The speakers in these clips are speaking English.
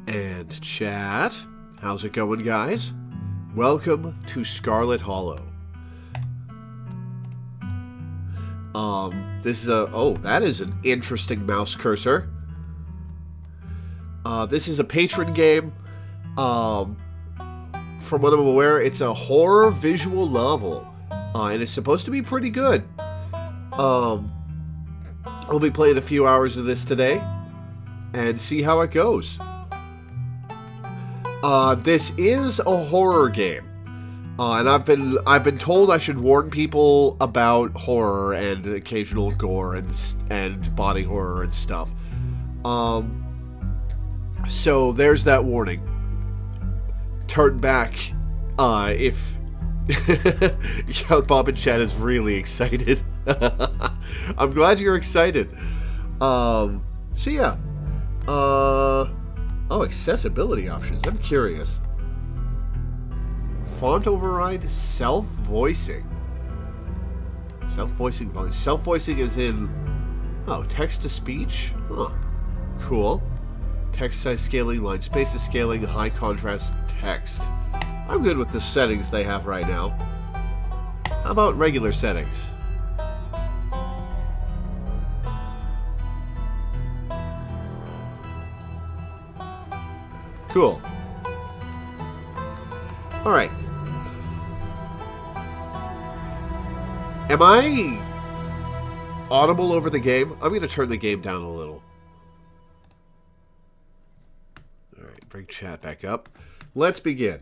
And chat, how's it going, guys? Welcome to Scarlet Hollow. This is that is an interesting mouse cursor. This is a patron game. From what I'm aware, it's a horror visual novel. And it's supposed to be pretty good. I'll be playing a few hours of this today and see how it goes. This is a horror game. And I've been told I should warn people about horror and occasional gore and body horror and stuff. So there's that warning. Turn back if Count Bob in chat is really excited. I'm glad you're excited. So yeah. Accessibility options. I'm curious. Font override, self-voicing. Self-voicing volume. Self-voicing is in... text-to-speech? Huh. Cool. Text size scaling, line spaces scaling, high contrast text. I'm good with the settings they have right now. How about regular settings? Cool. Alright. Am I audible over the game? I'm going to turn the game down a little. Alright, bring chat back up. Let's begin.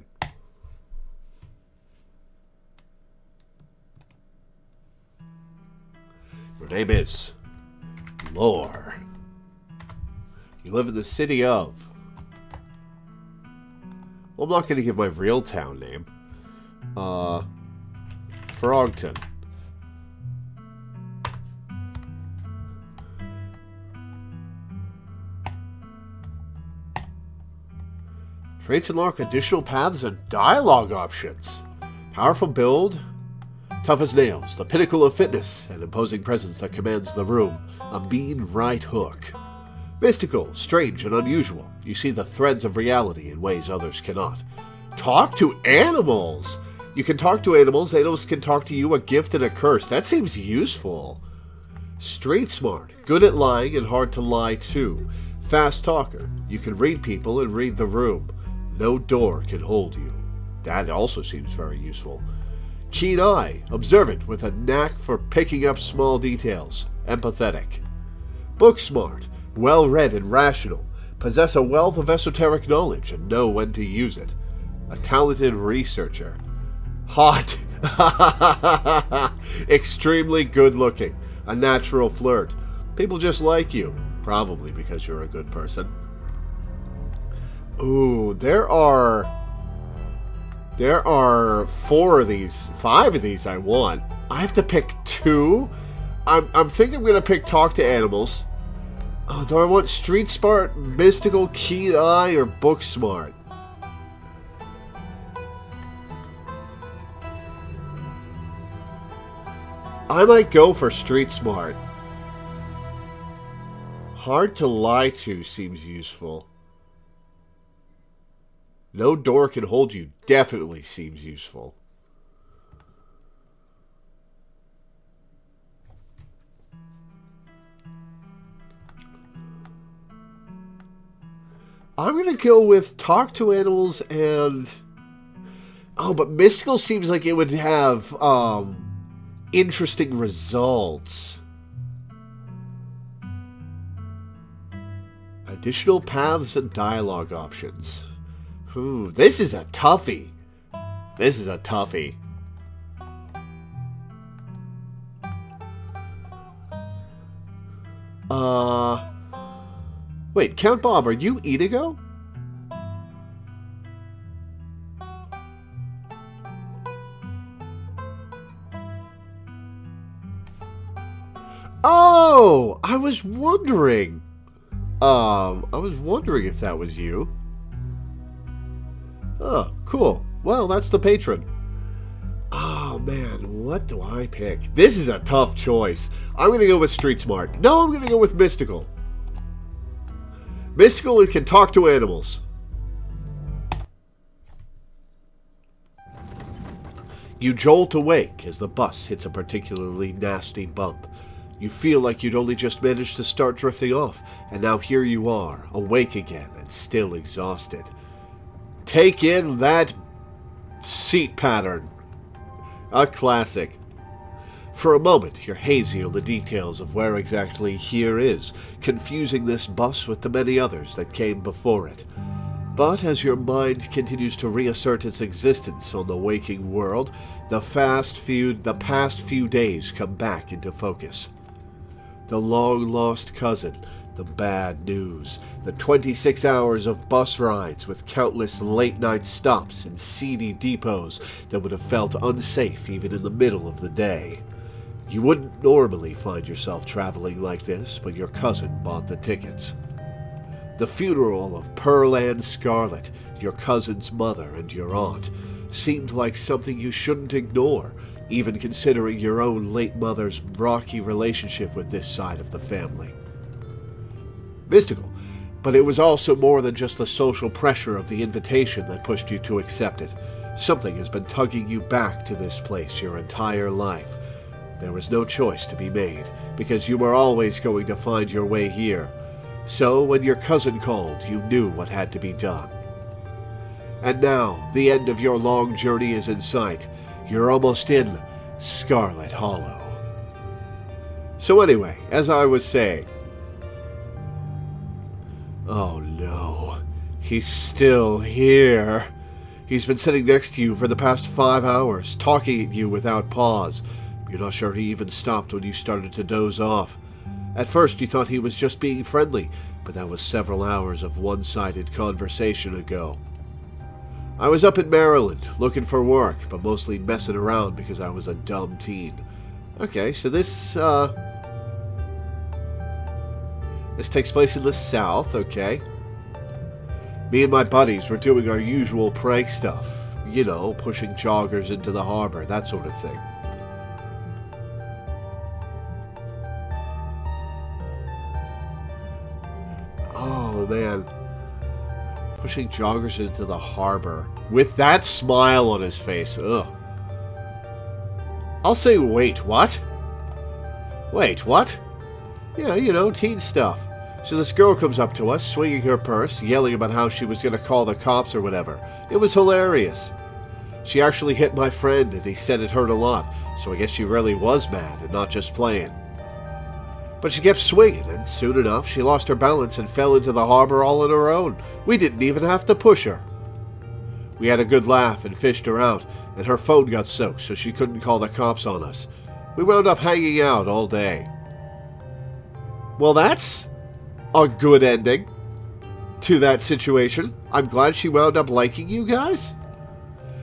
Your name is Lore. You live in the city of... Well, I'm not going to give my real town name. Frogton. Traits unlock additional paths and dialogue options. Powerful build. Tough as nails. The pinnacle of fitness. An imposing presence that commands the room. A mean right hook. Mystical, strange, and unusual. You see the threads of reality in ways others cannot. Talk to animals! You can talk to animals. Animals can talk to you. A gift and a curse. That seems useful. Street smart. Good at lying and hard to lie to. Fast talker. You can read people and read the room. No door can hold you. That also seems very useful. Keen eye. Observant with a knack for picking up small details. Empathetic. Book smart. Well-read and rational, possess a wealth of esoteric knowledge and know when to use it. A talented researcher. Hot. Extremely good-looking. A natural flirt. People just like you, probably because you're a good person. Ooh, there are 5 of these I want. I have to pick 2? I'm thinking I'm going to pick talk to animals. Oh, do I want street smart, mystical, keen eye, or book smart? I might go for street smart. Hard to lie to seems useful. No door can hold you definitely seems useful. I'm going to go with talk to animals and... but mystical seems like it would have interesting results. Additional paths and dialogue options. Ooh, this is a toughie. Wait, Count Bob, are you Inigo? Oh, I was wondering. If that was you. Oh, cool. Well, that's the patron. Oh, man, what do I pick? This is a tough choice. I'm going to go with Street Smart. No, I'm going to go with Mystical. Mystical can talk to animals. You jolt awake as the bus hits a particularly nasty bump. You feel like you'd only just managed to start drifting off, and now here you are, awake again and still exhausted. Take in that seat pattern. A classic. For a moment, you're hazy on the details of where exactly here is, confusing this bus with the many others that came before it. But as your mind continues to reassert its existence on the waking world, the past few days come back into focus. The long-lost cousin, the bad news, the 26 hours of bus rides with countless late-night stops and seedy depots that would have felt unsafe even in the middle of the day. You wouldn't normally find yourself traveling like this, but your cousin bought the tickets. The funeral of Pearl Ann Scarlet, your cousin's mother and your aunt, seemed like something you shouldn't ignore, even considering your own late mother's rocky relationship with this side of the family. Mystical, but it was also more than just the social pressure of the invitation that pushed you to accept it. Something has been tugging you back to this place your entire life. There was no choice to be made, because you were always going to find your way here. So, when your cousin called, you knew what had to be done. And now, the end of your long journey is in sight. You're almost in Scarlet Hollow. So anyway, as I was saying... Oh no, he's still here. He's been sitting next to you for the past 5 hours, talking at you without pause. You're not sure he even stopped when you started to doze off. At first you thought he was just being friendly, but that was several hours of one-sided conversation ago. I was up in Maryland, looking for work, but mostly messing around because I was a dumb teen. Okay, so this takes place in the South, okay. Me and my buddies were doing our usual prank stuff. You know, pushing joggers into the harbor, that sort of thing. Oh, man. Pushing joggers into the harbor. With that smile on his face. Ugh. I'll say, wait, what? Wait, what? Yeah, you know, teen stuff. So this girl comes up to us, swinging her purse, yelling about how she was going to call the cops or whatever. It was hilarious. She actually hit my friend, and he said it hurt a lot, so I guess she really was mad and not just playing. But she kept swinging, and soon enough, she lost her balance and fell into the harbor all on her own. We didn't even have to push her. We had a good laugh and fished her out, and her phone got soaked, so she couldn't call the cops on us. We wound up hanging out all day. Well, that's a good ending to that situation. I'm glad she wound up liking you guys.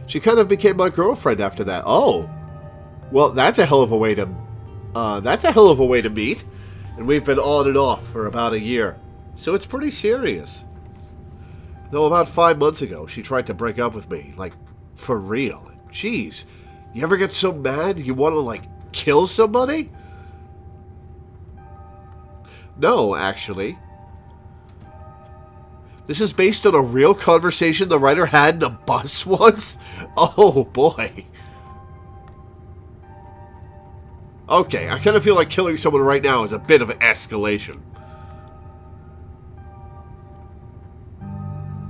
She kind of became my girlfriend after that. Oh, well, that's a hell of a way to meet. And we've been on and off for about a year, so it's pretty serious. Though about 5 months ago, she tried to break up with me, like, for real. Jeez, you ever get so mad you want to, like, kill somebody? No, actually. This is based on a real conversation the writer had in a bus once? Oh, boy. Okay, I kind of feel like killing someone right now is a bit of an escalation.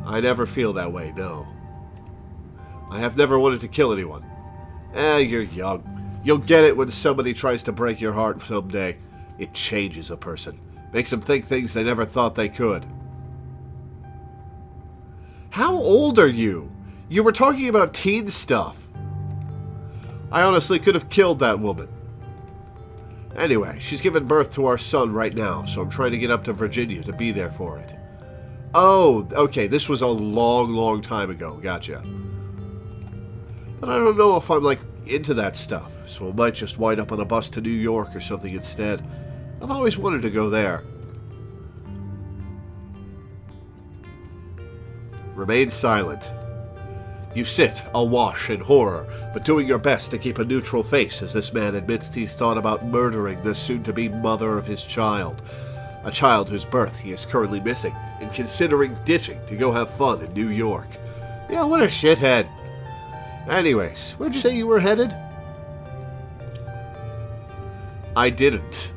I never feel that way, no. I have never wanted to kill anyone. You're young. You'll get it when somebody tries to break your heart someday. It changes a person. Makes them think things they never thought they could. How old are you? You were talking about teen stuff. I honestly could have killed that woman. Anyway, she's giving birth to our son right now, so I'm trying to get up to Virginia to be there for it. Oh, okay, this was a long, long time ago. Gotcha. But I don't know if I'm, like, into that stuff, so I might just wind up on a bus to New York or something instead. I've always wanted to go there. Remain silent. You sit, awash in horror, but doing your best to keep a neutral face as this man admits he's thought about murdering the soon-to-be mother of his child. A child whose birth he is currently missing, and considering ditching to go have fun in New York. Yeah, what a shithead. Anyways, where'd you say you were headed? I didn't.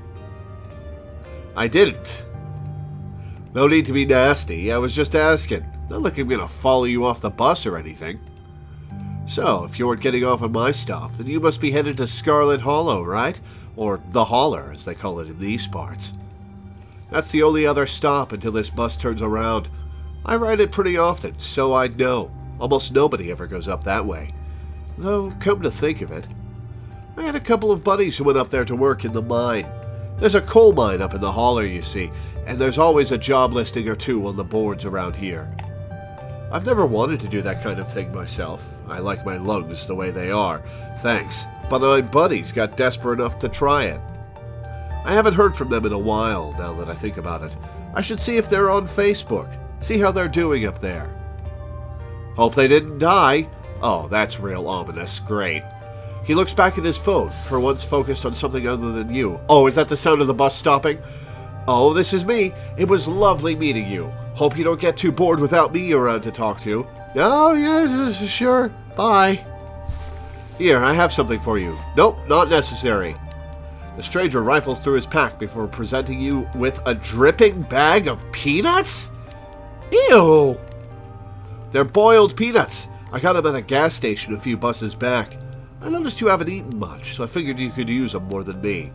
No need to be nasty. I was just asking. Not like I'm gonna follow you off the bus or anything. So, if you weren't getting off on my stop, then you must be headed to Scarlet Hollow, right? Or the Holler, as they call it in these parts. That's the only other stop until this bus turns around. I ride it pretty often, so I'd know. Almost nobody ever goes up that way. Though, come to think of it, I had a couple of buddies who went up there to work in the mine. There's a coal mine up in the Holler, you see, and there's always a job listing or two on the boards around here. I've never wanted to do that kind of thing myself. I like my lungs the way they are, thanks, but my buddies got desperate enough to try it. I haven't heard from them in a while, now that I think about it. I should see if they're on Facebook, see how they're doing up there. Hope they didn't die. Oh, that's real ominous. Great. He looks back at his phone, for once focused on something other than you. Oh, is that the sound of the bus stopping? Oh, this is me. It was lovely meeting you. Hope you don't get too bored without me around to talk to. Oh, yes, sure. Bye. Here, I have something for you. Nope, not necessary. The stranger rifles through his pack before presenting you with a dripping bag of peanuts? Ew! They're boiled peanuts. I got them at a gas station a few buses back. I noticed you haven't eaten much, so I figured you could use them more than me.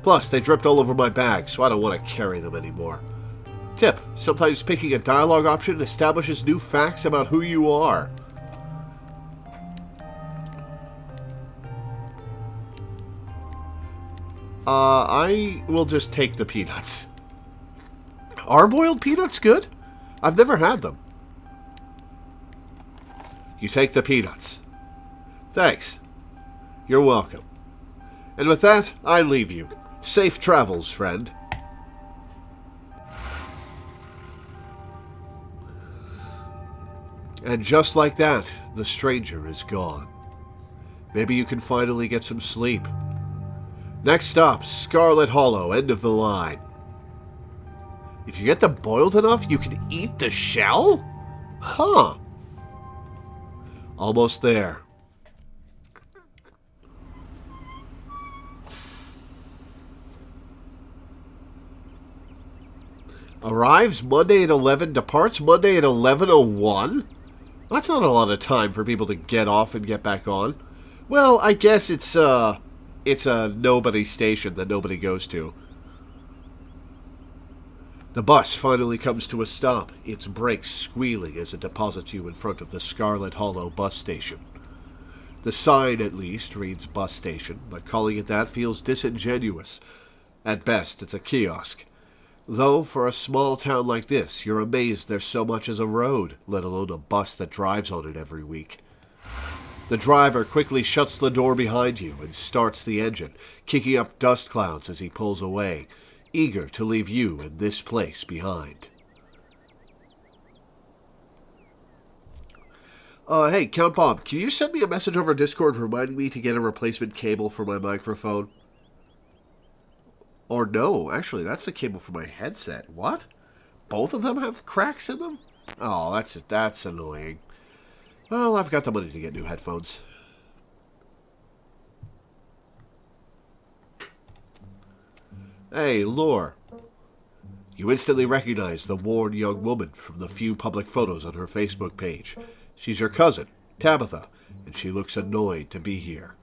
Plus, they dripped all over my bag, so I don't want to carry them anymore. Tip, sometimes picking a dialogue option establishes new facts about who you are. I will just take the peanuts. Are boiled peanuts good? I've never had them. You take the peanuts. Thanks. You're welcome. And with that, I leave you. Safe travels, friend. And just like that, the stranger is gone. Maybe you can finally get some sleep. Next stop, Scarlet Hollow, end of the line. If you get them boiled enough, you can eat the shell? Huh. Almost there. Arrives Monday at 11, departs Monday at 11:01? That's not a lot of time for people to get off and get back on. Well, I guess it's a nobody station that nobody goes to. The bus finally comes to a stop, its brakes squealing as it deposits you in front of the Scarlet Hollow bus station. The sign, at least, reads bus station, but calling it that feels disingenuous. At best, it's a kiosk. Though, for a small town like this, you're amazed there's so much as a road, let alone a bus that drives on it every week. The driver quickly shuts the door behind you and starts the engine, kicking up dust clouds as he pulls away, eager to leave you in this place behind. Hey, Count Bob, can you send me a message over Discord reminding me to get a replacement cable for my microphone? Or no, actually, that's the cable for my headset. What? Both of them have cracks in them? Oh, that's annoying. Well, I've got the money to get new headphones. Hey, Lore. You instantly recognize the worn young woman from the few public photos on her Facebook page. She's your cousin, Tabitha, and she looks annoyed to be here.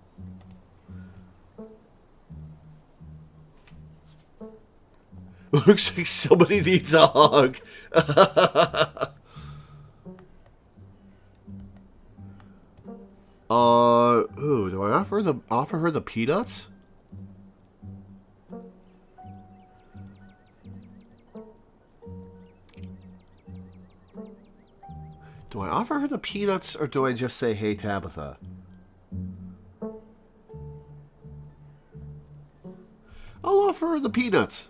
Looks like somebody needs a hug. Do I offer her the peanuts? Do I offer her the peanuts, or do I just say, hey, Tabitha? I'll offer her the peanuts.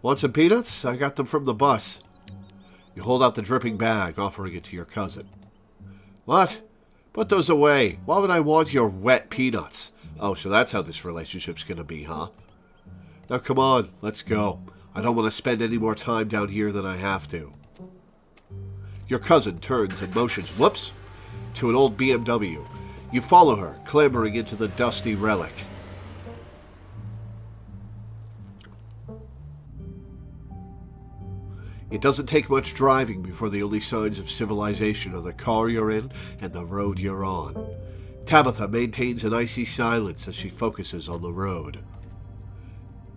Want some peanuts? I got them from the bus. You hold out the dripping bag, offering it to your cousin. What? Put those away. Why would I want your wet peanuts? Oh, so that's how this relationship's gonna be, huh? Now come on, let's go. I don't want to spend any more time down here than I have to. Your cousin turns and motions, whoops, to an old BMW. You follow her, clambering into the dusty relic. It doesn't take much driving before the only signs of civilization are the car you're in and the road you're on. Tabitha maintains an icy silence as she focuses on the road.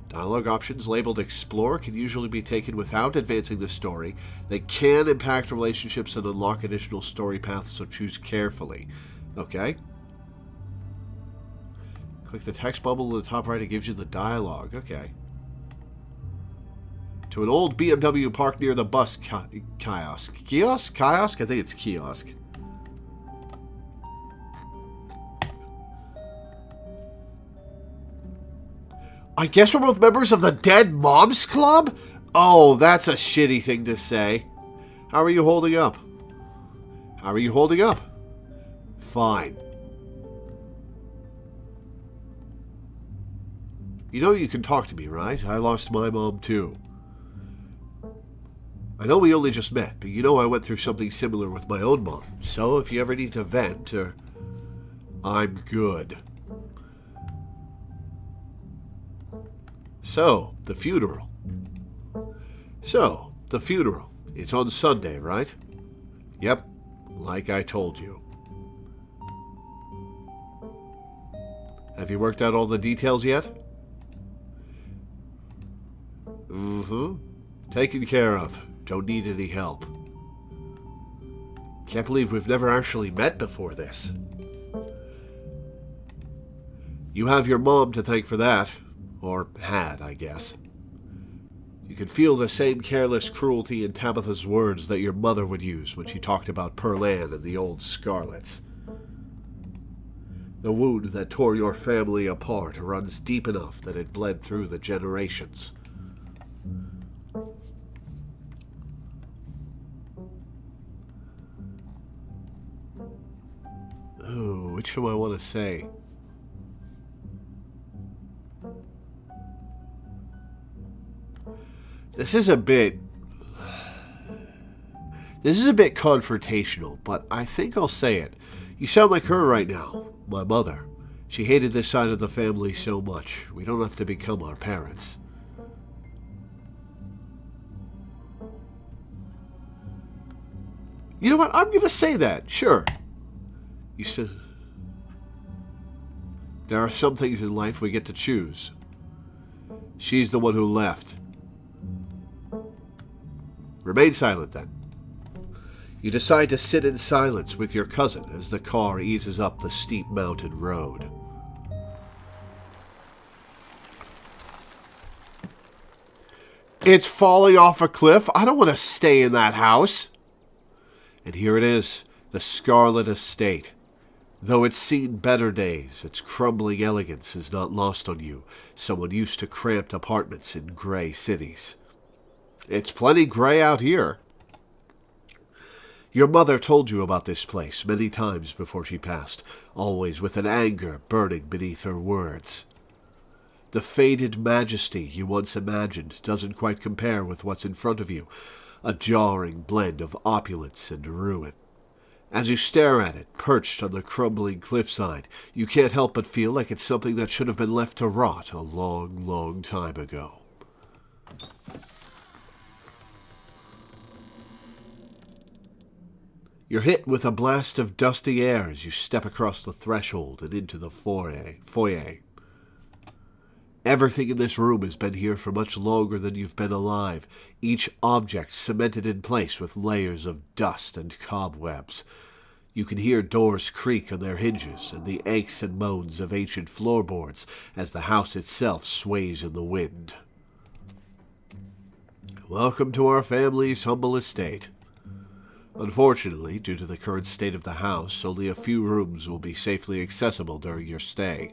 Dialogue options labeled Explore can usually be taken without advancing the story. They can impact relationships and unlock additional story paths, so choose carefully. Okay. Click the text bubble in the top right, it gives you the dialogue. Okay. To an old BMW parked near the bus kiosk. Kiosk? Kiosk? I think it's kiosk. I guess we're both members of the Dead Moms Club? Oh, that's a shitty thing to say. How are you holding up? How are you holding up? Fine. You know you can talk to me, right? I lost my mom too. I know we only just met, but you know I went through something similar with my own mom. So if you ever need to vent, I'm good. So, the funeral. It's on Sunday, right? Yep, like I told you. Have you worked out all the details yet? Mm-hmm. Taken care of. Don't need any help. Can't believe we've never actually met before this. You have your mom to thank for that. Or had, I guess. You can feel the same careless cruelty in Tabitha's words that your mother would use when she talked about Pearl Ann and the old Scarlets. The wound that tore your family apart runs deep enough that it bled through the generations. Oh, which do I want to say? This is a bit confrontational, but I think I'll say it. You sound like her right now, my mother. She hated this side of the family so much. We don't have to become our parents. You know what? I'm going to say that. Sure. You said there are some things in life we get to choose. She's the one who left. Remain silent, then. You decide to sit in silence with your cousin as the car eases up the steep mountain road. It's falling off a cliff. I don't want to stay in that house. And here it is, the Scarlet Estate. Though it's seen better days, its crumbling elegance is not lost on you, someone used to cramped apartments in gray cities. It's plenty gray out here. Your mother told you about this place many times before she passed, always with an anger burning beneath her words. The faded majesty you once imagined doesn't quite compare with what's in front of you, a jarring blend of opulence and ruin. As you stare at it, perched on the crumbling cliffside, you can't help but feel like it's something that should have been left to rot a long, long time ago. You're hit with a blast of dusty air as you step across the threshold and into the foyer. Everything in this room has been here for much longer than you've been alive, each object cemented in place with layers of dust and cobwebs. You can hear doors creak on their hinges and the aches and moans of ancient floorboards as the house itself sways in the wind. Welcome to our family's humble estate. Unfortunately, due to the current state of the house, only a few rooms will be safely accessible during your stay.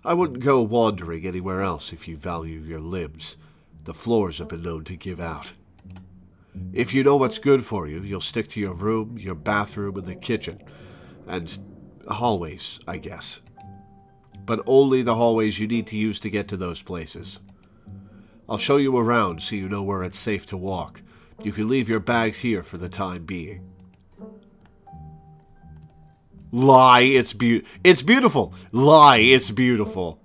I wouldn't go wandering anywhere else if you value your limbs. The floors have been known to give out. If you know what's good for you, you'll stick to your room, your bathroom, and the kitchen. And hallways, I guess. But only the hallways you need to use to get to those places. I'll show you around so you know where it's safe to walk. You can leave your bags here for the time being. Lie, it's beautiful. Lie, it's beautiful.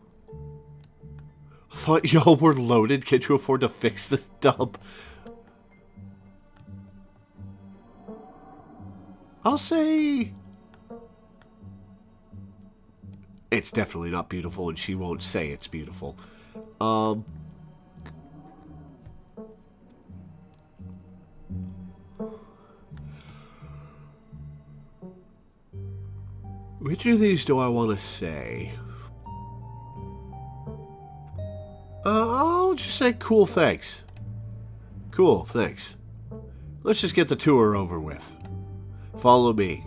I thought y'all were loaded. Can't you afford to fix this dump? I'll say it's definitely not beautiful, and she won't say it's beautiful. Which of these do I want to say? I'll just say cool, thanks. Cool, thanks. Let's just get the tour over with. Follow me.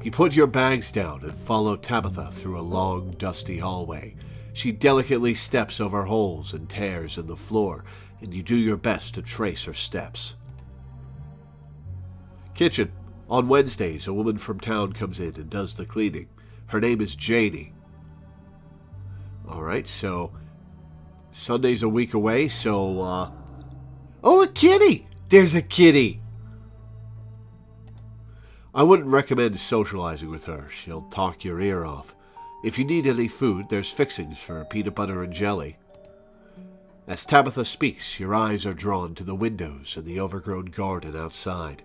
You put your bags down and follow Tabitha through a long, dusty hallway. She delicately steps over holes and tears in the floor, and you do your best to trace her steps. Kitchen. On Wednesdays, a woman from town comes in and does the cleaning. Her name is Janie. Alright, so Sunday's a week away, so, oh, a kitty! There's a kitty! I wouldn't recommend socializing with her. She'll talk your ear off. If you need any food, there's fixings for peanut butter and jelly. As Tabitha speaks, your eyes are drawn to the windows and the overgrown garden outside.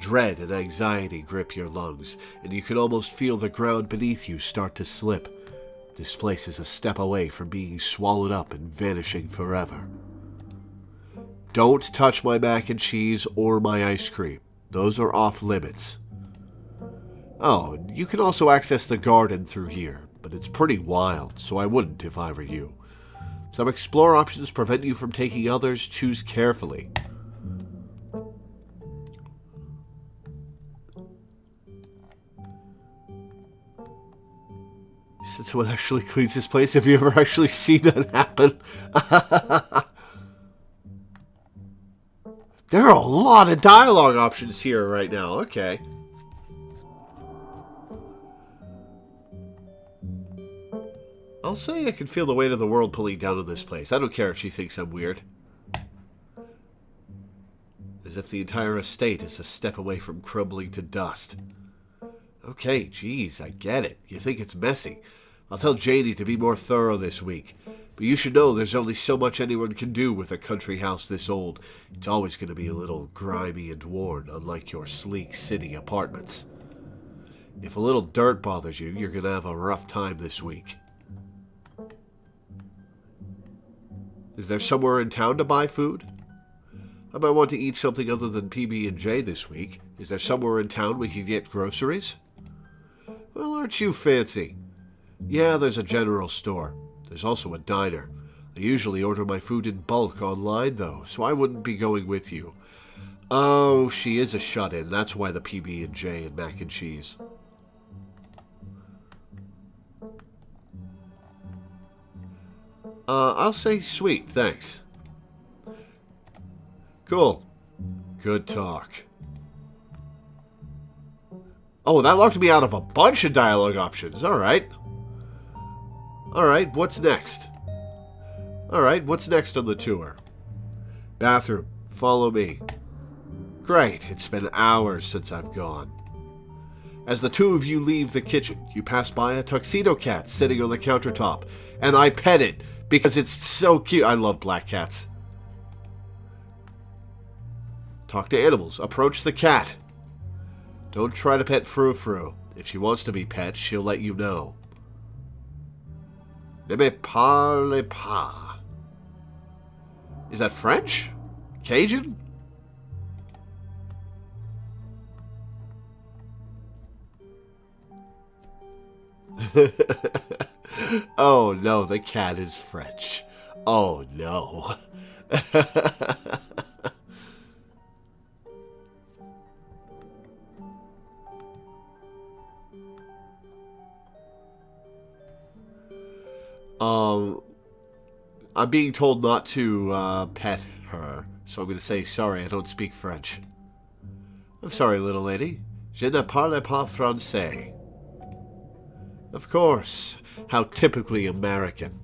Dread and anxiety grip your lungs, and you can almost feel the ground beneath you start to slip. This place is a step away from being swallowed up and vanishing forever. Don't touch my mac and cheese or my ice cream. Those are off limits. Oh, you can also access the garden through here, but it's pretty wild, so I wouldn't if I were you. Some explore options prevent you from taking others. Choose carefully. Since someone actually cleans this place, have you ever actually seen that happen? There are a lot of dialogue options here right now. Okay. I'll say I can feel the weight of the world pulling down on this place. I don't care if she thinks I'm weird. As if the entire estate is a step away from crumbling to dust. Okay, geez, I get it. You think it's messy. I'll tell Janie to be more thorough this week. But you should know there's only so much anyone can do with a country house this old. It's always going to be a little grimy and worn, unlike your sleek city apartments. If a little dirt bothers you, you're going to have a rough time this week. Is there somewhere in town to buy food? I might want to eat something other than PB&J this week. Is there somewhere in town we can get groceries? Well, aren't you fancy? Yeah, there's a general store. There's also a diner. I usually order my food in bulk online, though, so I wouldn't be going with you. Oh, she is a shut-in. That's why the PB&J and mac and cheese. I'll say sweet, thanks. Cool. Good talk. Oh, that locked me out of a bunch of dialogue options. Alright. Alright, what's next? Alright, what's next on the tour? Bathroom. Follow me. Great, it's been hours since I've gone. As the two of you leave the kitchen, you pass by a tuxedo cat sitting on the countertop, and I pet it because it's so cute. I love black cats. Talk to animals. Approach the cat. Don't try to pet Frou Frou. If she wants to be pet, she'll let you know. Ne me parle pas. Is that French? Cajun? Oh no, the cat is French. Oh no. I'm being told not to pet her, so I'm going to say sorry, I don't speak French. I'm sorry, little lady. Je ne parle pas français. Of course. How typically American.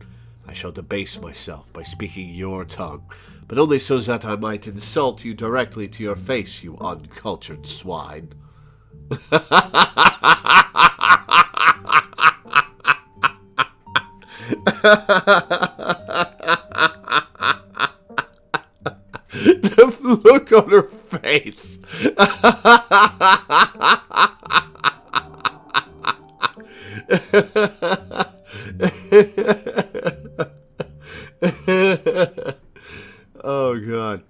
I shall debase myself by speaking your tongue, but only so that I might insult you directly to your face, you uncultured swine. The look on her face. Oh, God.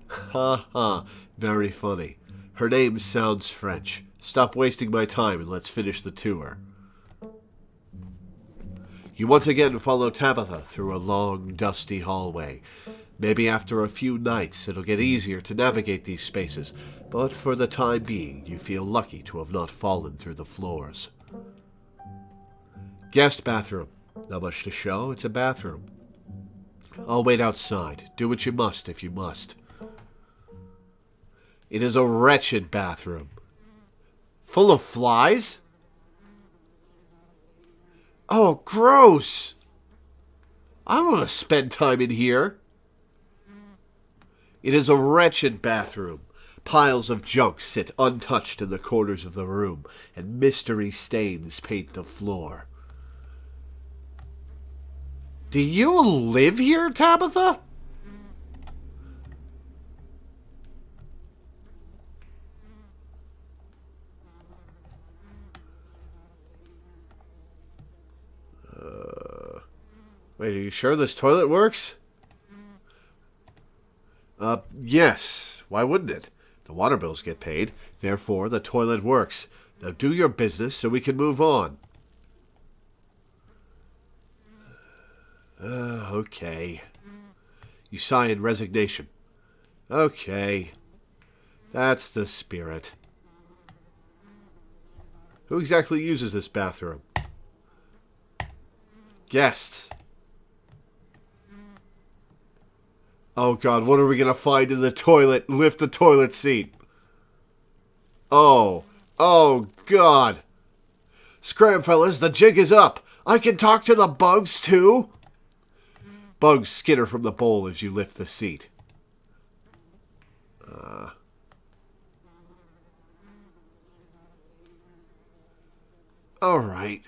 Ha ha. Very funny. Her name sounds French. Stop wasting my time and let's finish the tour. You once again follow Tabitha through a long, dusty hallway. Maybe after a few nights it'll get easier to navigate these spaces, but for the time being you feel lucky to have not fallen through the floors. Guest bathroom. Not much to show, it's a bathroom. I'll wait outside. Do what you must if you must. It is a wretched bathroom. Full of flies? Oh, gross! I don't want to spend time in here. It is a wretched bathroom. Piles of junk sit untouched in the corners of the room, and mystery stains paint the floor. Do you live here, Tabitha? Wait, are you sure this toilet works? Yes. Why wouldn't it? The water bills get paid, therefore the toilet works. Now do your business so we can move on. Okay. You sigh in resignation. Okay. That's the spirit. Who exactly uses this bathroom? Guests. Oh, God, what are we going to find in the toilet? Lift the toilet seat. Oh, God. Scram, fellas, the jig is up. I can talk to the bugs, too. Bugs skitter from the bowl as you lift the seat. All right.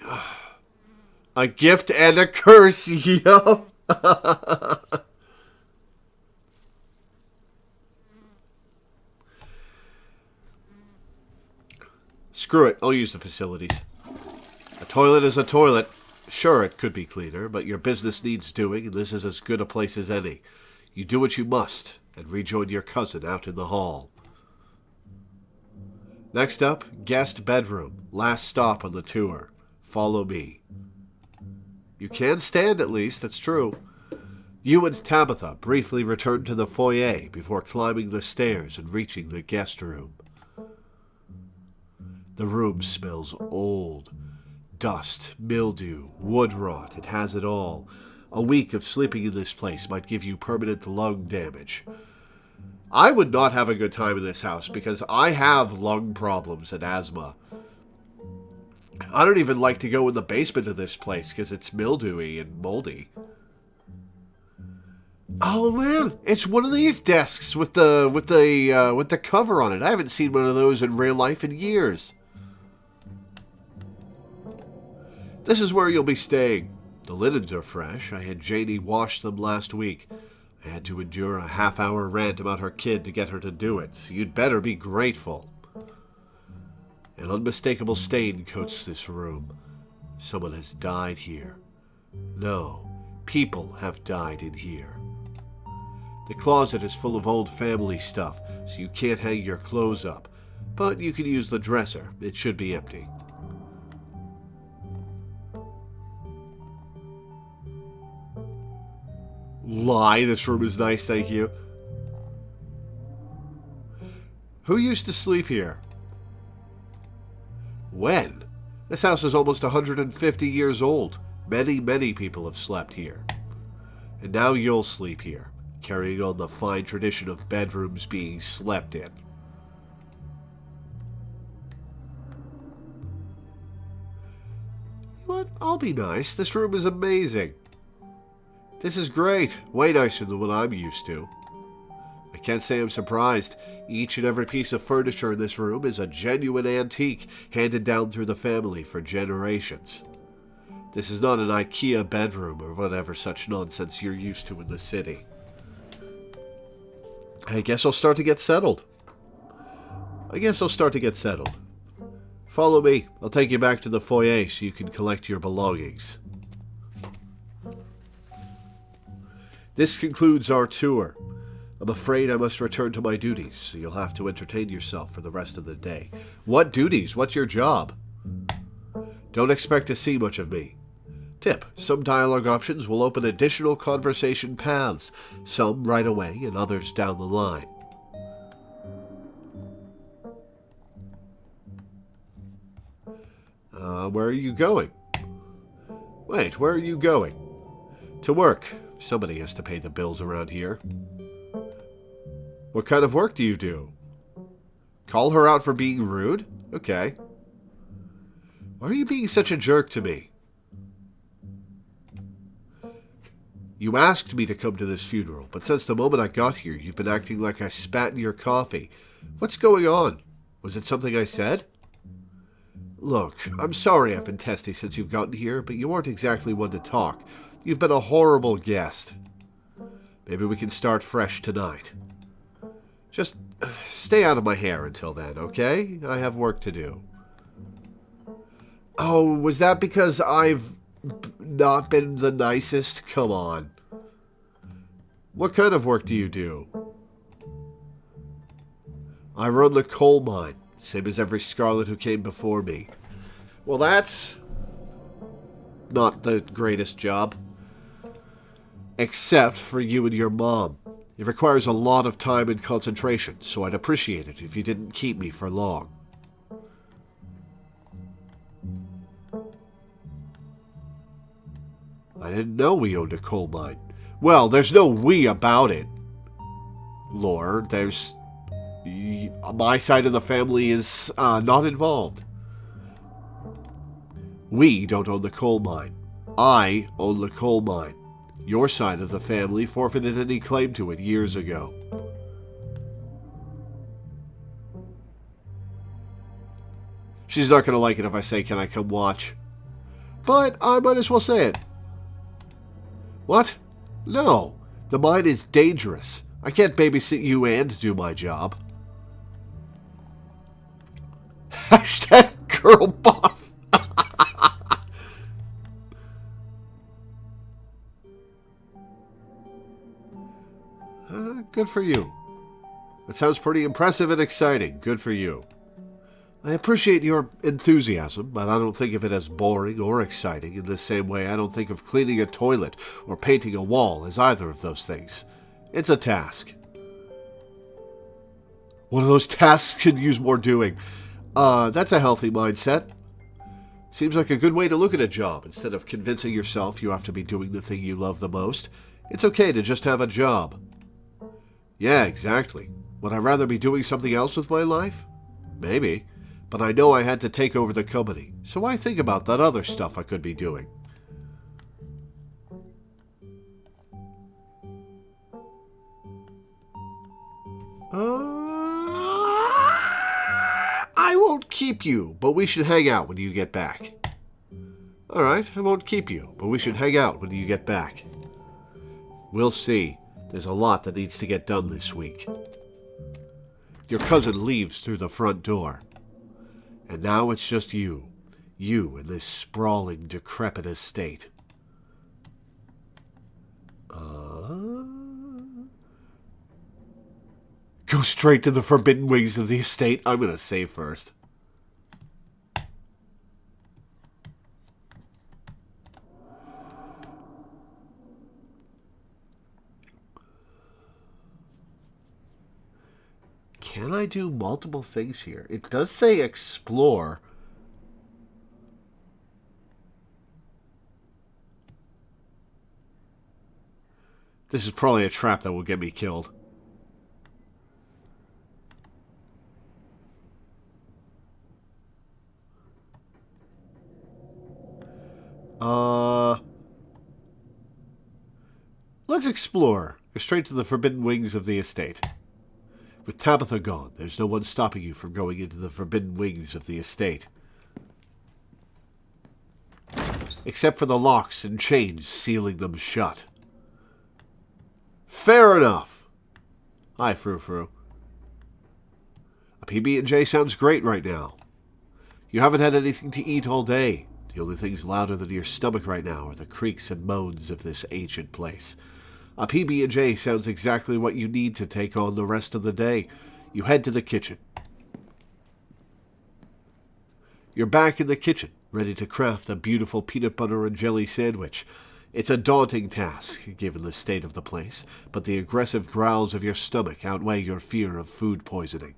A gift and a curse, yo. Screw it, I'll use the facilities. A toilet is a toilet. Sure, it could be cleaner, but your business needs doing, and this is as good a place as any. You do what you must, and rejoin your cousin out in the hall. Next up, guest bedroom. Last stop on the tour. Follow me. You can stand at least, that's true. You and Tabitha briefly return to the foyer before climbing the stairs and reaching the guest room. The room smells old. Dust, mildew, wood rot, it has it all. A week of sleeping in this place might give you permanent lung damage. I would not have a good time in this house because I have lung problems and asthma. I don't even like to go in the basement of this place because it's mildewy and moldy. Oh man, it's one of these desks with the cover on it. I haven't seen one of those in real life in years. This is where you'll be staying. The linens are fresh. I had Janie wash them last week. I had to endure a half-hour rant about her kid to get her to do it, so you'd better be grateful. An unmistakable stain coats this room. Someone has died here. No, people have died in here. The closet is full of old family stuff, so you can't hang your clothes up, but you can use the dresser. It should be empty. Lie, this room is nice, thank you. Who used to sleep here? When? This house is almost 150 years old. Many, many people have slept here. And now you'll sleep here, carrying on the fine tradition of bedrooms being slept in. You know what? I'll be nice. This room is amazing. This is great. Way nicer than what I'm used to. I can't say I'm surprised. Each and every piece of furniture in this room is a genuine antique handed down through the family for generations. This is not an IKEA bedroom or whatever such nonsense you're used to in the city. I guess I'll start to get settled. Follow me. I'll take you back to the foyer so you can collect your belongings. This concludes our tour. I'm afraid I must return to my duties, so you'll have to entertain yourself for the rest of the day. What duties? What's your job? Don't expect to see much of me. Tip, some dialogue options will open additional conversation paths, some right away and others down the line. Where are you going? Wait, where are you going? To work. Somebody has to pay the bills around here. What kind of work do you do? Call her out for being rude? Okay. Why are you being such a jerk to me? You asked me to come to this funeral, but since the moment I got here, you've been acting like I spat in your coffee. What's going on? Was it something I said? Look, I'm sorry I've been testy since you've gotten here, but you aren't exactly one to talk. You've been a horrible guest. Maybe we can start fresh tonight. Just stay out of my hair until then, okay? I have work to do. Oh, was that because I've not been the nicest? Come on. What kind of work do you do? I run the coal mine, same as every Scarlet who came before me. Well, that's not the greatest job. Except for you and your mom. It requires a lot of time and concentration, so I'd appreciate it if you didn't keep me for long. I didn't know we owned a coal mine. Well, there's no we about it. Lore, there's... my side of the family is not involved. We don't own the coal mine. I own the coal mine. Your side of the family forfeited any claim to it years ago. She's not going to like it if I say, can I come watch? But I might as well say it. What? No. The mine is dangerous. I can't babysit you and do my job. Hashtag girl boss. Good for you. That sounds pretty impressive and exciting. Good for you. I appreciate your enthusiasm, but I don't think of it as boring or exciting in the same way I don't think of cleaning a toilet or painting a wall as either of those things. It's a task. One of those tasks could use more doing. That's a healthy mindset. Seems like a good way to look at a job. Instead of convincing yourself you have to be doing the thing you love the most, it's okay to just have a job. Yeah, exactly. Would I rather be doing something else with my life? Maybe. But I know I had to take over the company, so why think about that other stuff I could be doing? I won't keep you, but we should hang out when you get back. Alright, I won't keep you, but we should hang out when you get back. We'll see. There's a lot that needs to get done this week. Your cousin leaves through the front door. And now it's just you. You in this sprawling, decrepit estate. Go straight to the forbidden wings of the estate. I'm going to save first. Can I do multiple things here? It does say explore. This is probably a trap that will get me killed. Let's explore. Go straight to the forbidden wings of the estate. With Tabitha gone, there's no one stopping you from going into the forbidden wings of the estate. Except for the locks and chains sealing them shut. Fair enough. Hi, Frou-Frou. A PB&J sounds great right now. You haven't had anything to eat all day. The only things louder than your stomach right now are the creaks and moans of this ancient place. A PB&J sounds exactly what you need to take on the rest of the day. You head to the kitchen. You're back in the kitchen, ready to craft a beautiful peanut butter and jelly sandwich. It's a daunting task, given the state of the place, but the aggressive growls of your stomach outweigh your fear of food poisoning.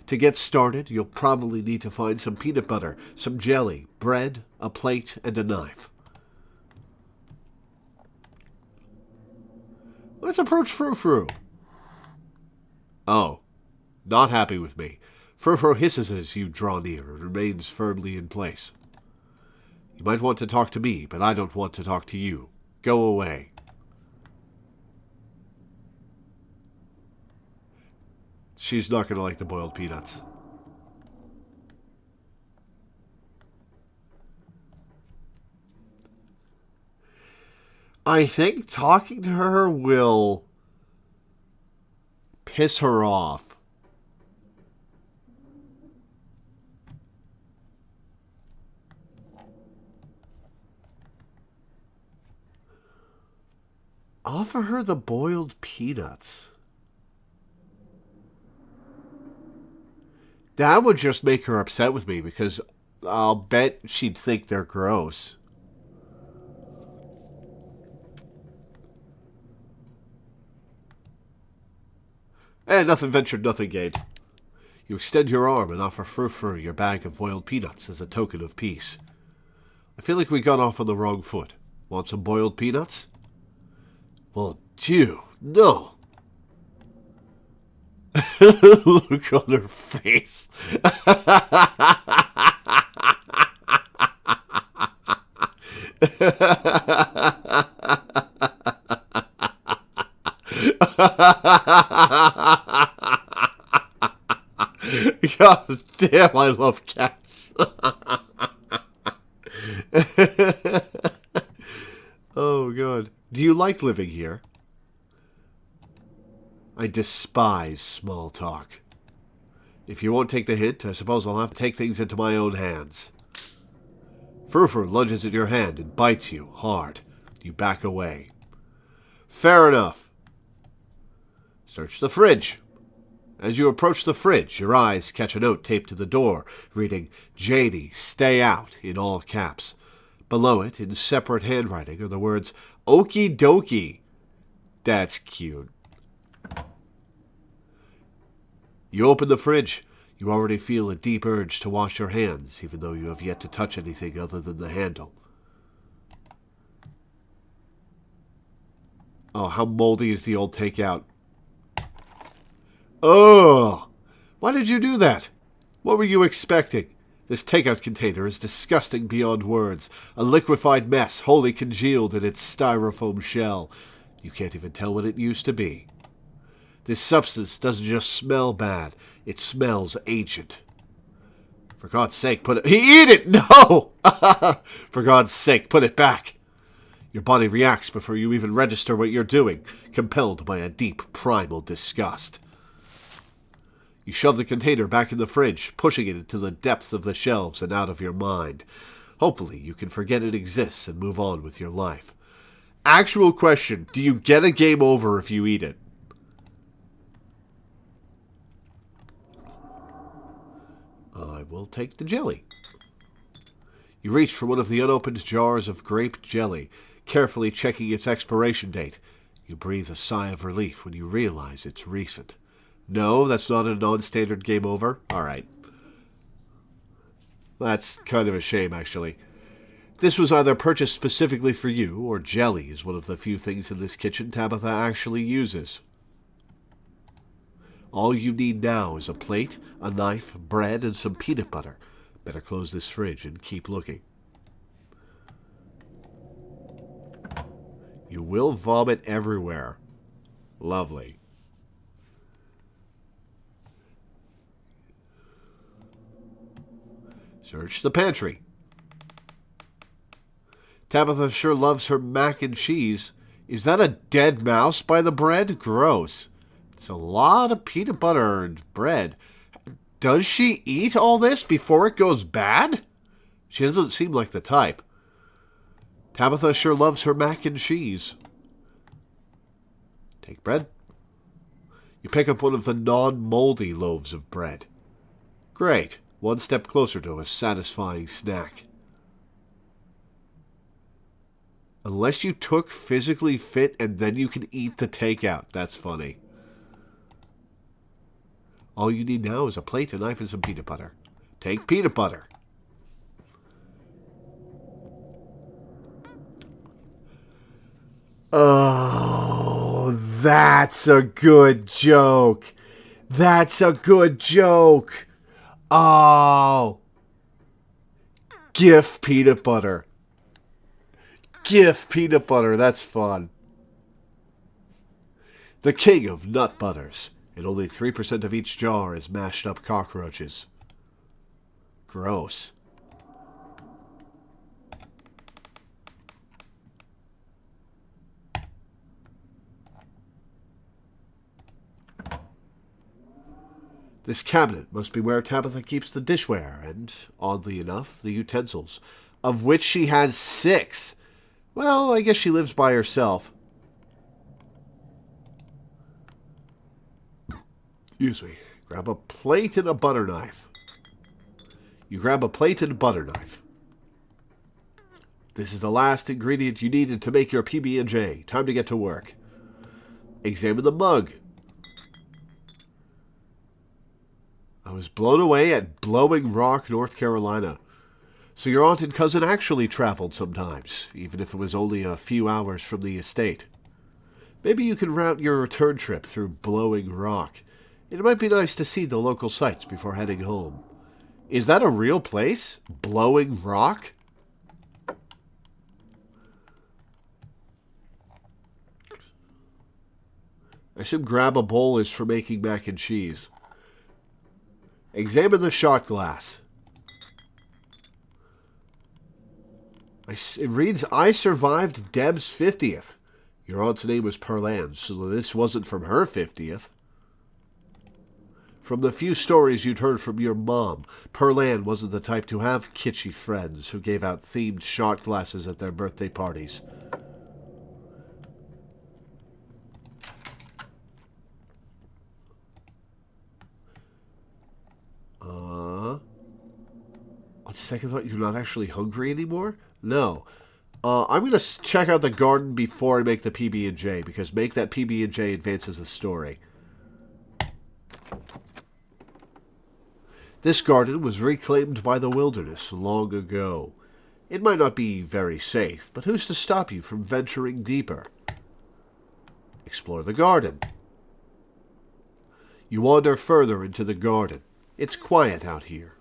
To get started, you'll probably need to find some peanut butter, some jelly, bread, a plate, and a knife. Let's approach Frou-Frou. Oh, not happy with me. Frou-Frou hisses as you draw near and remains firmly in place. You might want to talk to me, but I don't want to talk to you. Go away. She's not going to like the boiled peanuts. I think talking to her will piss her off. Offer her the boiled peanuts. That would just make her upset with me because I'll bet she'd think they're gross. And nothing ventured, nothing gained. You extend your arm and offer Frou-Frou your bag of boiled peanuts as a token of peace. I feel like we got off on the wrong foot. Want some boiled peanuts? Well, Dieu, no. Look on her face. God damn, I love cats. Oh, God. Do you like living here? I despise small talk. If you won't take the hint, I suppose I'll have to take things into my own hands. Frou-Frou lunges at your hand and bites you hard. You back away. Fair enough. Search the fridge. As you approach the fridge, your eyes catch a note taped to the door, reading, "Janie, stay out," in all caps. Below it, in separate handwriting, are the words, "Okie dokie." That's cute. You open the fridge. You already feel a deep urge to wash your hands, even though you have yet to touch anything other than the handle. Oh, how moldy is the old takeout? Oh! Why did you do that? What were you expecting? This takeout container is disgusting beyond words. A liquefied mess, wholly congealed in its styrofoam shell. You can't even tell what it used to be. This substance doesn't just smell bad, it smells ancient. For God's sake, put it... Eat it! No! For God's sake, put it back. Your body reacts before you even register what you're doing, compelled by a deep, primal disgust. You shove the container back in the fridge, pushing it into the depths of the shelves and out of your mind. Hopefully, you can forget it exists and move on with your life. Actual question, do you get a game over if you eat it? I will take the jelly. You reach for one of the unopened jars of grape jelly, carefully checking its expiration date. You breathe a sigh of relief when you realize it's recent. No, that's not a non-standard game over. All right. That's kind of a shame, actually. This was either purchased specifically for you, or jelly is one of the few things in this kitchen Tabitha actually uses. All you need now is a plate, a knife, bread, and some peanut butter. Better close this fridge and keep looking. You will vomit everywhere. Lovely. Search the pantry. Tabitha sure loves her mac and cheese. Is that a dead mouse by the bread? Gross. It's a lot of peanut butter and bread. Does she eat all this before it goes bad? She doesn't seem like the type. Tabitha sure loves her mac and cheese. Take bread. You pick up one of the non-moldy loaves of bread. Great. One step closer to a satisfying snack. Unless you took physically fit and then you can eat the takeout. That's funny. All you need now is a plate, a knife, and some peanut butter. Take peanut butter. Oh, that's a good joke. That's a good joke. Oh. GIF peanut butter. GIF peanut butter. That's fun. The king of nut butters. And only 3% of each jar is mashed up cockroaches. Gross. This cabinet must be where Tabitha keeps the dishware and, oddly enough, the utensils, of which she has 6. Well, I guess she lives by herself. Excuse me. Grab a plate and a butter knife. You grab a plate and a butter knife. This is the last ingredient you needed to make your PB&J. Time to get to work. Examine the mug. I was blown away at Blowing Rock, North Carolina. So your aunt and cousin actually traveled sometimes, even if it was only a few hours from the estate. Maybe you can route your return trip through Blowing Rock. It might be nice to see the local sights before heading home. Is that a real place? Blowing Rock? I should grab a bowl is for making mac and cheese. Examine the shot glass. It reads, I survived Deb's 50th. Your aunt's name was Pearl, so this wasn't from her 50th. From the few stories you'd heard from your mom, Pearl wasn't the type to have kitschy friends who gave out themed shot glasses at their birthday parties. On second thought, you're not actually hungry anymore? No. I'm going to check out the garden before I make the PB&J, because make that PB&J advances the story. This garden was reclaimed by the wilderness long ago. It might not be very safe, but who's to stop you from venturing deeper? Explore the garden. You wander further into the garden. It's quiet out here.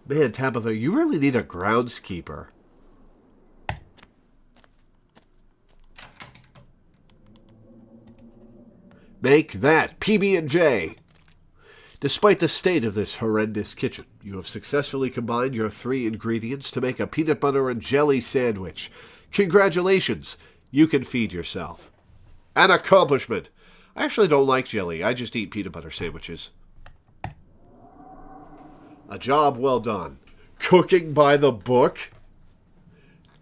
Man, Tabitha, you really need a groundskeeper. Make that PB&J. Despite the state of this horrendous kitchen, you have successfully combined your 3 ingredients to make a peanut butter and jelly sandwich. Congratulations, you can feed yourself. An accomplishment. I actually don't like jelly, I just eat peanut butter sandwiches. A job well done. Cooking by the book?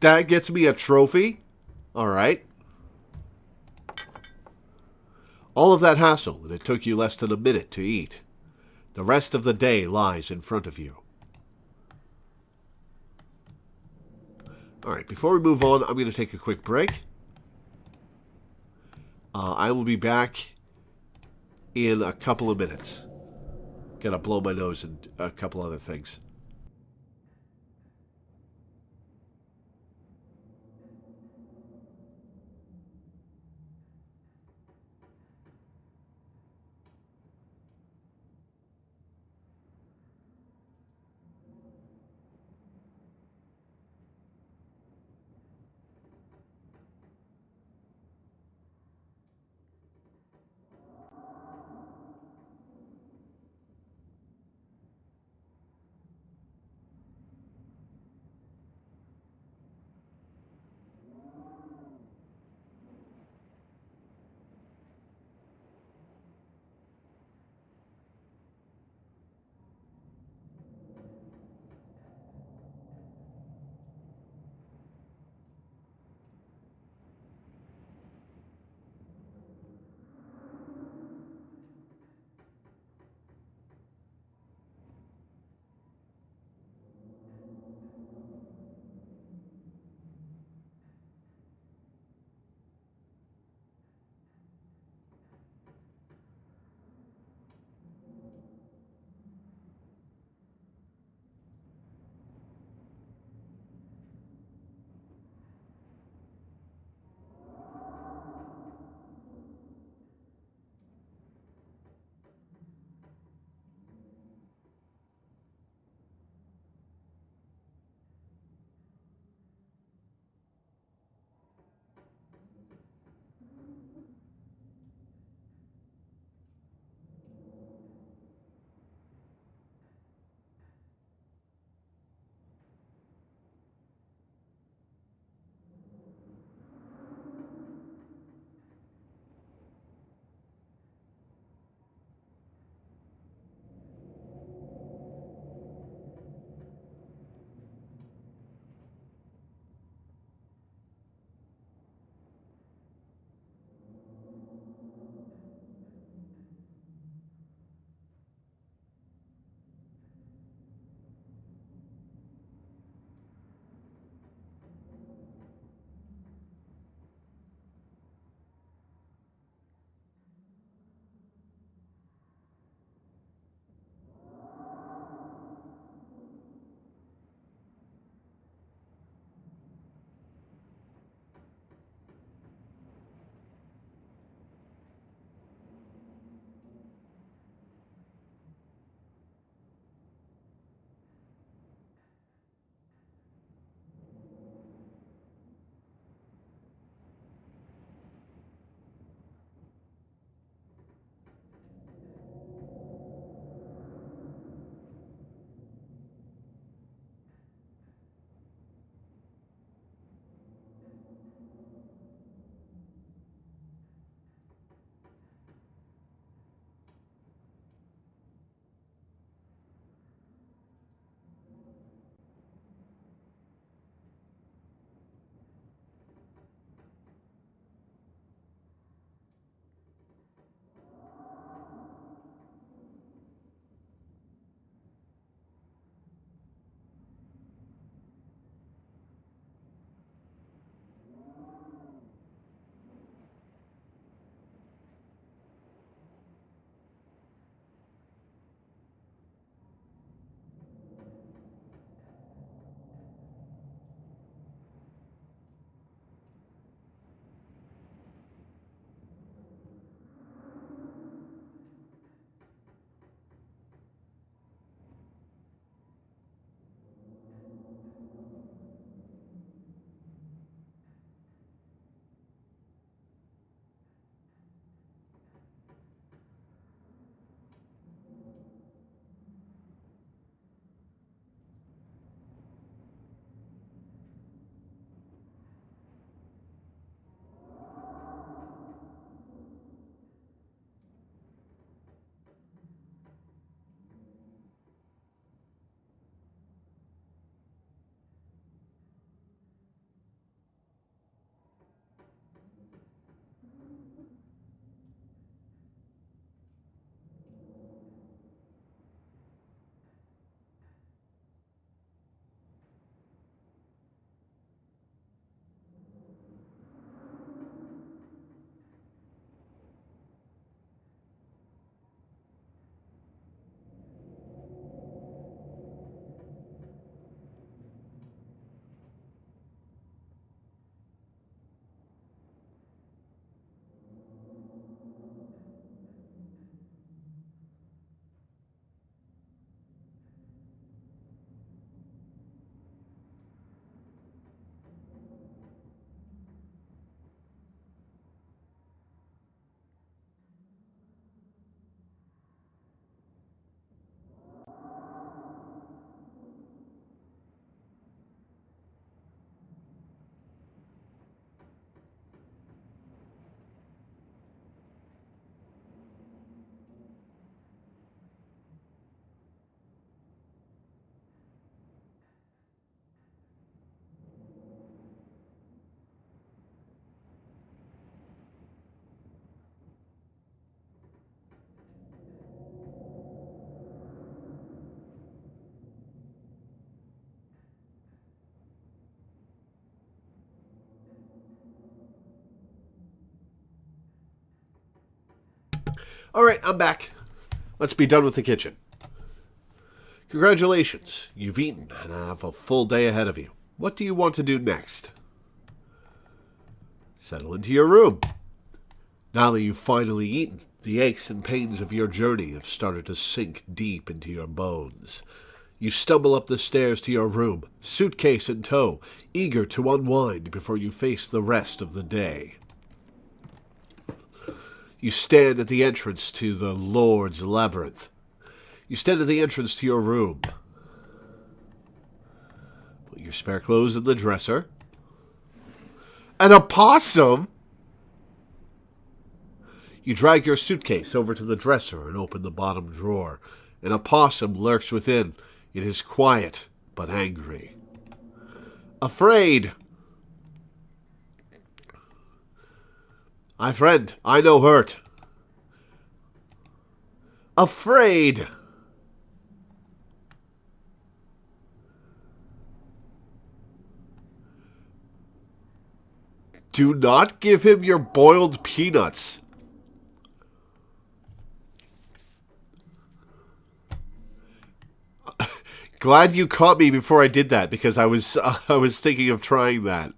That gets me a trophy? Alright. All of that hassle, and it took you less than a minute to eat. The rest of the day lies in front of you. Alright, before we move on, I'm going to take a quick break. I will be back in a couple of minutes. Gotta blow my nose and a couple other things. Alright, I'm back. Let's be done with the kitchen. Congratulations, you've eaten and have a full day ahead of you. What do you want to do next? Settle into your room. Now that you've finally eaten, the aches and pains of your journey have started to sink deep into your bones. You stumble up the stairs to your room, suitcase in tow, eager to unwind before you face the rest of the day. You stand at the entrance to the Lord's Labyrinth. You stand at the entrance to your room. Put your spare clothes in the dresser. An opossum? You drag your suitcase over to the dresser and open the bottom drawer. An opossum lurks within. It is quiet, but angry. Afraid. My friend, I no hurt. Afraid. Do not give him your boiled peanuts. Glad you caught me before I did that, because I was thinking of trying that.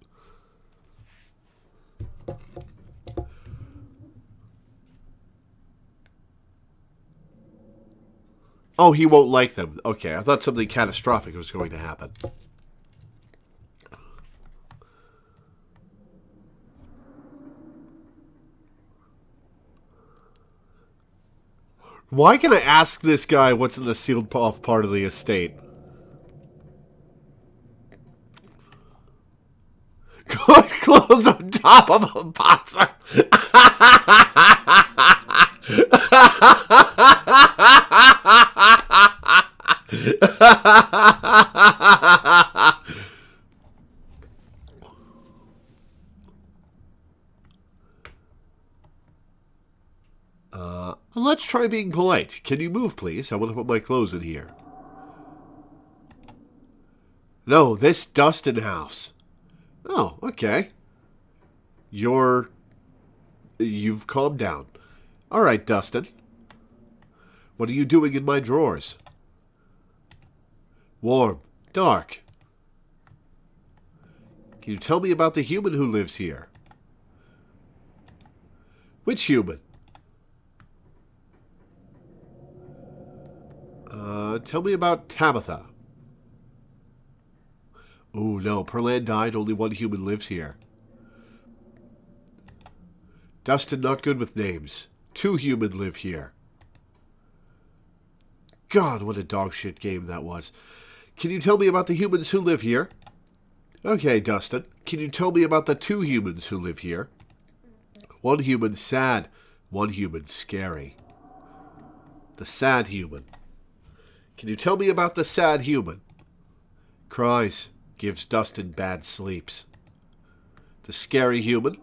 Oh, he won't like them. Okay, I thought something catastrophic was going to happen. Why can I ask this guy what's in the sealed off part of the estate? Clothes on top of a possum. Let's try being polite. Can you move, please? I want to put my clothes in here. No, this Dustin house. Oh, okay. You've calmed down. All right, Dustin. What are you doing in my drawers? Warm. Dark. Can you tell me about the human who lives here? Which human? Tell me about Tabitha. Oh, no. Perlan died. Only one human lives here. Dustin, not good with names. 2 human live here. God, what a dogshit game that was. Can you tell me about the humans who live here? Okay, Dustin. Can you tell me about the 2 humans who live here? 1 human sad. 1 human scary. The sad human. Can you tell me about the sad human? Cries. Gives Dustin bad sleeps. The scary human.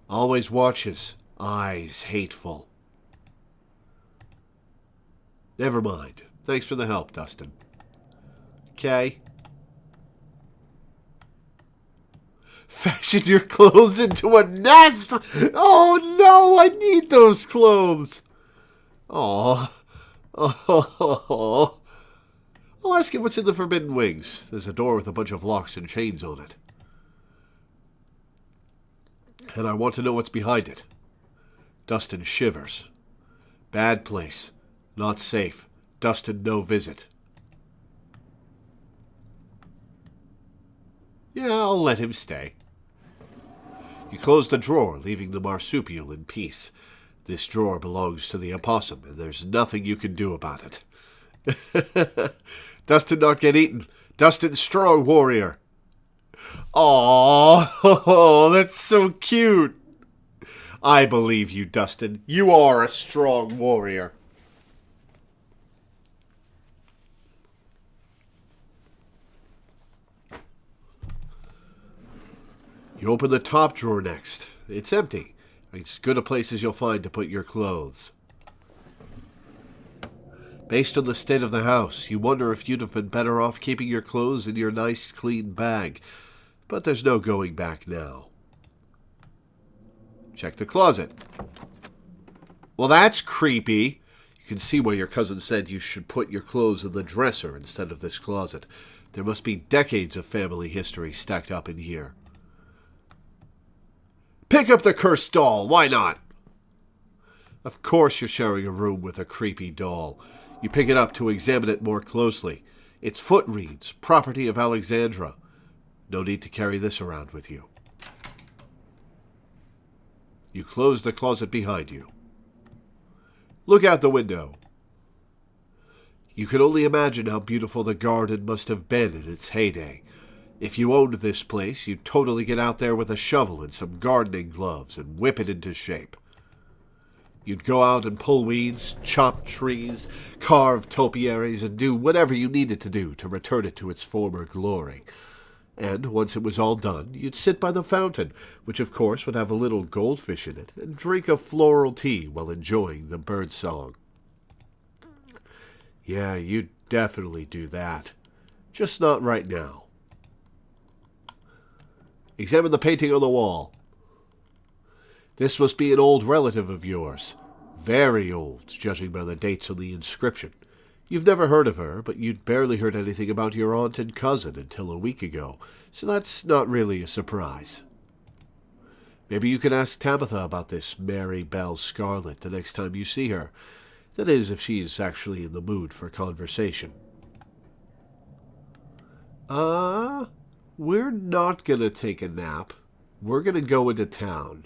Always watches. Eyes hateful. Never mind. Thanks for the help, Dustin. Okay. Fashion your clothes into a nest! Oh no, I need those clothes! Oh. Oh. I'll ask him what's in the Forbidden Wings. There's a door with a bunch of locks and chains on it. And I want to know what's behind it. Dustin shivers. Bad place. Not safe. Dustin no visit. Yeah, I'll let him stay. You close the drawer, leaving the marsupial in peace. This drawer belongs to the opossum, and there's nothing you can do about it. Dustin not get eaten. Dustin strong warrior. Aww, that's so cute. I believe you, Dustin. You are a strong warrior. You open the top drawer next. It's empty. It's as good a place as you'll find to put your clothes. Based on the state of the house, you wonder if you'd have been better off keeping your clothes in your nice, clean bag. But there's no going back now. Check the closet. Well, that's creepy. You can see why your cousin said you should put your clothes in the dresser instead of this closet. There must be decades of family history stacked up in here. Pick up the cursed doll, why not? Of course you're sharing a room with a creepy doll. You pick it up to examine it more closely. Its foot reads, property of Alexandra. No need to carry this around with you. You close the closet behind you. Look out the window. You can only imagine how beautiful the garden must have been in its heyday. If you owned this place, you'd totally get out there with a shovel and some gardening gloves and whip it into shape. You'd go out and pull weeds, chop trees, carve topiaries, and do whatever you needed to do to return it to its former glory. And once it was all done, you'd sit by the fountain, which of course would have a little goldfish in it, and drink a floral tea while enjoying the bird song. Yeah, you'd definitely do that. Just not right now. Examine the painting on the wall. This must be an old relative of yours. Very old, judging by the dates on the inscription. You've never heard of her, but you'd barely heard anything about your aunt and cousin until a week ago, so that's not really a surprise. Maybe you can ask Tabitha about this Mary Belle Scarlet the next time you see her. That is, if she's actually in the mood for conversation. We're not gonna take a nap. We're gonna go into town.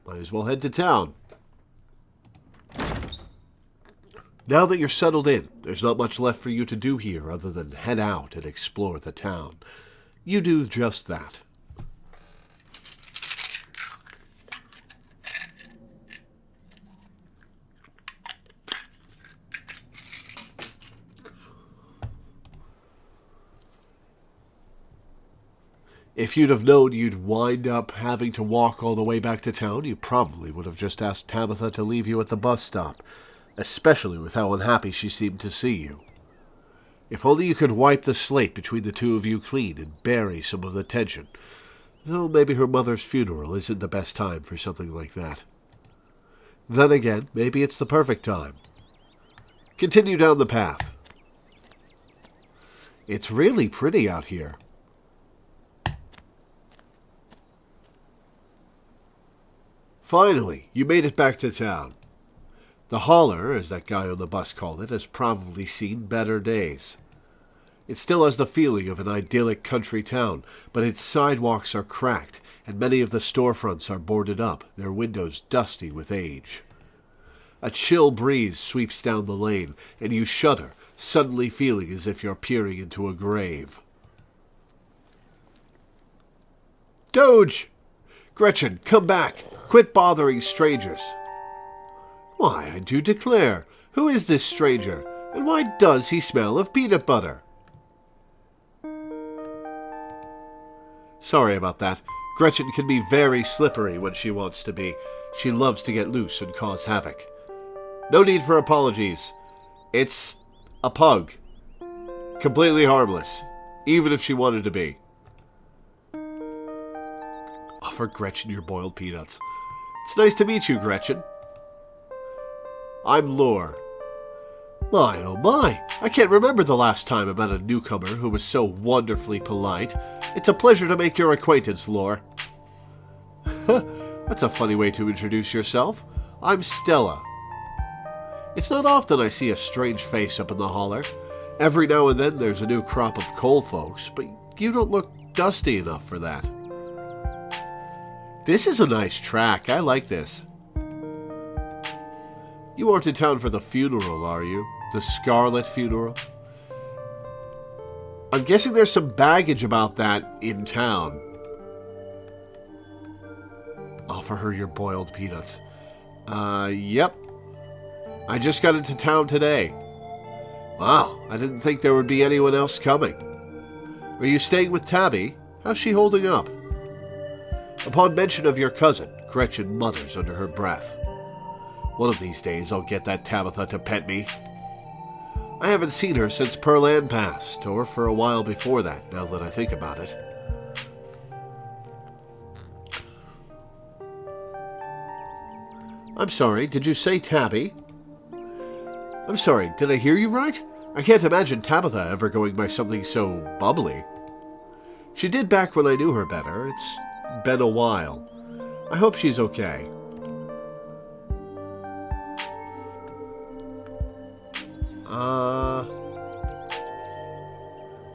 Might as well head to town. Now that you're settled in, there's not much left for you to do here other than head out and explore the town. You do just that. If you'd have known you'd wind up having to walk all the way back to town, you probably would have just asked Tabitha to leave you at the bus stop, especially with how unhappy she seemed to see you. If only you could wipe the slate between the two of you clean and bury some of the tension. Though maybe her mother's funeral isn't the best time for something like that. Then again, maybe it's the perfect time. Continue down the path. It's really pretty out here. Finally, you made it back to town. The holler, as that guy on the bus called it, has probably seen better days. It still has the feeling of an idyllic country town, but its sidewalks are cracked, and many of the storefronts are boarded up, their windows dusty with age. A chill breeze sweeps down the lane, and you shudder, suddenly feeling as if you're peering into a grave. Doge! Gretchen, come back! Quit bothering strangers. Why, I do declare, who is this stranger, and why does he smell of peanut butter? Sorry about that. Gretchen can be very slippery when she wants to be. She loves to get loose and cause havoc. No need for apologies. It's a pug. Completely harmless, even if she wanted to be. Offer Gretchen your boiled peanuts. It's nice to meet you, Gretchen. I'm Lore. My, oh my, I can't remember the last time I met a newcomer who was so wonderfully polite. It's a pleasure to make your acquaintance, Lore. That's a funny way to introduce yourself. I'm Stella. It's not often I see a strange face up in the holler. Every now and then there's a new crop of coal folks, but you don't look dusty enough for that. This is a nice track. I like this. You aren't in town for the funeral, are you? The Scarlet funeral? I'm guessing there's some baggage about that in town. Offer her your boiled peanuts. Yep. I just got into town today. Wow, I didn't think there would be anyone else coming. Are you staying with Tabby? How's she holding up? Upon mention of your cousin, Gretchen mutters under her breath. One of these days I'll get that Tabitha to pet me. I haven't seen her since Pearl Ann passed, or for a while before that, now that I think about it. I'm sorry, did you say Tabby? I'm sorry, did I hear you right? I can't imagine Tabitha ever going by something so bubbly. She did back when I knew her better. It's been a while. I hope she's okay.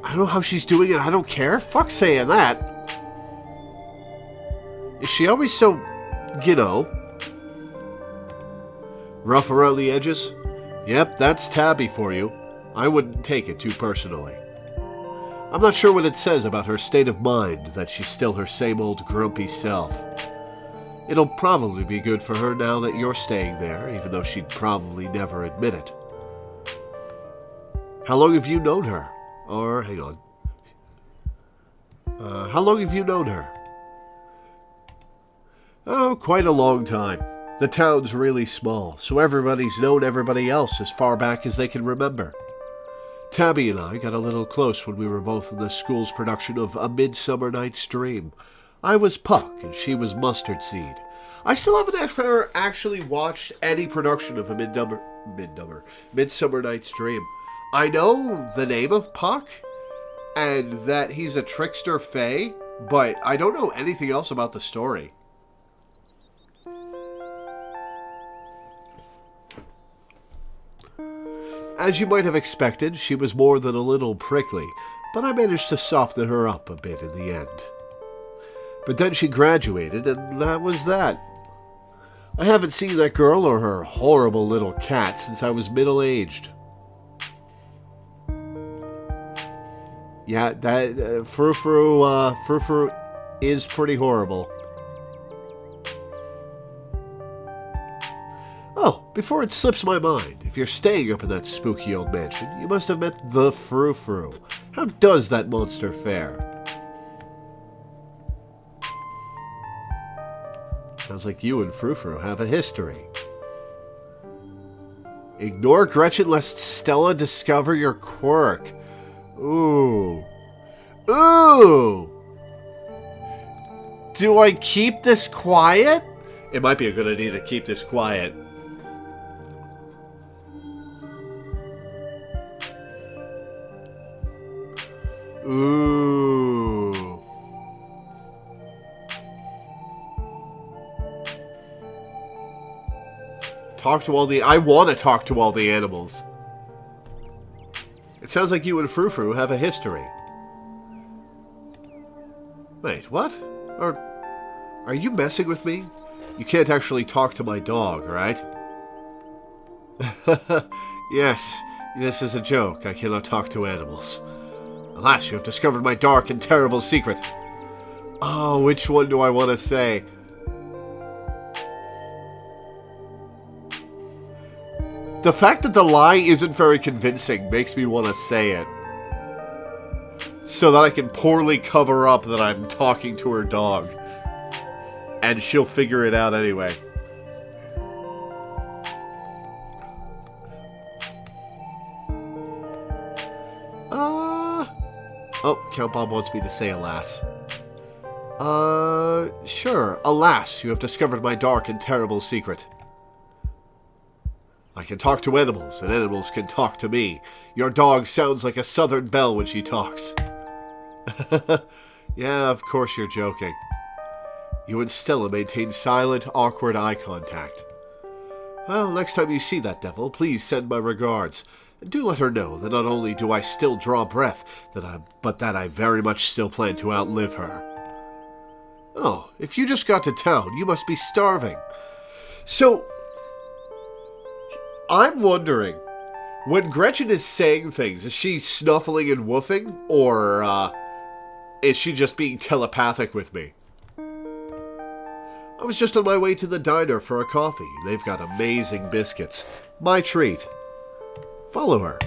I don't know how she's doing and I don't care. Fuck saying that. Is she always so, you know, rough around the edges? Yep, that's Tabby for you. I wouldn't take it too personally. I'm not sure what it says about her state of mind that she's still her same old grumpy self. It'll probably be good for her now that you're staying there, even though she'd probably never admit it. How long have you known her? Or, hang on. How long have you known her? Oh, quite a long time. The town's really small, so everybody's known everybody else as far back as they can remember. Tabby and I got a little close when we were both in the school's production of A Midsummer Night's Dream. I was Puck, and she was Mustard Seed. I still haven't ever actually watched any production of A Midsummer Night's Dream. I know the name of Puck, and that he's a trickster fae, but I don't know anything else about the story. As you might have expected, she was more than a little prickly, but I managed to soften her up a bit in the end. But then she graduated, and that was that. I haven't seen that girl or her horrible little cat since I was middle-aged. Yeah, that Frou-Frou is pretty horrible. Oh, before it slips my mind, if you're staying up in that spooky old mansion, you must have met the Frou-Frou. How does that monster fare? Sounds like you and Frou-Frou have a history. Ignore Gretchen lest Stella discover your quirk. Ooh. Ooh! Do I keep this quiet? It might be a good idea to keep this quiet. Ooh. I want to talk to all the animals. It sounds like you and Frou-Frou have a history. Wait, what? Are you messing with me? You can't actually talk to my dog, right? Yes, this is a joke. I cannot talk to animals. Alas, you have discovered my dark and terrible secret. Oh, which one do I want to say? The fact that the lie isn't very convincing makes me want to say it. So that I can poorly cover up that I'm talking to her dog. And she'll figure it out anyway. Oh, Count Bob wants me to say alas. Sure. Alas, you have discovered my dark and terrible secret. I can talk to animals, and animals can talk to me. Your dog sounds like a southern belle when she talks. Yeah, of course you're joking. You and Stella maintain silent, awkward eye contact. Well, next time you see that devil, please send my regards. Do let her know that not only do I still draw breath, but that I very much still plan to outlive her. Oh, if you just got to town, you must be starving. So, I'm wondering, when Gretchen is saying things, is she snuffling and woofing, or is she just being telepathic with me? I was just on my way to the diner for a coffee. They've got amazing biscuits. My treat. Follow her.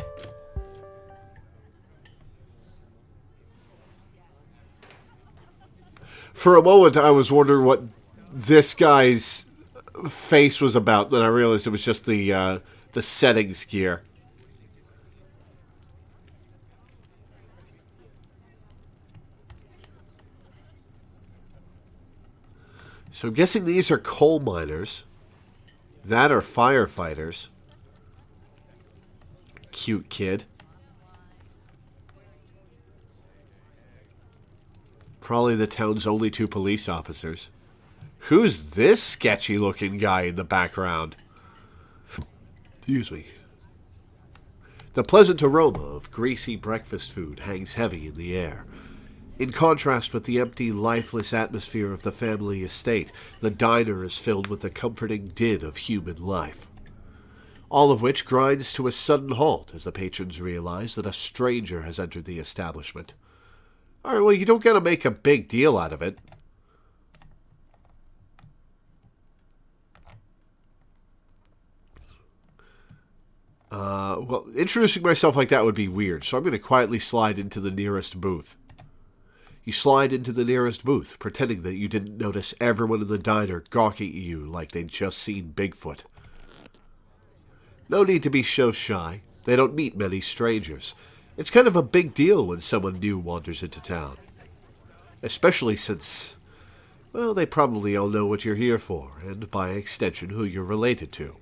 For a moment, I was wondering what this guy's face was about. Then I realized it was just the settings gear. So I'm guessing these are coal miners. That are firefighters. Cute kid. Probably the town's only 2 police officers. Who's this sketchy-looking guy in the background? Excuse me. The pleasant aroma of greasy breakfast food hangs heavy in the air. In contrast with the empty, lifeless atmosphere of the family estate, the diner is filled with the comforting din of human life. All of which grinds to a sudden halt as the patrons realize that a stranger has entered the establishment. Alright, well, you don't gotta make a big deal out of it. Well, introducing myself like that would be weird, so I'm going to quietly slide into the nearest booth. You slide into the nearest booth, pretending that you didn't notice everyone in the diner gawking at you like they'd just seen Bigfoot. No need to be so shy. They don't meet many strangers. It's kind of a big deal when someone new wanders into town. Especially since, well, they probably all know what you're here for, and by extension who you're related to.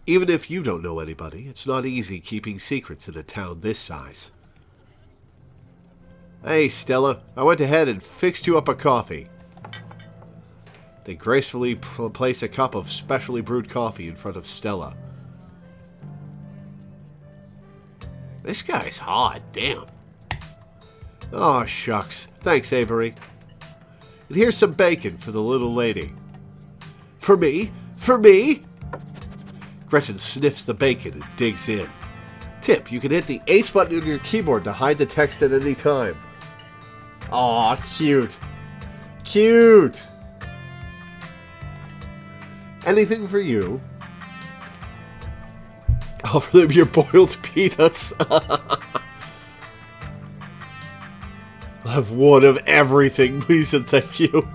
Even if you don't know anybody, it's not easy keeping secrets in a town this size. Hey, Stella, I went ahead and fixed you up a coffee. They gracefully place a cup of specially brewed coffee in front of Stella. This guy's hot, damn. Oh, shucks. Thanks, Avery. And here's some bacon for the little lady. For me? For me? Gretchen sniffs the bacon and digs in. Tip, you can hit the H button on your keyboard to hide the text at any time. Aw, cute. Cute! Anything for you? Offer them your boiled peanuts. I'll have one of everything, please and thank you.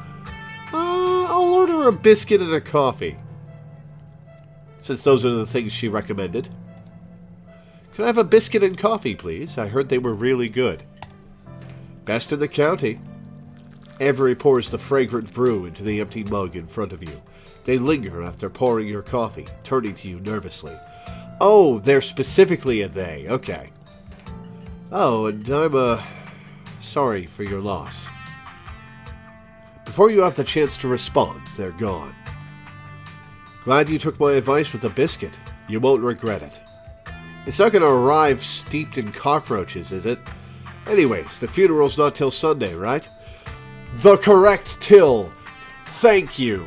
I'll order a biscuit and a coffee. Since those are the things she recommended. Can I have a biscuit and coffee, please? I heard they were really good. Best in the county. Avery pours the fragrant brew into the empty mug in front of you. They linger after pouring your coffee, turning to you nervously. Oh, they're specifically a they. Okay. Oh, and I'm, sorry for your loss. Before you have the chance to respond, they're gone. Glad you took my advice with the biscuit. You won't regret it. It's not going to arrive steeped in cockroaches, is it? Anyways, the funeral's not till Sunday, right? The correct till! Thank you!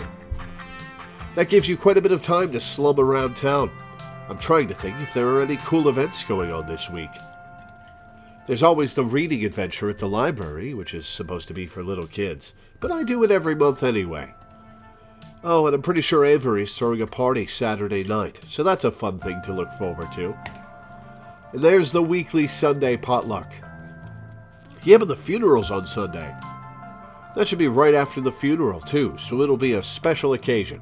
That gives you quite a bit of time to slum around town. I'm trying to think if there are any cool events going on this week. There's always the reading adventure at the library, which is supposed to be for little kids, but I do it every month anyway. Oh, and I'm pretty sure Avery's throwing a party Saturday night, so that's a fun thing to look forward to. And there's the weekly Sunday potluck. Yeah, but the funeral's on Sunday. That should be right after the funeral, too, so it'll be a special occasion.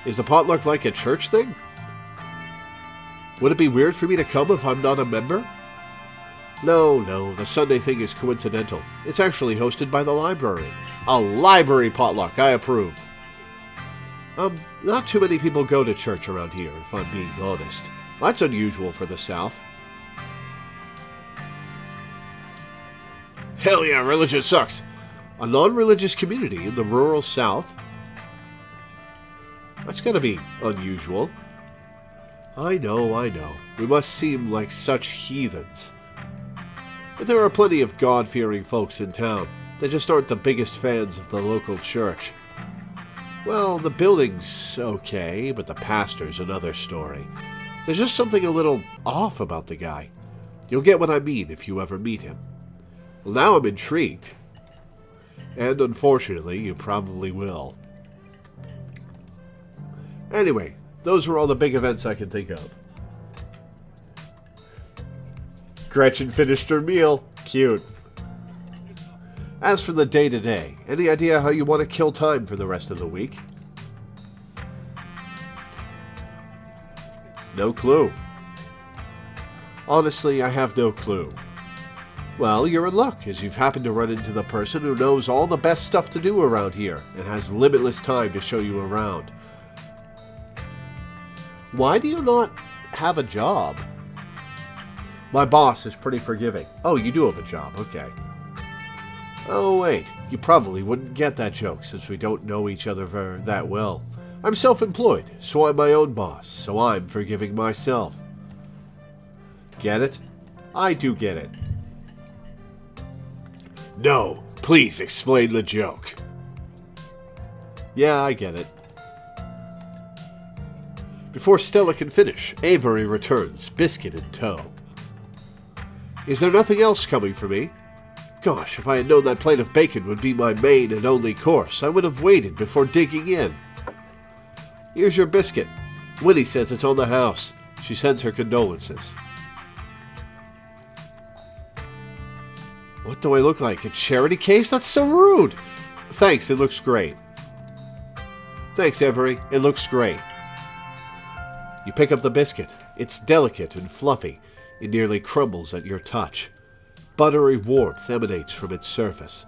Is the potluck like a church thing? Would it be weird for me to come if I'm not a member? No, the Sunday thing is coincidental. It's actually hosted by the library. A library potluck, I approve. Not too many people go to church around here, if I'm being honest. That's unusual for the South. Hell yeah, religion sucks. A non-religious community in the rural South? That's gotta be unusual. I know. We must seem like such heathens. But there are plenty of God-fearing folks in town. They just aren't the biggest fans of the local church. Well, the building's okay, but the pastor's another story. There's just something a little off about the guy. You'll get what I mean if you ever meet him. Well, now I'm intrigued. And unfortunately, you probably will. Anyway, those were all the big events I can think of. Gretchen finished her meal. Cute. As for the day-to-day, any idea how you want to kill time for the rest of the week? No clue. Honestly, I have no clue. Well, you're in luck, as you've happened to run into the person who knows all the best stuff to do around here and has limitless time to show you around. Why do you not have a job? My boss is pretty forgiving. Oh, you do have a job, okay. Oh, wait, you probably wouldn't get that joke since we don't know each other that well. I'm self-employed, so I'm my own boss, so I'm forgiving myself. Get it? I do get it. No, please explain the joke. Yeah, I get it. Before Stella can finish, Avery returns, biscuit in tow. Is there nothing else coming for me? Gosh, if I had known that plate of bacon would be my main and only course, I would have waited before digging in. Here's your biscuit. Winnie says it's on the house. She sends her condolences. What do I look like? A charity case? That's so rude! Thanks, it looks great. Thanks, Avery. It looks great. You pick up the biscuit. It's delicate and fluffy. It nearly crumbles at your touch. Buttery warmth emanates from its surface.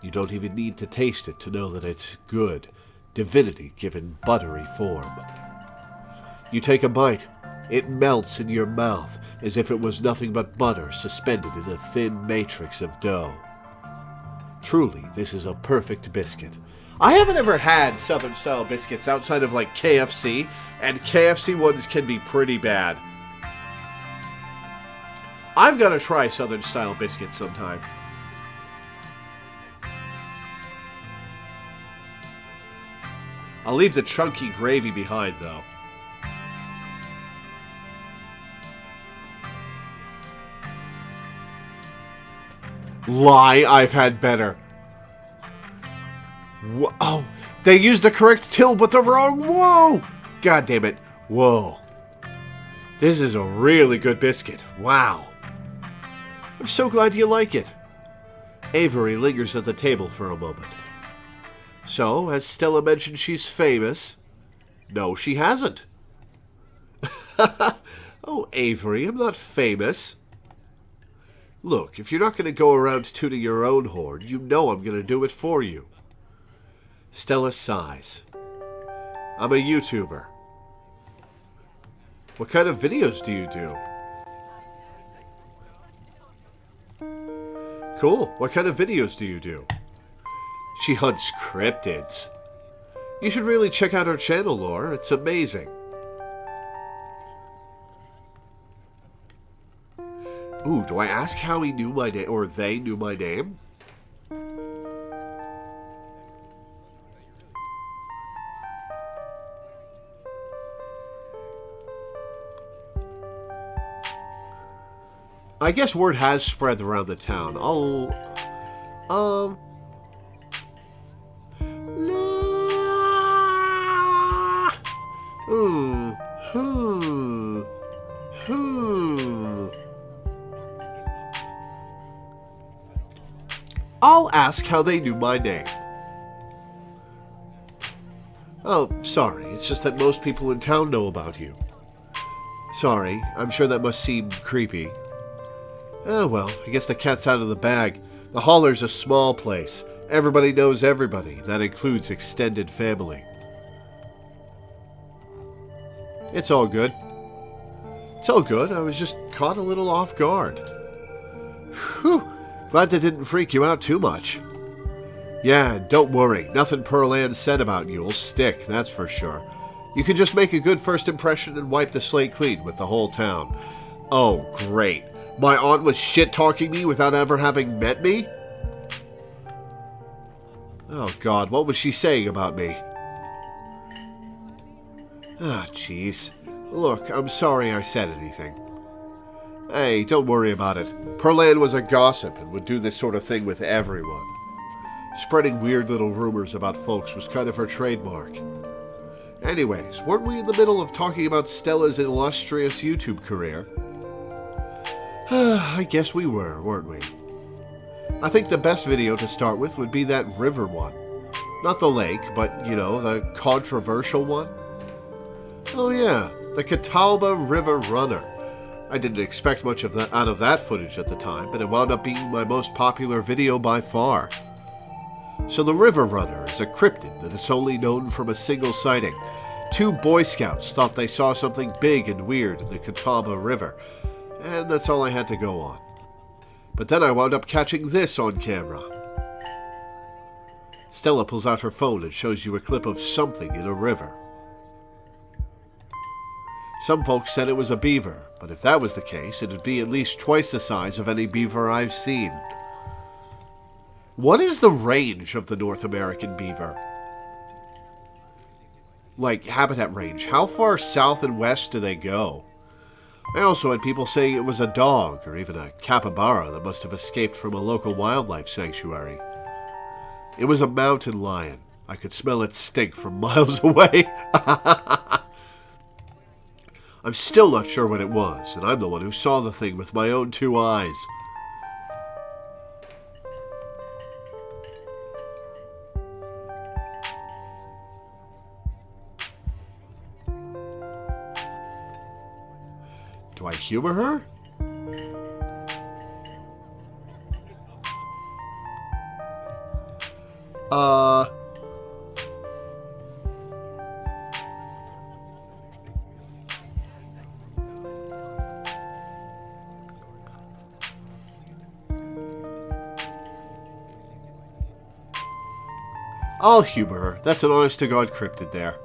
You don't even need to taste it to know that it's good. Divinity given buttery form. You take a bite. It melts in your mouth as if it was nothing but butter suspended in a thin matrix of dough. Truly, this is a perfect biscuit. I haven't ever had Southern-style biscuits outside of like KFC, and KFC ones can be pretty bad. I've got to try Southern-style biscuits sometime. I'll leave the chunky gravy behind, though. Lie, I've had better. Oh, they used the correct till, but the wrong whoa! God damn it. Whoa. This is a really good biscuit. Wow. I'm so glad you like it. Avery lingers at the table for a moment. So, has Stella mentioned she's famous? No, she hasn't. Oh, Avery, I'm not famous. Look, if you're not going to go around tooting your own horn, you know I'm going to do it for you. Stella sighs. I'm a YouTuber. What kind of videos do you do? Cool. What kind of videos do you do? She hunts cryptids. You should really check out her channel, Lore. It's amazing. Ooh, do I ask how he knew my name, or they knew my name? I guess word has spread around the town. I'll ask how they knew my name. Oh, sorry. It's just that most people in town know about you. Sorry. I'm sure that must seem creepy. Oh, well, I guess the cat's out of the bag. The Holler's a small place. Everybody knows everybody. That includes extended family. It's all good. It's all good. I was just caught a little off guard. Whew. Glad that didn't freak you out too much. Yeah, don't worry. Nothing Pearl Ann said about you will stick, that's for sure. You can just make a good first impression and wipe the slate clean with the whole town. Oh, great. My aunt was shit-talking me without ever having met me? Oh, God, what was she saying about me? Ah, jeez. Look, I'm sorry I said anything. Hey, don't worry about it. Pearl Ann was a gossip and would do this sort of thing with everyone. Spreading weird little rumors about folks was kind of her trademark. Anyways, weren't we in the middle of talking about Stella's illustrious YouTube career? I guess we were, weren't we? I think the best video to start with would be that river one. Not the lake, but, you know, the controversial one. Oh yeah, the Catawba River Runner. I didn't expect much of that out of that footage at the time, but it wound up being my most popular video by far. So the River Runner is a cryptid that is only known from a single sighting. 2 Boy Scouts thought they saw something big and weird in the Catawba River, and that's all I had to go on. But then I wound up catching this on camera. Stella pulls out her phone and shows you a clip of something in a river. Some folks said it was a beaver, but if that was the case, it'd be at least twice the size of any beaver I've seen. What is the range of the North American beaver? Like, habitat range. How far south and west do they go? I also had people saying it was a dog, or even a capybara that must have escaped from a local wildlife sanctuary. It was a mountain lion. I could smell its stink from miles away. I'm still not sure what it was, and I'm the one who saw the thing with my own 2 eyes. Do I humor her? I'll humor her. That's an honest-to-God cryptid there.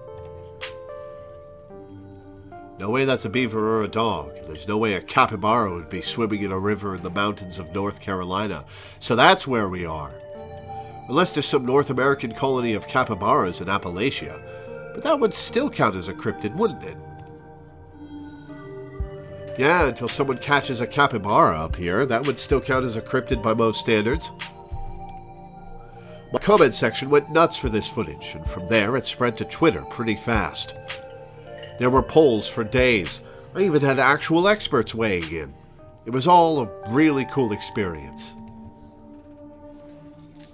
No way that's a beaver or a dog. There's no way a capybara would be swimming in a river in the mountains of North Carolina. So that's where we are. Unless there's some North American colony of capybaras in Appalachia. But that would still count as a cryptid, wouldn't it? Yeah, until someone catches a capybara up here, that would still count as a cryptid by most standards. My comment section went nuts for this footage, and from there it spread to Twitter pretty fast. There were polls for days. I even had actual experts weighing in. It was all a really cool experience.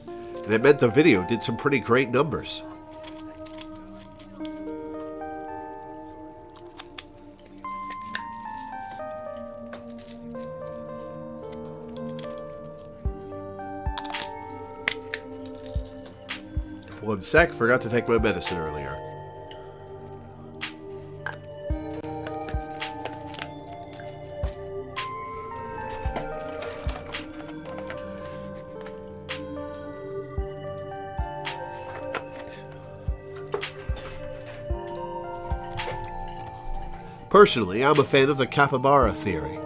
And it meant the video did some pretty great numbers. One sec, forgot to take my medicine earlier. Personally, I'm a fan of the capybara theory.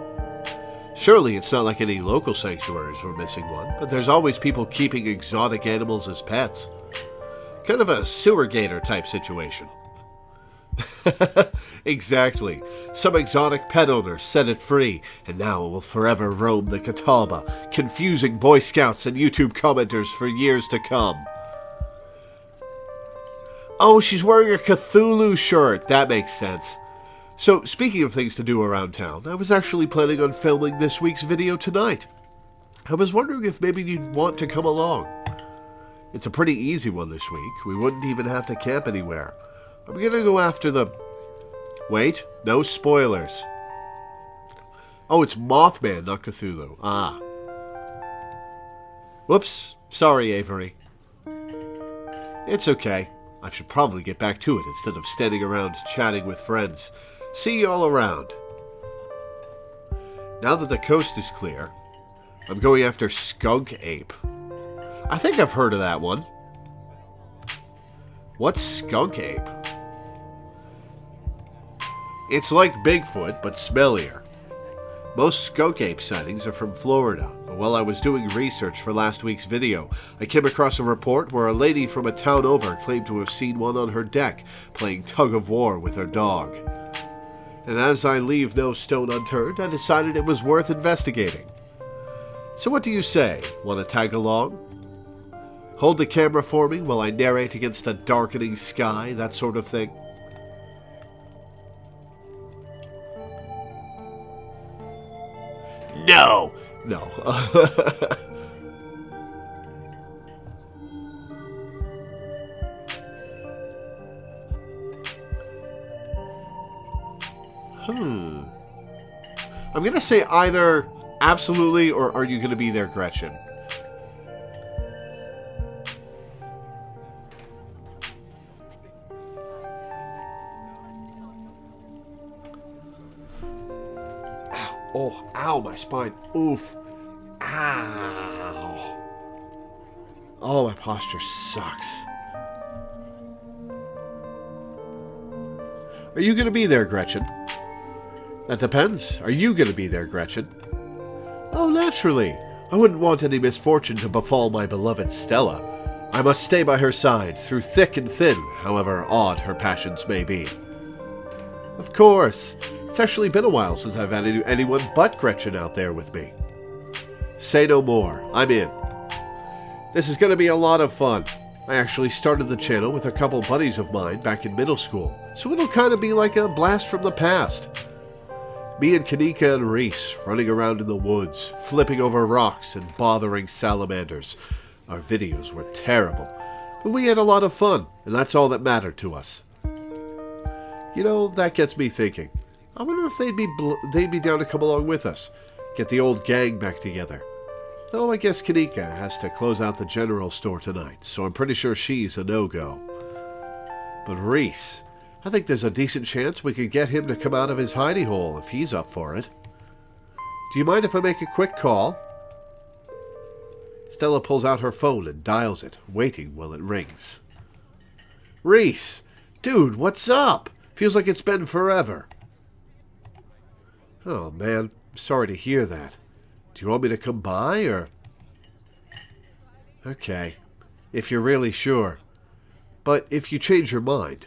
Surely it's not like any local sanctuaries were missing one, but there's always people keeping exotic animals as pets. Kind of a sewer gator type situation. Exactly. Some exotic pet owner set it free, and now it will forever roam the Catawba, confusing Boy Scouts and YouTube commenters for years to come. Oh, she's wearing a Cthulhu shirt. That makes sense. So, speaking of things to do around town, I was actually planning on filming this week's video tonight. I was wondering if maybe you'd want to come along. It's a pretty easy one this week. We wouldn't even have to camp anywhere. I'm gonna go after the... Wait, no spoilers. Oh, it's Mothman, not Cthulhu. Ah. Whoops. Sorry, Avery. It's okay. I should probably get back to it instead of standing around chatting with friends. See you all around. Now that the coast is clear, I'm going after Skunk Ape. I think I've heard of that one. What's Skunk Ape? It's like Bigfoot, but smellier. Most skunk ape sightings are from Florida, but while I was doing research for last week's video, I came across a report where a lady from a town over claimed to have seen one on her deck, playing tug-of-war with her dog. And as I leave no stone unturned, I decided it was worth investigating. So what do you say? Want to tag along? Hold the camera for me while I narrate against a darkening sky, that sort of thing. No! No. I'm going to say either absolutely or are you going to be there, Gretchen? Oh, ow, my spine. Oof. Ow. Oh, my posture sucks. Are you going to be there, Gretchen? That depends. Are you going to be there, Gretchen? Oh, naturally. I wouldn't want any misfortune to befall my beloved Stella. I must stay by her side, through thick and thin, however odd her passions may be. Of course. It's actually been a while since I've had anyone but Gretchen out there with me. Say no more. I'm in. This is going to be a lot of fun. I actually started the channel with a couple buddies of mine back in middle school, so it'll kind of be like a blast from the past. Me and Kanika and Reese running around in the woods, flipping over rocks and bothering salamanders. Our videos were terrible, but we had a lot of fun, and that's all that mattered to us. You know, that gets me thinking. I wonder if they'd be down to come along with us, get the old gang back together. Though I guess Kanika has to close out the general store tonight, so I'm pretty sure she's a no-go. But Reese, I think there's a decent chance we could get him to come out of his hidey hole if he's up for it. Do you mind if I make a quick call? Stella pulls out her phone and dials it, waiting while it rings. Reese! Dude, what's up? Feels like it's been forever. Oh, man, I'm sorry to hear that. Do you want me to come by, or... Okay, if you're really sure. But if you change your mind,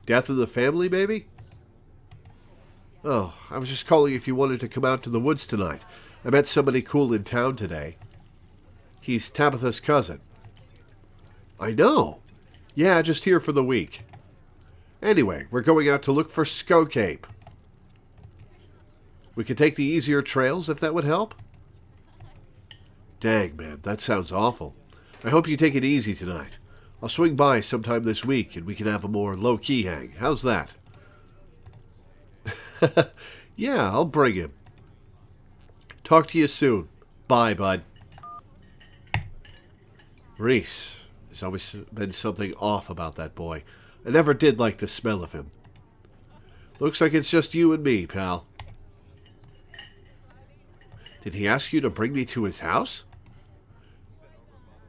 death in the family, maybe? Oh, I was just calling if you wanted to come out to the woods tonight. I met somebody cool in town today. He's Tabitha's cousin. I know. Yeah, just here for the week. Anyway, we're going out to look for skunk ape. We could take the easier trails if that would help. Dang, man, that sounds awful. I hope you take it easy tonight. I'll swing by sometime this week and we can have a more low-key hang. How's that? Yeah, I'll bring him. Talk to you soon. Bye, bud. Reese, there's always been something off about that boy. I never did like the smell of him. Looks like it's just you and me, pal. Did he ask you to bring me to his house?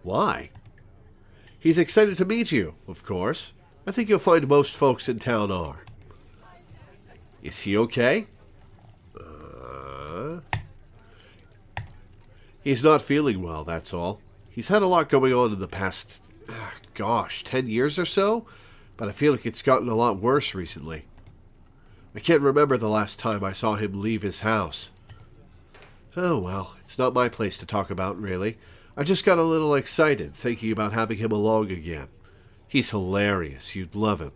Why? He's excited to meet you, of course. I think you'll find most folks in town are. Is he okay? He's not feeling well, that's all. He's had a lot going on in the past, 10 years or so, but I feel like it's gotten a lot worse recently. I can't remember the last time I saw him leave his house. Oh well, it's not my place to talk about, really. I just got a little excited thinking about having him along again. He's hilarious. You'd love him.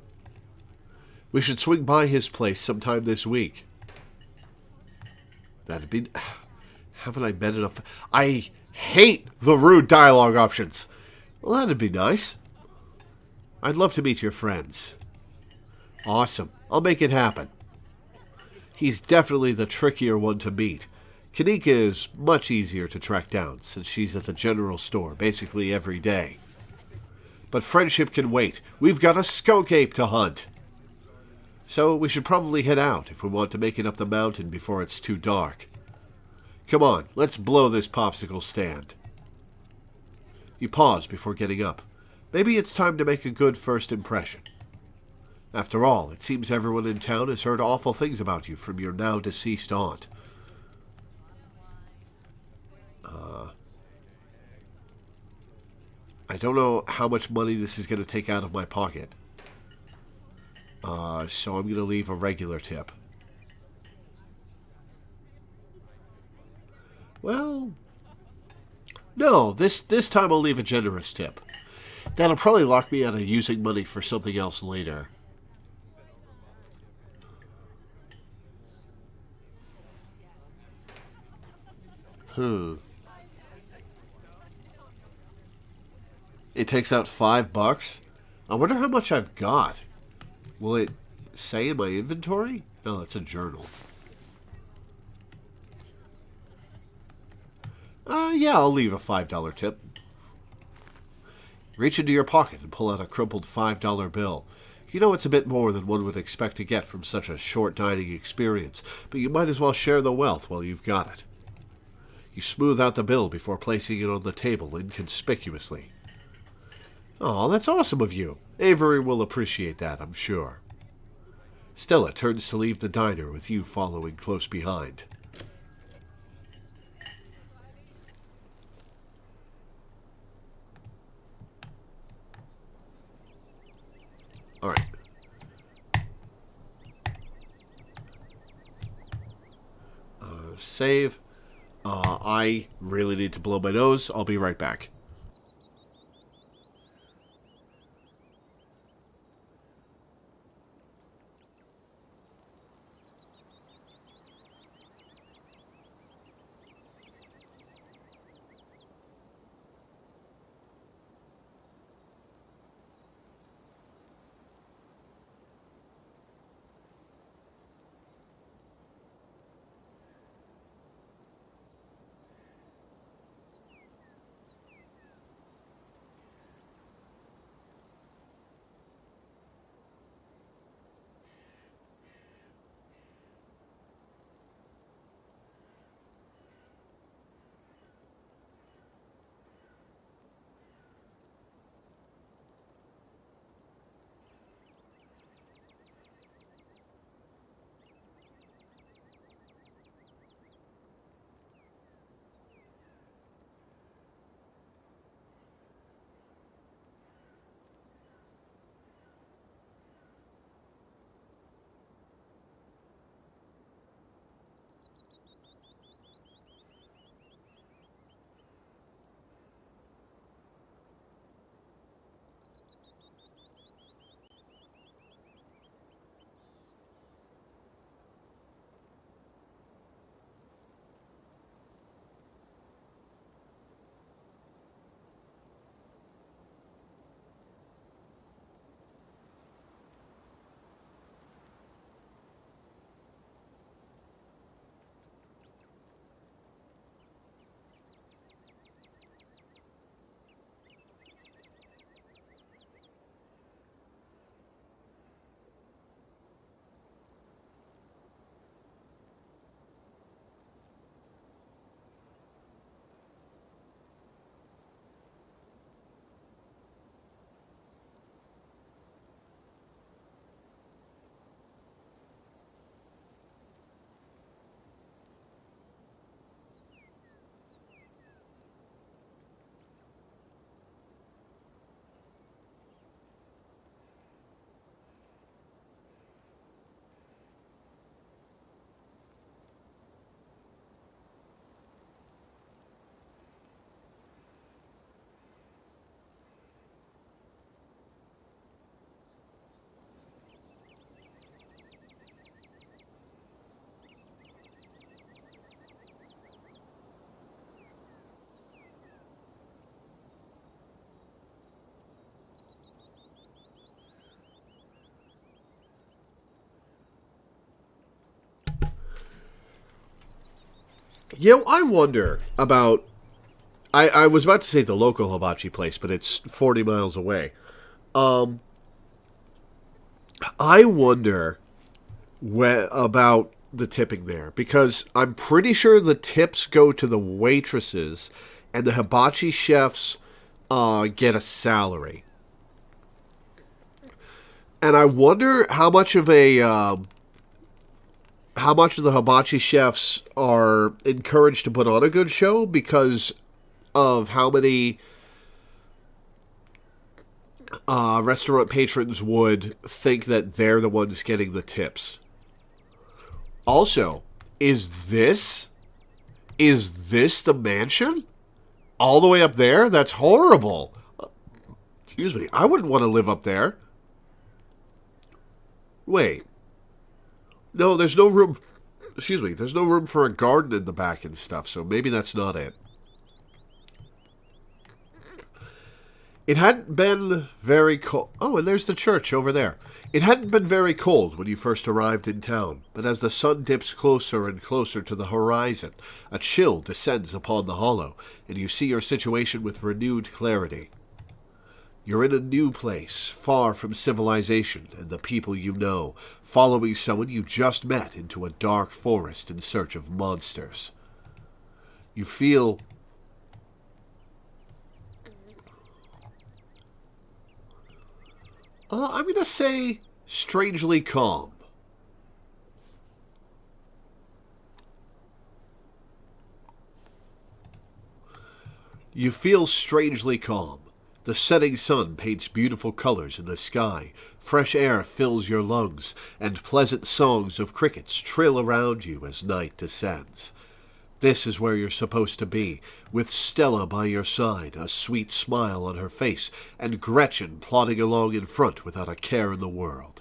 We should swing by his place sometime this week. That'd be... Haven't I met enough... I hate the rude dialogue options. Well, that'd be nice. I'd love to meet your friends. Awesome. I'll make it happen. He's definitely the trickier one to meet. Kanika is much easier to track down since she's at the general store basically every day. But friendship can wait. We've got a skunk ape to hunt. So we should probably head out if we want to make it up the mountain before it's too dark. Come on, let's blow this popsicle stand. You pause before getting up. Maybe it's time to make a good first impression. After all, it seems everyone in town has heard awful things about you from your now deceased aunt. I don't know how much money this is going to take out of my pocket. So I'm going to leave a regular tip. Well, no, this time I'll leave a generous tip. That'll probably lock me out of using money for something else later. It takes out $5. I wonder how much I've got. Will it say in my inventory? No, it's a journal. Yeah, I'll leave a $5 tip. Reach into your pocket and pull out a crumpled $5 bill. You know it's a bit more than one would expect to get from such a short dining experience, but you might as well share the wealth while you've got it. You smooth out the bill before placing it on the table inconspicuously. Oh, that's awesome of you. Avery will appreciate that, I'm sure. Stella turns to leave the diner with you following close behind. Alright. Save. I really need to blow my nose. I'll be right back. You know, I wonder about... I was about to say the local hibachi place, but it's 40 miles away. I wonder about the tipping there, because I'm pretty sure the tips go to the waitresses, and the hibachi chefs get a salary. And I wonder how much of the hibachi chefs are encouraged to put on a good show because of how many restaurant patrons would think that they're the ones getting the tips. Also, is this the mansion? All the way up there? That's horrible. Excuse me, I wouldn't want to live up there. Wait. No, there's no room... Excuse me, there's no room for a garden in the back and stuff, so maybe that's not it. It hadn't been very cold. Oh, and there's the church over there. It hadn't been very cold when you first arrived in town, but as the sun dips closer and closer to the horizon, a chill descends upon the hollow, and you see your situation with renewed clarity. You're in a new place, far from civilization and the people you know, following someone you just met into a dark forest in search of monsters. You feel I'm going to say strangely calm. You feel strangely calm. The setting sun paints beautiful colors in the sky, fresh air fills your lungs, and pleasant songs of crickets trill around you as night descends. This is where you're supposed to be, with Stella by your side, a sweet smile on her face, and Gretchen plodding along in front without a care in the world.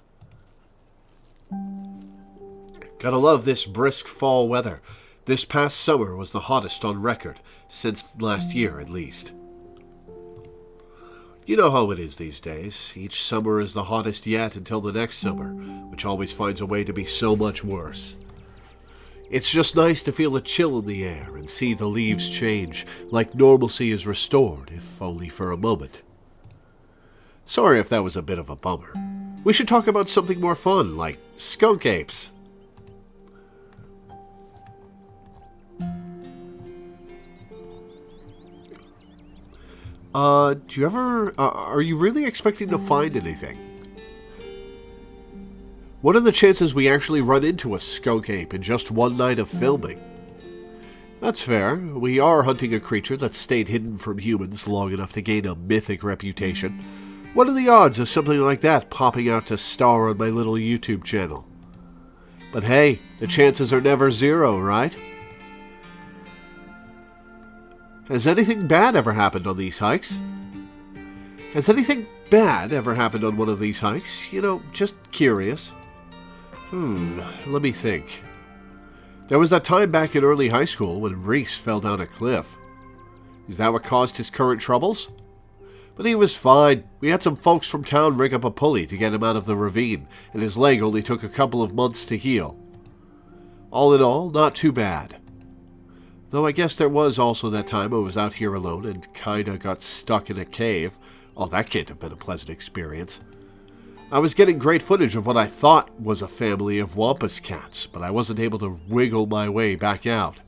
Gotta love this brisk fall weather. This past summer was the hottest on record, since last year at least. You know how it is these days. Each summer is the hottest yet until the next summer, which always finds a way to be so much worse. It's just nice to feel a chill in the air and see the leaves change, like normalcy is restored, if only for a moment. Sorry if that was a bit of a bummer. We should talk about something more fun, like skunk apes. Are you really expecting to find anything? What are the chances we actually run into a skunk ape in just one night of filming? That's fair. We are hunting a creature that's stayed hidden from humans long enough to gain a mythic reputation. What are the odds of something like that popping out to star on my little YouTube channel? But hey, the chances are never zero, right? Has anything bad ever happened on these hikes? Has anything bad ever happened on one of these hikes? You know, just curious. Let me think. There was that time back in early high school when Reese fell down a cliff. Is that what caused his current troubles? But he was fine. We had some folks from town rig up a pulley to get him out of the ravine, and his leg only took a couple of months to heal. All in all, not too bad. Though I guess there was also that time I was out here alone and kinda got stuck in a cave. Oh, that can't have been a pleasant experience. I was getting great footage of what I thought was a family of wampus cats, but I wasn't able to wiggle my way back out.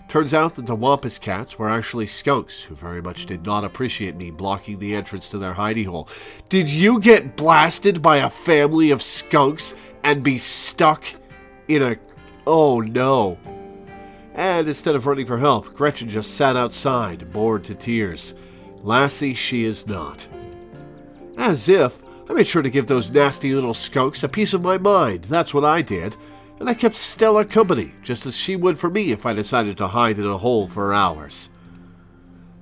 Turns out that the wampus cats were actually skunks, who very much did not appreciate me blocking the entrance to their hidey hole. Did you get blasted by a family of skunks and be stuck in a... Oh no. And instead of running for help, Gretchen just sat outside, bored to tears. Lassie she is not. As if... I made sure to give those nasty little skunks a piece of my mind. That's what I did. And I kept Stella company, just as she would for me if I decided to hide in a hole for hours.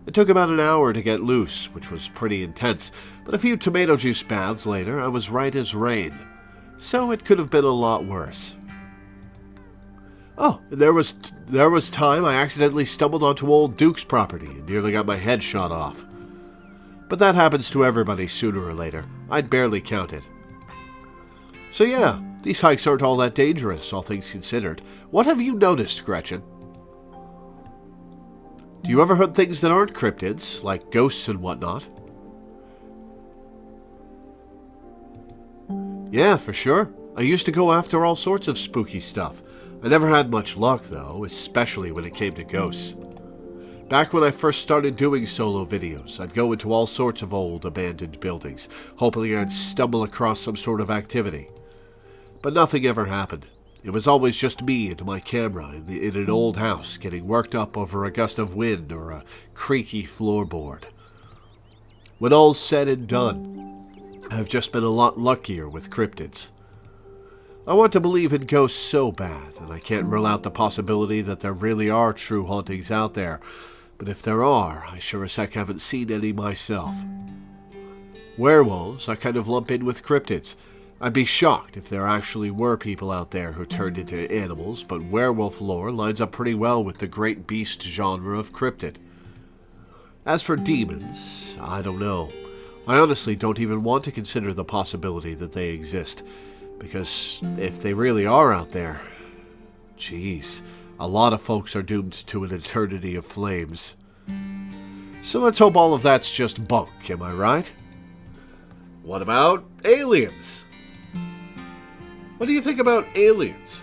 It took about an hour to get loose, which was pretty intense, but a few tomato juice baths later, I was right as rain. So it could have been a lot worse. Oh, and there was time I accidentally stumbled onto old Duke's property and nearly got my head shot off. But that happens to everybody sooner or later. I'd barely count it. So yeah, these hikes aren't all that dangerous, all things considered. What have you noticed, Gretchen? Do you ever hunt things that aren't cryptids, like ghosts and whatnot? Yeah, for sure. I used to go after all sorts of spooky stuff. I never had much luck, though, especially when it came to ghosts. Back when I first started doing solo videos, I'd go into all sorts of old, abandoned buildings, hoping I'd stumble across some sort of activity. But nothing ever happened. It was always just me and my camera in an old house, getting worked up over a gust of wind or a creaky floorboard. When all's said and done, I've just been a lot luckier with cryptids. I want to believe in ghosts so bad, and I can't rule out the possibility that there really are true hauntings out there. But if there are, I sure as heck haven't seen any myself. Werewolves I kind of lump in with cryptids. I'd be shocked if there actually were people out there who turned into animals, but werewolf lore lines up pretty well with the great beast genre of cryptid. As for demons, I don't know. I honestly don't even want to consider the possibility that they exist, because if they really are out there, geez, a lot of folks are doomed to an eternity of flames. So let's hope all of that's just bunk, am I right? What about aliens? What do you think about aliens?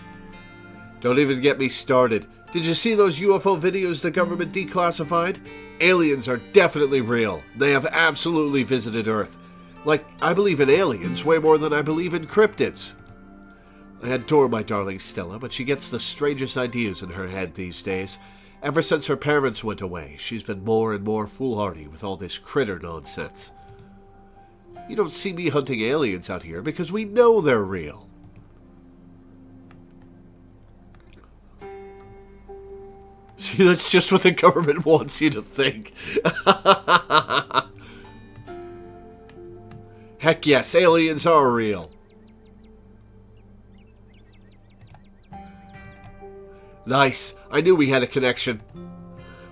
Don't even get me started. Did you see those UFO videos the government declassified? Aliens are definitely real. They have absolutely visited Earth. Like, I believe in aliens way more than I believe in cryptids. I adore my darling Stella, but she gets the strangest ideas in her head these days. Ever since her parents went away, she's been more and more foolhardy with all this critter nonsense. You don't see me hunting aliens out here because we know they're real. See, that's just what the government wants you to think. Heck yes, aliens are real. Nice. I knew we had a connection.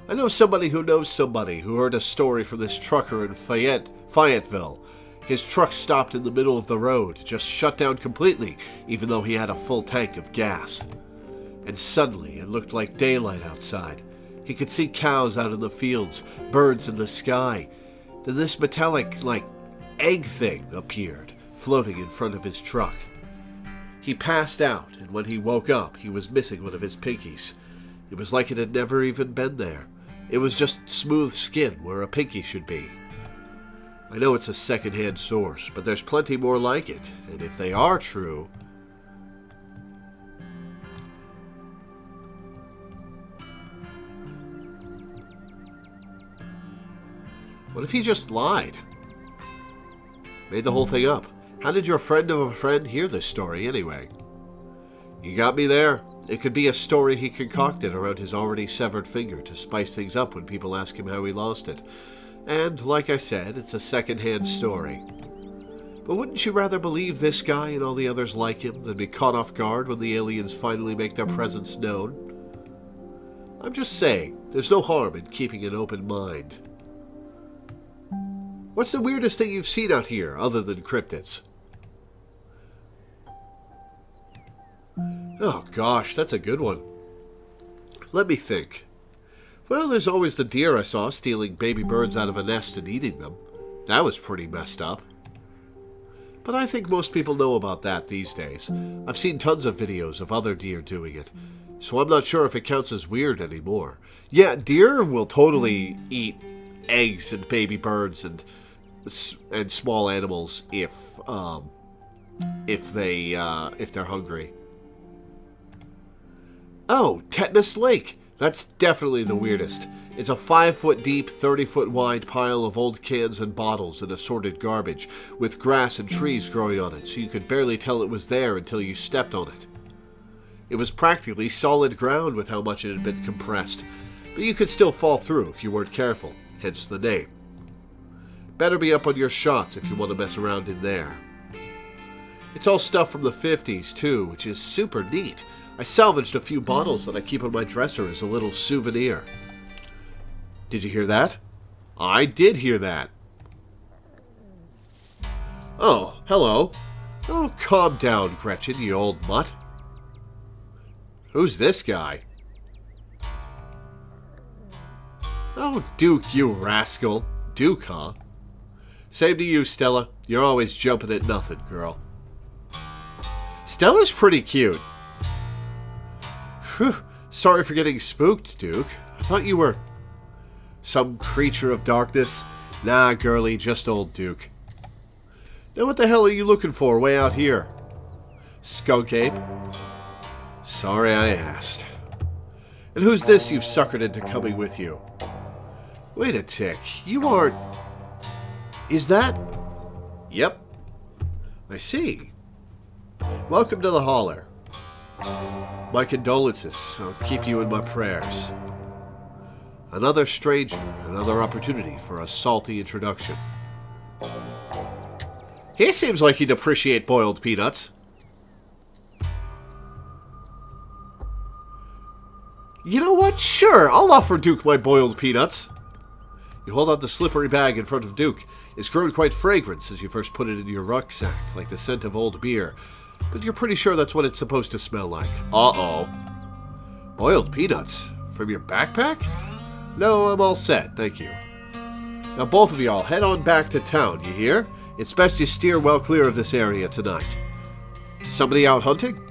I know somebody who knows somebody who heard a story from this trucker in Fayetteville. His truck stopped in the middle of the road, just shut down completely, even though he had a full tank of gas. And suddenly, it looked like daylight outside. He could see cows out in the fields, birds in the sky. Then this metallic, egg thing appeared, floating in front of his truck. He passed out, and when he woke up, he was missing one of his pinkies. It was like it had never even been there. It was just smooth skin where a pinky should be. I know it's a second-hand source, but there's plenty more like it, and if they are true... What if he just lied? Made the whole thing up. How did your friend of a friend hear this story, anyway? You got me there. It could be a story he concocted around his already severed finger to spice things up when people ask him how he lost it. And, like I said, it's a second-hand story. But wouldn't you rather believe this guy and all the others like him than be caught off guard when the aliens finally make their presence known? I'm just saying, there's no harm in keeping an open mind. What's the weirdest thing you've seen out here, other than cryptids? Oh gosh, that's a good one. Let me think. Well, there's always the deer I saw stealing baby birds out of a nest and eating them. That was pretty messed up. But I think most people know about that these days. I've seen tons of videos of other deer doing it, so I'm not sure if it counts as weird anymore. Yeah, deer will totally eat eggs and baby birds and small animals if they're hungry. Oh, Tetanus Lake. That's definitely the weirdest. It's a 5-foot deep, 30-foot wide pile of old cans and bottles and assorted garbage, with grass and trees growing on it, so you could barely tell it was there until you stepped on it. It was practically solid ground with how much it had been compressed, but you could still fall through if you weren't careful, hence the name. Better be up on your shots if you want to mess around in there. It's all stuff from the 50s, too, which is super neat. I salvaged a few bottles that I keep on my dresser as a little souvenir. Did you hear that? I did hear that. Oh, hello. Oh, calm down, Gretchen, you old mutt. Who's this guy? Oh, Duke, you rascal. Duke, huh? Same to you, Stella. You're always jumping at nothing, girl. Stella's pretty cute. Phew. Sorry for getting spooked, Duke. I thought you were some creature of darkness. Nah, girlie, just old Duke. Now what the hell are you looking for way out here? Skunk ape? Sorry I asked. And who's this you've suckered into coming with you? Wait a tick. You aren't... Is that... Yep. I see. Welcome to the holler. My condolences. I'll keep you in my prayers. Another stranger, another opportunity for a salty introduction. He seems like he'd appreciate boiled peanuts. You know what? Sure, I'll offer Duke my boiled peanuts. You hold out the slippery bag in front of Duke. It's grown quite fragrant since you first put it in your rucksack, like the scent of old beer. But you're pretty sure that's what it's supposed to smell like. Uh-oh. Boiled peanuts? From your backpack? No, I'm all set, thank you. Now both of y'all, head on back to town, you hear? It's best you steer well clear of this area tonight. Somebody out hunting?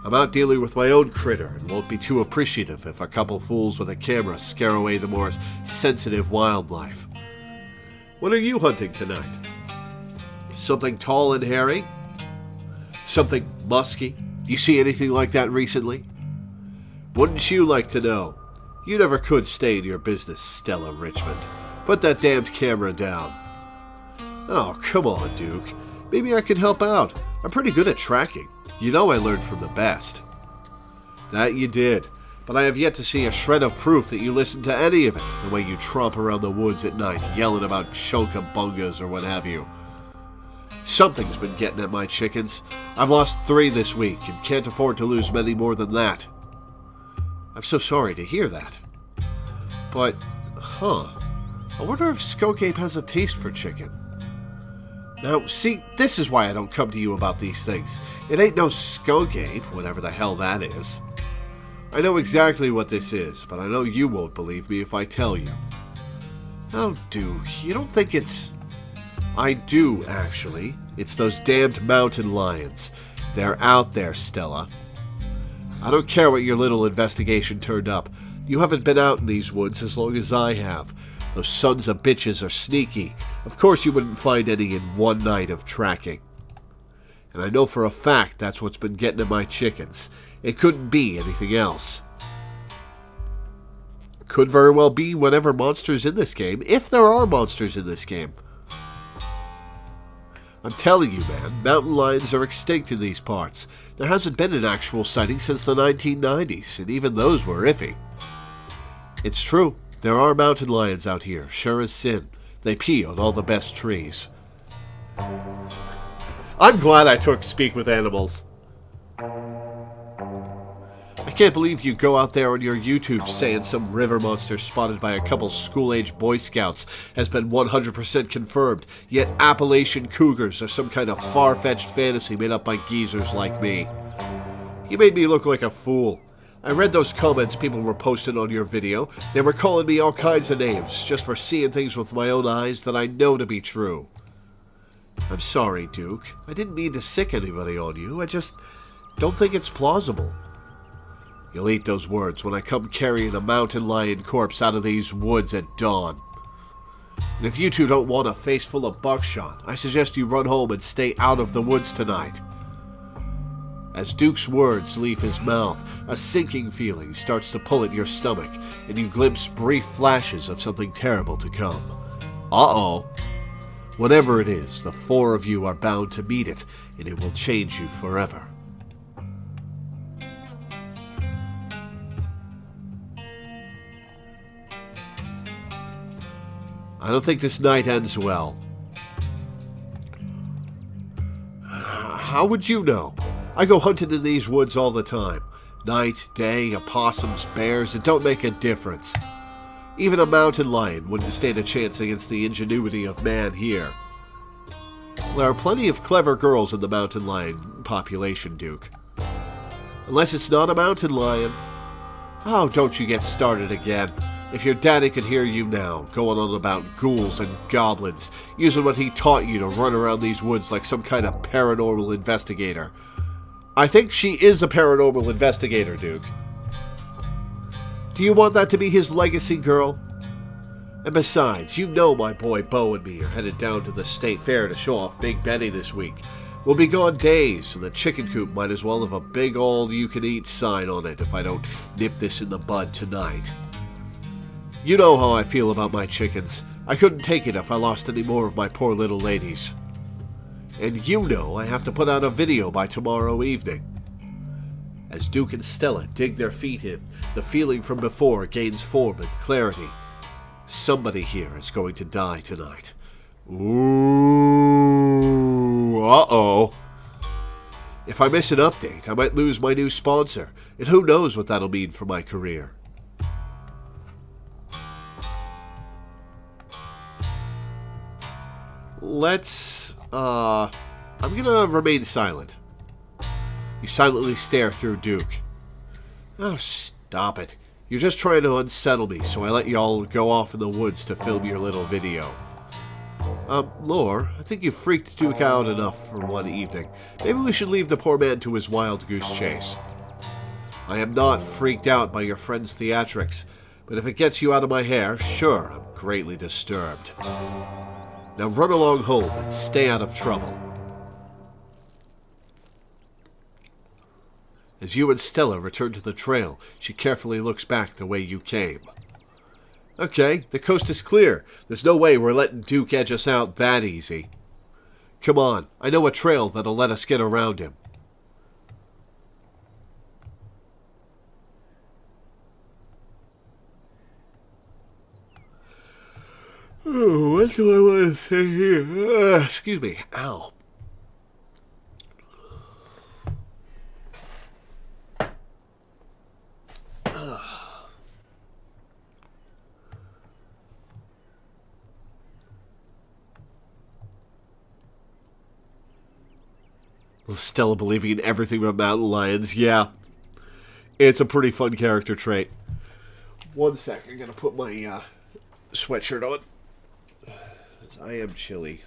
I'm out dealing with my own critter and won't be too appreciative if a couple fools with a camera scare away the more sensitive wildlife. What are you hunting tonight? Something tall and hairy? Something musky? Do you see anything like that recently? Wouldn't you like to know? You never could stay in your business, Stella Richmond. Put that damned camera down. Oh, come on, Duke. Maybe I can help out. I'm pretty good at tracking. You know I learned from the best. That you did, but I have yet to see a shred of proof that you listened to any of it, the way you tromp around the woods at night, yelling about chokabungas or what have you. Something's been getting at my chickens. I've lost 3 this week and can't afford to lose many more than that. I'm so sorry to hear that. But, I wonder if Skokape has a taste for chicken. Now, see, this is why I don't come to you about these things. It ain't no Skokape, whatever the hell that is. I know exactly what this is, but I know you won't believe me if I tell you. Oh, Duke, you don't think it's... I do, actually. It's those damned mountain lions. They're out there, Stella. I don't care what your little investigation turned up. You haven't been out in these woods as long as I have. Those sons of bitches are sneaky. Of course you wouldn't find any in one night of tracking. And I know for a fact that's what's been getting at my chickens. It couldn't be anything else. Could very well be whatever monster's in this game, if there are monsters in this game. I'm telling you, man, mountain lions are extinct in these parts. There hasn't been an actual sighting since the 1990s, and even those were iffy. It's true. There are mountain lions out here, sure as sin. They pee on all the best trees. I'm glad I took Speak with Animals. I can't believe you go out there on your YouTube saying some river monster spotted by a couple school-age Boy Scouts has been 100% confirmed, yet Appalachian cougars are some kind of far-fetched fantasy made up by geezers like me. You made me look like a fool. I read those comments people were posting on your video. They were calling me all kinds of names just for seeing things with my own eyes that I know to be true. I'm sorry, Duke. I didn't mean to sick anybody on you. I just don't think it's plausible. You'll eat those words when I come carrying a mountain lion corpse out of these woods at dawn. And if you two don't want a face full of buckshot, I suggest you run home and stay out of the woods tonight. As Duke's words leave his mouth, a sinking feeling starts to pull at your stomach, and you glimpse brief flashes of something terrible to come. Uh-oh. Whatever it is, the 4 of you are bound to meet it, and it will change you forever. I don't think this night ends well. How would you know? I go hunting in these woods all the time. Night, day, opossums, bears, it don't make a difference. Even a mountain lion wouldn't stand a chance against the ingenuity of man here. There are plenty of clever girls in the mountain lion population, Duke. Unless it's not a mountain lion. Oh, don't you get started again. If your daddy could hear you now, going on about ghouls and goblins, using what he taught you to run around these woods like some kind of paranormal investigator. I think she is a paranormal investigator, Duke. Do you want that to be his legacy, girl? And besides, you know my boy Bo and me are headed down to the state fair to show off Big Betty this week. We'll be gone days, and the chicken coop might as well have a big old you-can-eat sign on it if I don't nip this in the bud tonight. You know how I feel about my chickens. I couldn't take it if I lost any more of my poor little ladies. And you know I have to put out a video by tomorrow evening. As Duke and Stella dig their feet in, the feeling from before gains form and clarity. Somebody here is going to die tonight. Ooh, uh-oh. If I miss an update, I might lose my new sponsor, and who knows what that'll mean for my career. let's, I'm gonna remain silent. You silently stare through Duke. Oh, stop it. You're just trying to unsettle me, so I let y'all go off in the woods to film your little video. Lore, I think you freaked Duke out enough for one evening. Maybe we should leave the poor man to his wild goose chase. I am not freaked out by your friend's theatrics, but if it gets you out of my hair, sure, I'm greatly disturbed. Now run along home and stay out of trouble. As you and Stella return to the trail, she carefully looks back the way you came. Okay, the coast is clear. There's no way we're letting Duke edge us out that easy. Come on, I know a trail that'll let us get around him. Oh, what do I want to say here? Excuse me. Ow. Stella believing in everything about mountain lions. Yeah. It's a pretty fun character trait. One sec. I'm going to put my sweatshirt on. I am chilly.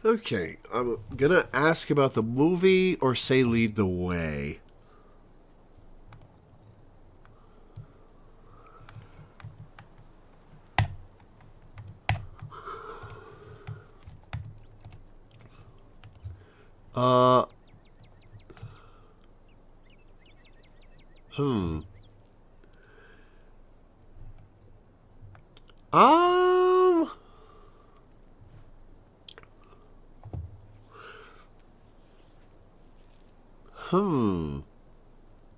Okay, I'm gonna ask about the movie or say lead the way. Hmm.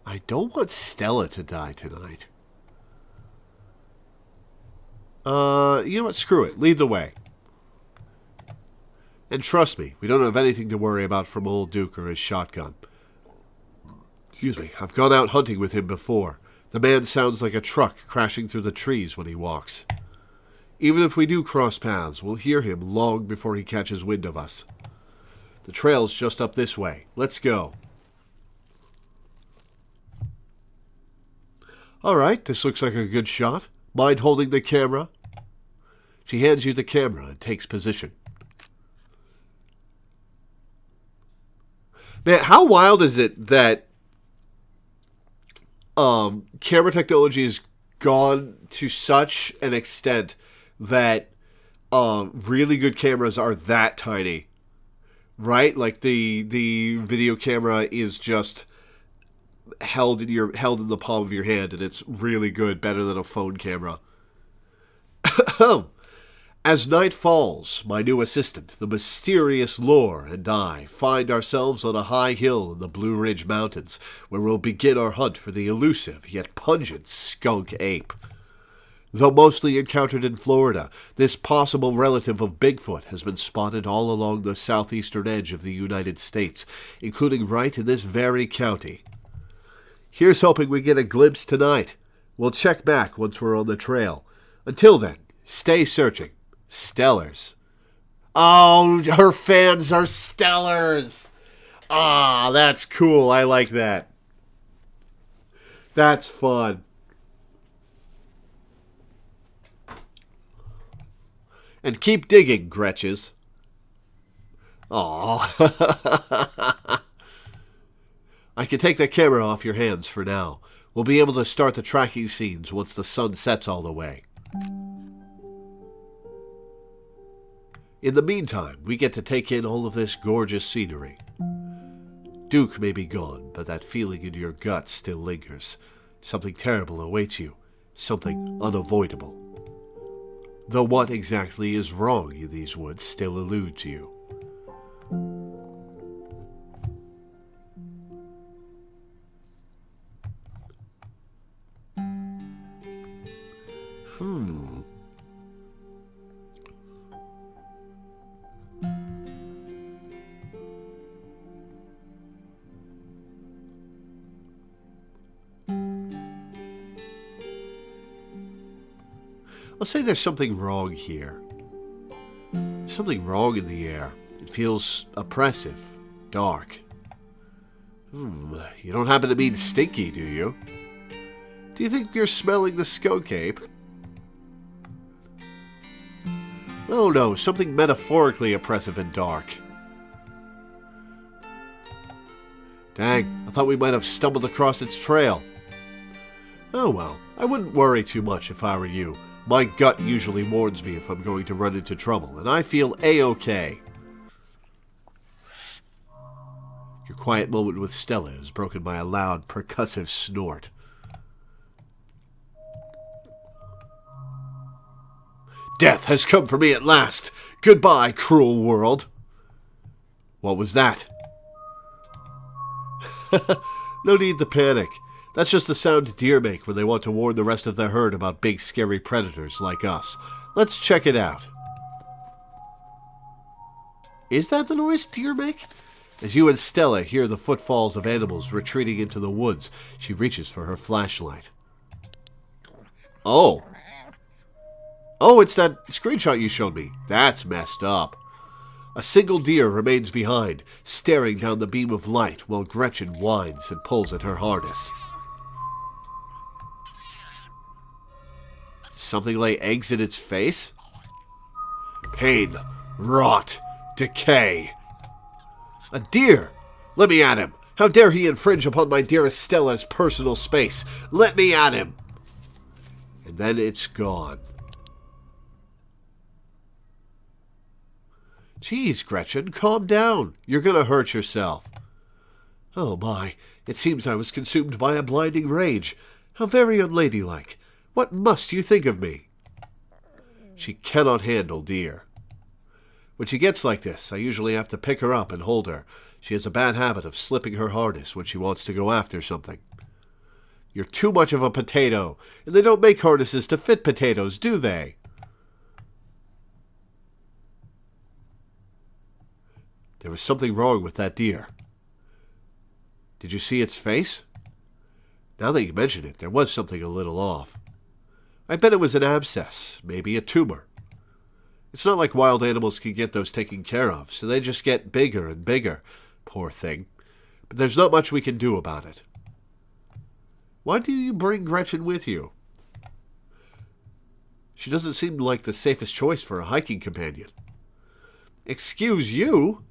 I don't want Stella to die tonight. You know what? Screw it. Lead the way. And trust me, we don't have anything to worry about from old Duke or his shotgun. Excuse me. I've gone out hunting with him before. The man sounds like a truck crashing through the trees when he walks. Even if we do cross paths, we'll hear him long before he catches wind of us. The trail's just up this way. Let's go. All right, this looks like a good shot. Mind holding the camera? She hands you the camera and takes position. Man, how wild is it that camera technology has gone to such an extent that really good cameras are that tiny, right? Like the video camera is just held in the palm of your hand, and it's really good, better than a phone camera. As night falls, my new assistant, the mysterious Lore, and I find ourselves on a high hill in the Blue Ridge Mountains, where we'll begin our hunt for the elusive yet pungent skunk ape. Though mostly encountered in Florida, this possible relative of Bigfoot has been spotted all along the southeastern edge of the United States, including right in this very county. Here's hoping we get a glimpse tonight. We'll check back once we're on the trail. Until then, stay searching. Stellars. Oh, her fans are Stellars. Ah, that's cool. I like that. That's fun. And keep digging, Gretches. Aw. I can take the camera off your hands for now. We'll be able to start the tracking scenes once the sun sets all the way. In the meantime, we get to take in all of this gorgeous scenery. Duke may be gone, but that feeling in your gut still lingers. Something terrible awaits you. Something unavoidable. Though what exactly is wrong in these woods still eludes you. I'll say there's something wrong here. Something wrong in the air. It feels oppressive, dark. You don't happen to mean stinky, do you? Do you think you're smelling the skunk ape? Oh no, something metaphorically oppressive and dark. Dang, I thought we might have stumbled across its trail. Oh well, I wouldn't worry too much if I were you. My gut usually warns me if I'm going to run into trouble, and I feel A-OK. Your quiet moment with Stella is broken by a loud, percussive snort. Death has come for me at last. Goodbye, cruel world. What was that? No need to panic. That's just the sound deer make when they want to warn the rest of their herd about big, scary predators like us. Let's check it out. Is that the noise deer make? As you and Stella hear the footfalls of animals retreating into the woods, she reaches for her flashlight. Oh, it's that screenshot you showed me. That's messed up. A single deer remains behind, staring down the beam of light while Gretchen whines and pulls at her harness. Something lay eggs in its face? Pain, rot, decay. A deer! Let me at him! How dare he infringe upon my dearest Stella's personal space? Let me at him! And then it's gone. Geez, Gretchen, calm down. You're gonna hurt yourself. Oh my, it seems I was consumed by a blinding rage. How very unladylike. What must you think of me? She cannot handle deer. When she gets like this, I usually have to pick her up and hold her. She has a bad habit of slipping her harness when she wants to go after something. You're too much of a potato, and they don't make harnesses to fit potatoes, do they? There was something wrong with that deer. Did you see its face? Now that you mention it, there was something a little off. I bet it was an abscess, maybe a tumor. It's not like wild animals can get those taken care of, so they just get bigger and bigger. Poor thing. But there's not much we can do about it. Why do you bring Gretchen with you? She doesn't seem like the safest choice for a hiking companion. Excuse you?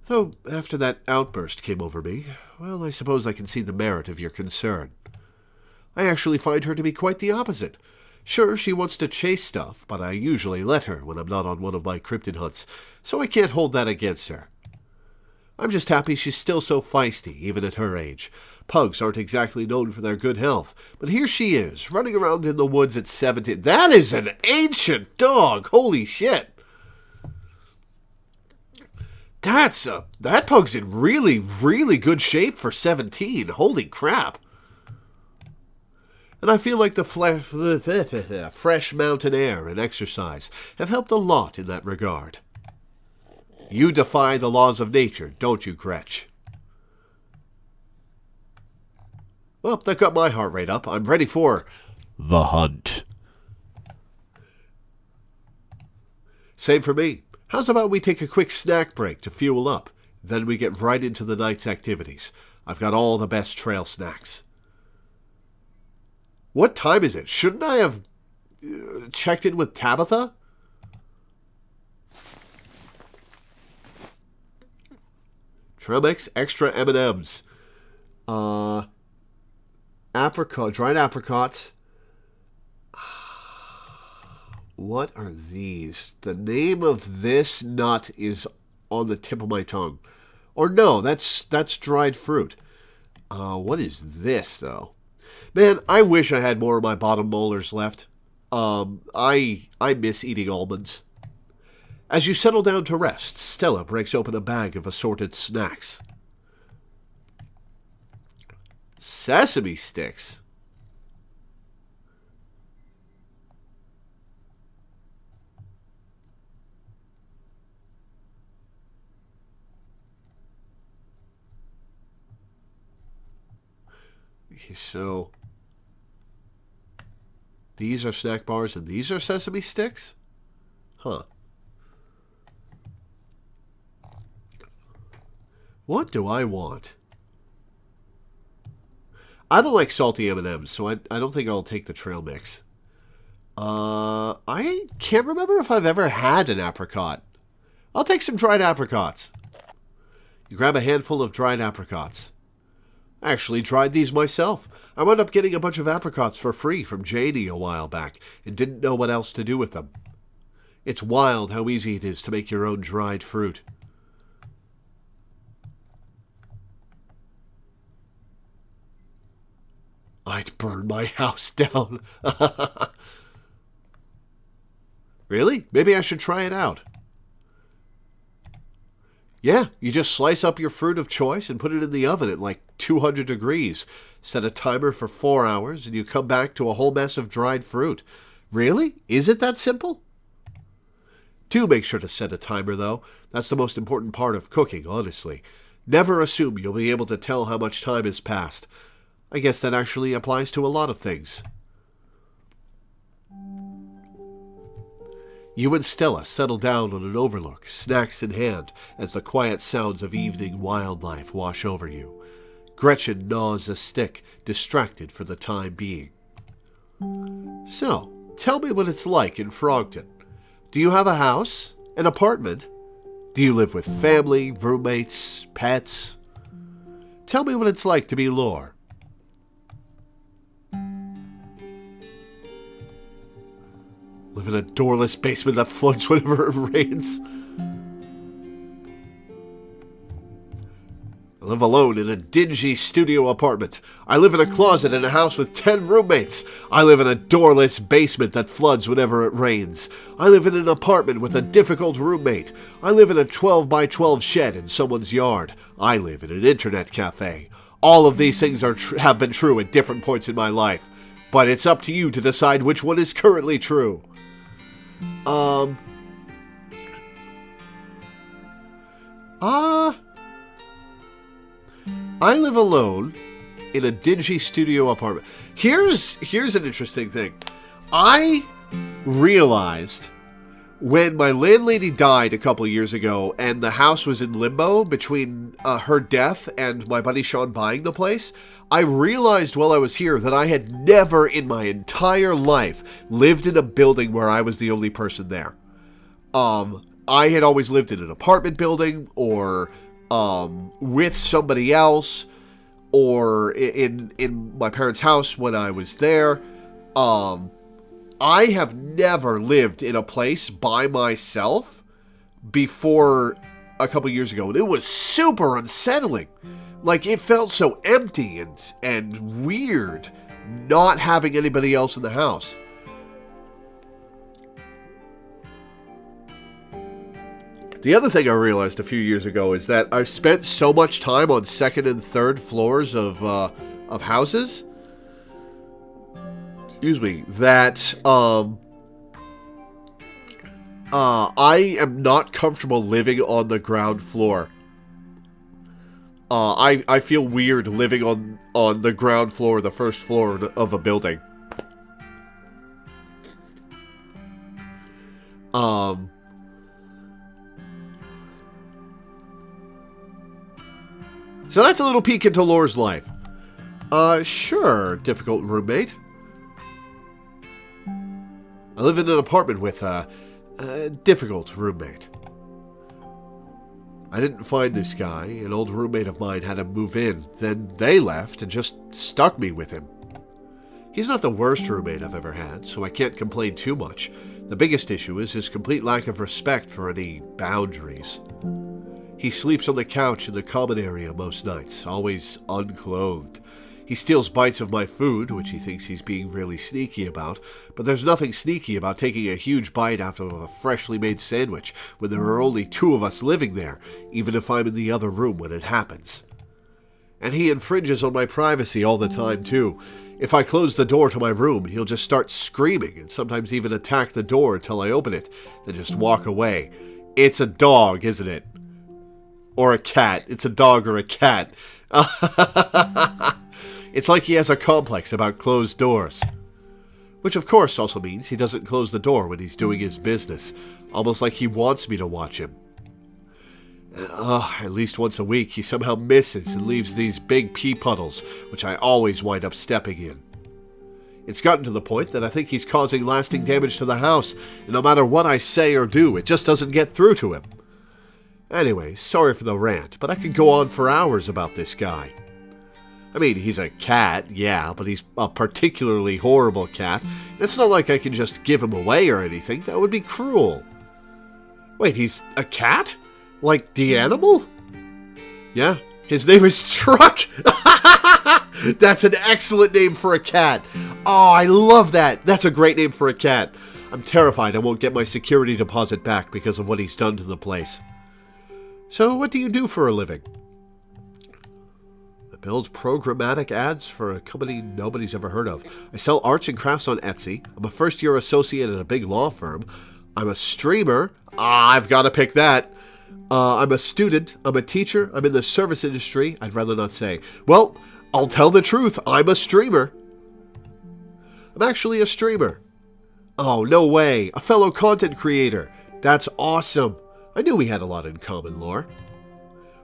Though, after that outburst came over me, well, I suppose I can see the merit of your concern. I actually find her to be quite the opposite. Sure, she wants to chase stuff, but I usually let her when I'm not on one of my cryptid hunts, so I can't hold that against her. I'm just happy she's still so feisty, even at her age. Pugs aren't exactly known for their good health, but here she is, running around in the woods at 17. That is an ancient dog! Holy shit! That pug's in really, really good shape for 17. Holy crap! And I feel like the fresh mountain air and exercise have helped a lot in that regard. You defy the laws of nature, don't you, Gretch? Well, that got my heart rate up. I'm ready for the hunt. Same for me. How's about we take a quick snack break to fuel up? Then we get right into the night's activities. I've got all the best trail snacks. What time is it? Shouldn't I have checked in with Tabitha? Trail extra M&Ms. Dried apricots. What are these? The name of this nut is on the tip of my tongue. Or no, that's dried fruit. What is this, though? Man, I wish I had more of my bottom molars left. I miss eating almonds. As you settle down to rest, Stella breaks open a bag of assorted snacks. Sesame sticks. So, these are snack bars and these are sesame sticks? Huh. What do I want? I don't like salty M&Ms, so I don't think I'll take the trail mix. I can't remember if I've ever had an apricot. I'll take some dried apricots. You grab a handful of dried apricots. I actually tried these myself. I wound up getting a bunch of apricots for free from Janie a while back and didn't know what else to do with them. It's wild how easy it is to make your own dried fruit. I'd burn my house down. Really? Maybe I should try it out. Yeah, you just slice up your fruit of choice and put it in the oven at like 200 degrees. Set a timer for 4 hours and you come back to a whole mess of dried fruit. Really? Is it that simple? Do make sure to set a timer though. That's the most important part of cooking, honestly. Never assume you'll be able to tell how much time has passed. I guess that actually applies to a lot of things. You and Stella settle down on an overlook, snacks in hand, as the quiet sounds of evening wildlife wash over you. Gretchen gnaws a stick, distracted for the time being. So, tell me what it's like in Frogton. Do you have a house? An apartment? Do you live with family, roommates, pets? Tell me what it's like to be Lore. Live in a doorless basement that floods whenever it rains. I live alone in a dingy studio apartment. I live in a closet in a house with 10 roommates. I live in a doorless basement that floods whenever it rains. I live in an apartment with a difficult roommate. I live in a 12 by 12 shed in someone's yard. I live in an internet cafe. All of these things have been true at different points in my life. But it's up to you to decide which one is currently true. I live alone in a dingy studio apartment. Here's an interesting thing. I realized when my landlady died a couple years ago and the house was in limbo between her death and my buddy Sean buying the place, I realized while I was here that I had never in my entire life lived in a building where I was the only person there. I had always lived in an apartment building or with somebody else or in my parents' house when I was there. I have never lived in a place by myself before a couple years ago, and it was super unsettling. Like, it felt so empty and weird not having anybody else in the house. The other thing I realized a few years ago is that I've spent so much time on second and third floors of houses, that I am not comfortable living on the ground floor. I feel weird living on the ground floor, the first floor of a building. So that's a little peek into Lore's life. Sure, difficult roommate. I live in an apartment with a difficult roommate. I didn't find this guy. An old roommate of mine had him move in. Then they left and just stuck me with him. He's not the worst roommate I've ever had, so I can't complain too much. The biggest issue is his complete lack of respect for any boundaries. He sleeps on the couch in the common area most nights, always unclothed. He steals bites of my food, which he thinks he's being really sneaky about, but there's nothing sneaky about taking a huge bite out of a freshly made sandwich when there are only 2 of us living there, even if I'm in the other room when it happens. And he infringes on my privacy all the time, too. If I close the door to my room, he'll just start screaming and sometimes even attack the door until I open it, then just walk away. It's a dog, isn't it? Or a cat. It's a dog or a cat. It's like he has a complex about closed doors. Which of course also means he doesn't close the door when he's doing his business, almost like he wants me to watch him. At least once a week he somehow misses and leaves these big pee puddles, which I always wind up stepping in. It's gotten to the point that I think he's causing lasting damage to the house, and no matter what I say or do, it just doesn't get through to him. Anyway, sorry for the rant, but I could go on for hours about this guy. I mean, he's a cat, yeah, but he's a particularly horrible cat. It's not like I can just give him away or anything. That would be cruel. Wait, he's a cat? Like the animal? Yeah, his name is Truck. That's an excellent name for a cat. Oh, I love that. That's a great name for a cat. I'm terrified I won't get my security deposit back because of what he's done to the place. So, what do you do for a living? Build programmatic ads for a company nobody's ever heard of. I sell arts and crafts on Etsy. I'm a first-year associate at a big law firm. I'm a streamer. I've got to pick that. I'm a student. I'm a teacher. I'm in the service industry. I'd rather not say. Well, I'll tell the truth. I'm a streamer. I'm actually a streamer. Oh, no way. A fellow content creator. That's awesome. I knew we had a lot in common, Lore.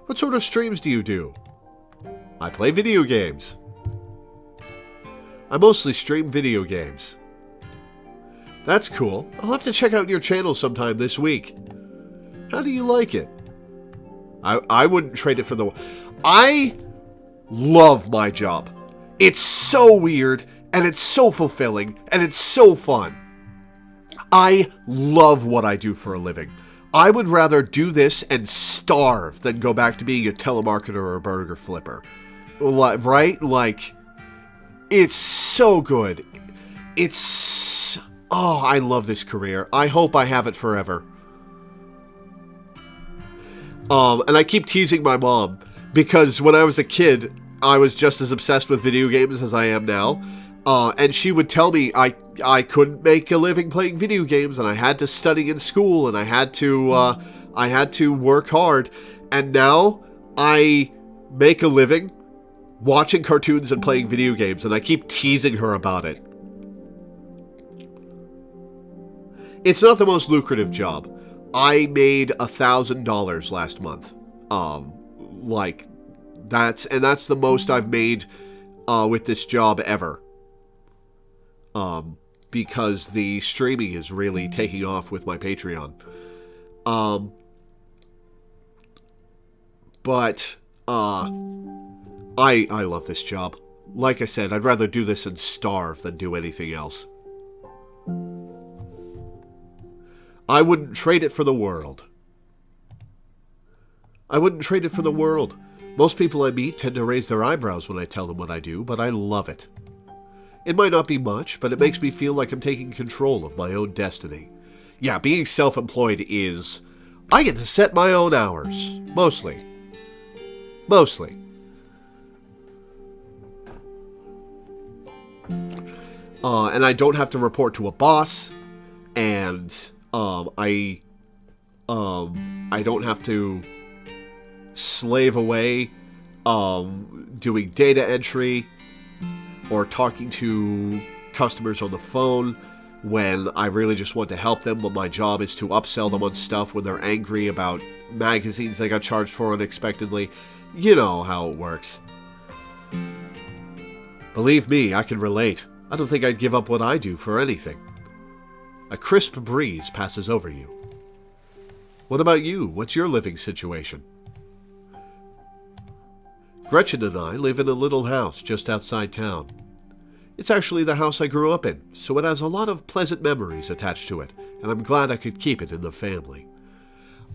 What sort of streams do you do? I play video games. I mostly stream video games. That's cool. I'll have to check out your channel sometime this week. How do you like it? I wouldn't trade it for the... I love my job. It's so weird, and it's so fulfilling, and it's so fun. I love what I do for a living. I would rather do this and starve than go back to being a telemarketer or a burger flipper. Right? Like, it's so good. It's... Oh, I love this career. I hope I have it forever. And I keep teasing my mom, because when I was a kid, I was just as obsessed with video games as I am now. And she would tell me I couldn't make a living playing video games, and I had to study in school, and I had to work hard. And now I make a living watching cartoons and playing video games, and I keep teasing her about it. It's not the most lucrative job. I made $1,000 last month. That's the most I've made with this job ever. Because the streaming is really taking off with my Patreon. I love this job. Like I said, I'd rather do this and starve than do anything else. I wouldn't trade it for the world. I wouldn't trade it for the world. Most people I meet tend to raise their eyebrows when I tell them what I do, but I love it. It might not be much, but it makes me feel like I'm taking control of my own destiny. Yeah, being self-employed is... I get to set my own hours. Mostly. And I don't have to report to a boss, and I don't have to slave away doing data entry or talking to customers on the phone when I really just want to help them, but my job is to upsell them on stuff when they're angry about magazines they got charged for unexpectedly. You know how it works. Believe me, I can relate. I don't think I'd give up what I do for anything. A crisp breeze passes over you. What about you? What's your living situation? Gretchen and I live in a little house just outside town. It's actually the house I grew up in, so it has a lot of pleasant memories attached to it, and I'm glad I could keep it in the family.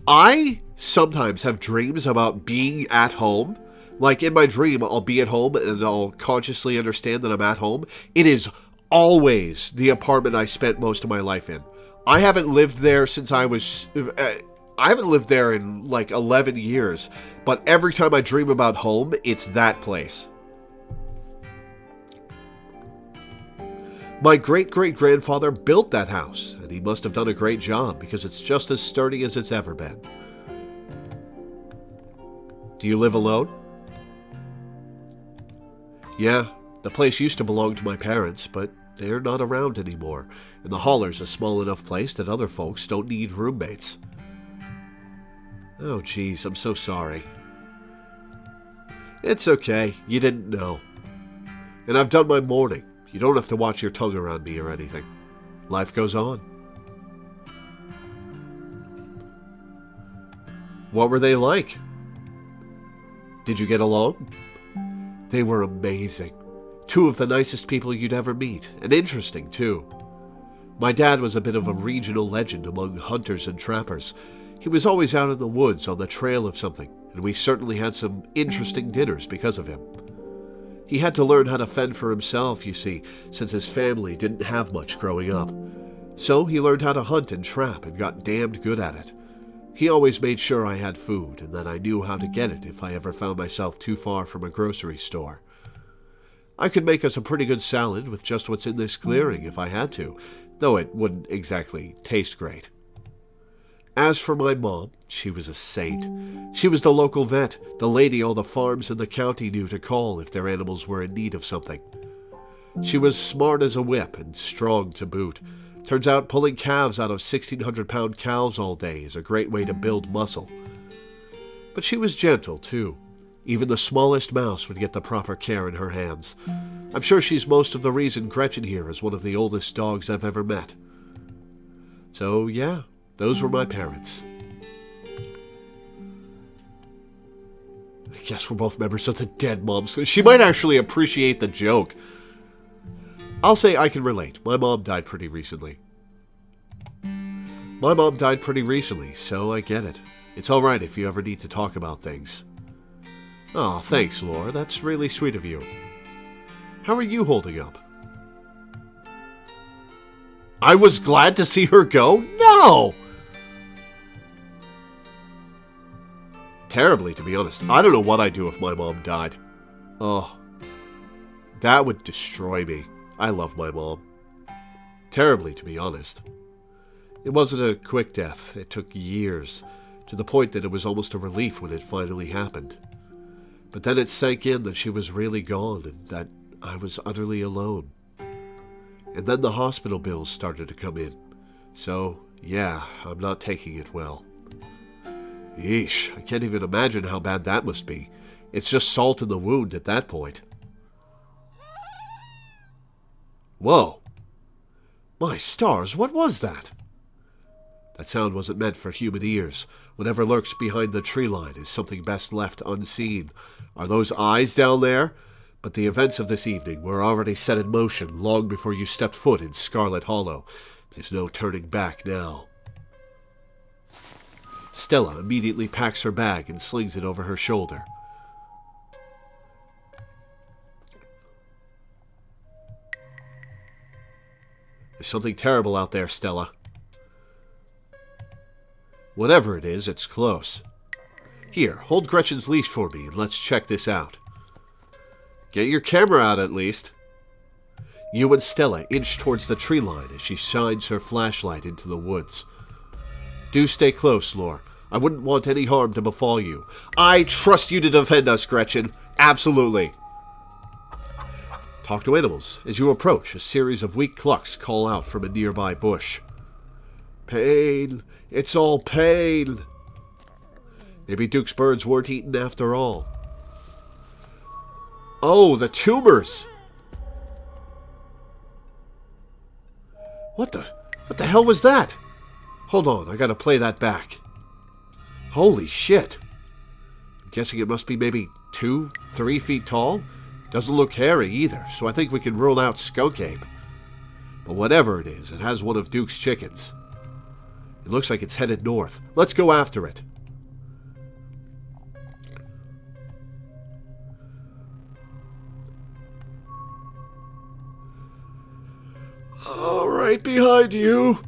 I sometimes have dreams about being at home. Like, in my dream, I'll be at home and I'll consciously understand that I'm at home. It is always the apartment I spent most of my life in. I haven't lived there since I haven't lived there in like 11 years, but every time I dream about home, it's that place. My great-great-grandfather built that house, and he must have done a great job because it's just as sturdy as it's ever been. Do you live alone? Yeah, The place used to belong to my parents, but they're not around anymore, and the Holler's a small enough place that other folks don't need roommates. Oh, geez, I'm so sorry. It's okay, you didn't know. And I've done my mourning. You don't have to watch your tongue around me or anything. Life goes on. What were they like? Did you get along? They were amazing. Two of the nicest people you'd ever meet, and interesting, too. My dad was a bit of a regional legend among hunters and trappers. He was always out in the woods on the trail of something, and we certainly had some interesting dinners because of him. He had to learn how to fend for himself, you see, since his family didn't have much growing up. So he learned how to hunt and trap and got damned good at it. He always made sure I had food and that I knew how to get it if I ever found myself too far from a grocery store. I could make us a pretty good salad with just what's in this clearing if I had to, though it wouldn't exactly taste great. As for my mom, she was a saint. She was the local vet, the lady all the farms in the county knew to call if their animals were in need of something. She was smart as a whip and strong to boot. Turns out pulling calves out of 1,600-pound cows all day is a great way to build muscle. But she was gentle, too. Even the smallest mouse would get the proper care in her hands. I'm sure she's most of the reason Gretchen here is one of the oldest dogs I've ever met. So, yeah, those were my parents. I guess we're both members of the dead moms. She might actually appreciate the joke. I'll say I can relate. My mom died pretty recently. So I get it. It's alright if you ever need to talk about things. Aw, thanks, Lore. That's really sweet of you. How are you holding up? I was glad to see her go? No! Terribly, to be honest. I don't know what I'd do if my mom died. Oh, that would destroy me. I love my mom. Terribly, to be honest. It wasn't a quick death. It took years, to the point that it was almost a relief when it finally happened. But then it sank in that she was really gone and that I was utterly alone. And then the hospital bills started to come in. So, yeah, I'm not taking it well. Yeesh, I can't even imagine how bad that must be. It's just salt in the wound at that point. Whoa! My stars, what was that? That sound wasn't meant for human ears. Whatever lurks behind the tree line is something best left unseen. Are those eyes down there? But the events of this evening were already set in motion long before you stepped foot in Scarlet Hollow. There's no turning back now. Stella immediately packs her bag and slings it over her shoulder. There's something terrible out there, Stella. Whatever it is, it's close. Here, hold Gretchen's leash for me and let's check this out. Get your camera out at least. You and Stella inch towards the tree line as she shines her flashlight into the woods. Do stay close, Lore. I wouldn't want any harm to befall you. I trust you to defend us, Gretchen. Absolutely. Talk to animals. As you approach, a series of weak clucks call out from a nearby bush. Pain. It's all pain. Maybe Duke's birds weren't eaten after all. Oh, the tumors. What the hell was that? Hold on, I gotta play that back. Holy shit. I'm guessing it must be maybe 2-3 feet tall. Doesn't look hairy either, so I think we can rule out skunk ape. But whatever it is, it has one of Duke's chickens. It looks like it's headed north. Let's go after it. All right behind you.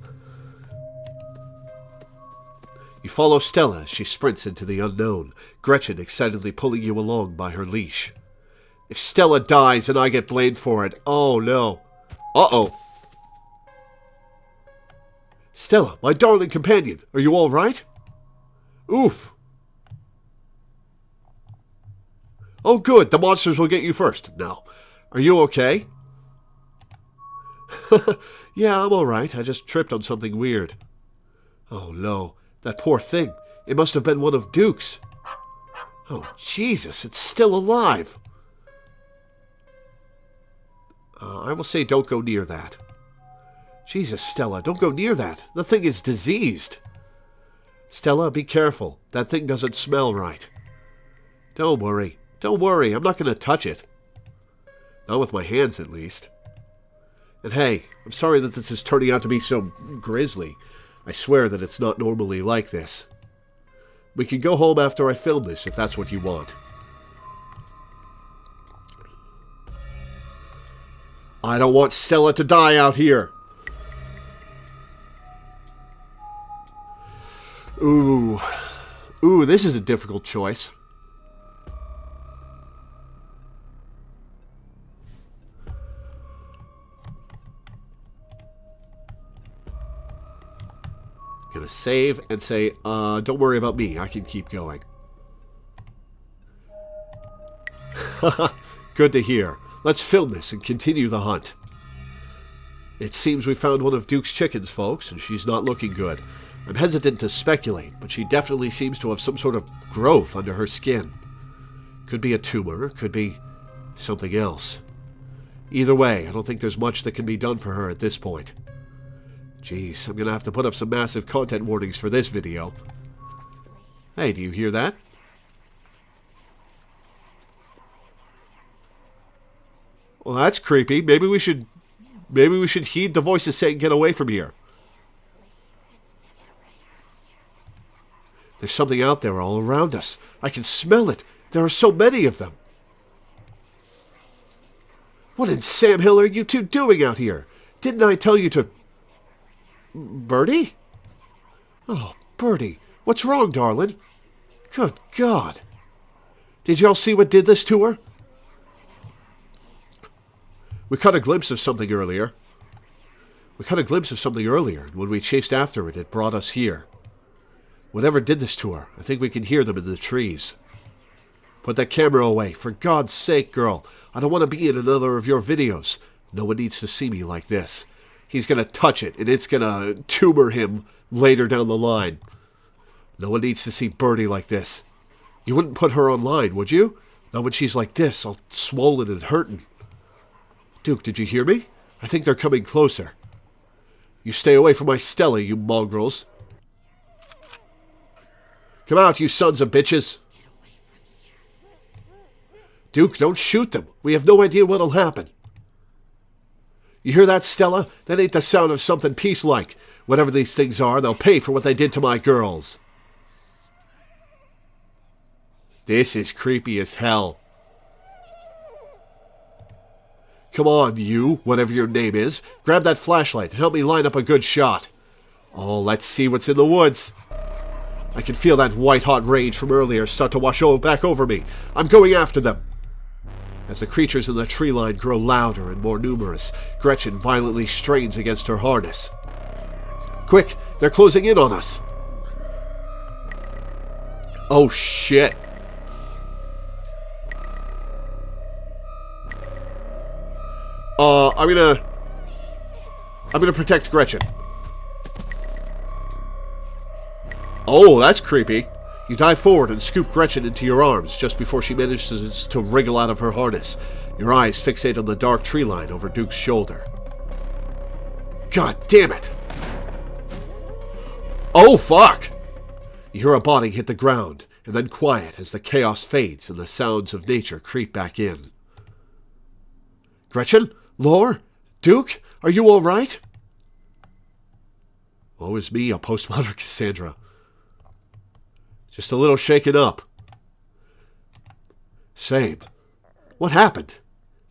You follow Stella as she sprints into the unknown, Gretchen excitedly pulling you along by her leash. If Stella dies and I get blamed for it, oh no. Uh-oh. Stella, my darling companion, are you all right? Oof. Oh good, the monsters will get you first. Now, Are you okay? Yeah, I'm alright. I just tripped on something weird. Oh no, that poor thing. It must have been one of Duke's. Oh, Jesus, it's still alive. I will say don't go near that. Jesus, Stella, don't go near that. The thing is diseased. Stella, be careful. That thing doesn't smell right. Don't worry. Don't worry. I'm not going to touch it. Not with my hands, at least. And hey, I'm sorry that this is turning out to be so grisly. I swear that it's not normally like this. We can go home after I film this, if that's what you want. I don't want Stella to die out here. Ooh, this is a difficult choice. Gonna save and say, don't worry about me. I can keep going. Good to hear. Let's film this and continue the hunt. It seems we found one of Duke's chickens, folks, and she's not looking good. I'm hesitant to speculate, but she definitely seems to have some sort of growth under her skin. Could be a tumor, could be something else. Either way, I don't think there's much that can be done for her at this point. Jeez, I'm gonna have to put up some massive content warnings for this video. Hey, do you hear that? Well, that's creepy. Maybe we should heed the voices saying get away from here. There's something out there all around us. I can smell it. There are so many of them. What in Sam Hill are you two doing out here? Didn't I tell you to... Birdie? Oh, Birdie. What's wrong, darling? Good God. Did y'all see what did this to her? We caught a glimpse of something earlier. And when we chased after it, it brought us here. Whatever did this to her, I think we can hear them in the trees. Put that camera away. For God's sake, girl. I don't want to be in another of your videos. No one needs to see me like this. He's going to touch it, and it's going to tumor him later down the line. No one needs to see Birdie like this. You wouldn't put her online, would you? Not when she's like this, all swollen and hurting. Duke, did you hear me? I think they're coming closer. You stay away from my Stella, you mongrels. Come out, you sons of bitches. Duke, don't shoot them. We have no idea what'll happen. You hear that, Stella? That ain't the sound of something peace-like. Whatever these things are, they'll pay for what they did to my girls. This is creepy as hell. Come on, you, whatever your name is. Grab that flashlight and help me line up a good shot. Oh, let's see what's in the woods. I can feel that white-hot rage from earlier start to wash back over me. I'm going after them. As the creatures in the tree line grow louder and more numerous, Gretchen violently strains against her harness. Quick, they're closing in on us. Oh, shit. I'm gonna protect Gretchen. Oh, that's creepy. You dive forward and scoop Gretchen into your arms just before she manages to wriggle out of her harness. Your eyes fixate on the dark tree line over Duke's shoulder. God damn it! Oh, fuck! You hear a body hit the ground, and then quiet as the chaos fades and the sounds of nature creep back in. Gretchen? Lore? Duke? Are you all right? Woe is me, a postmodern Cassandra. Just a little shaken up. Same. What happened?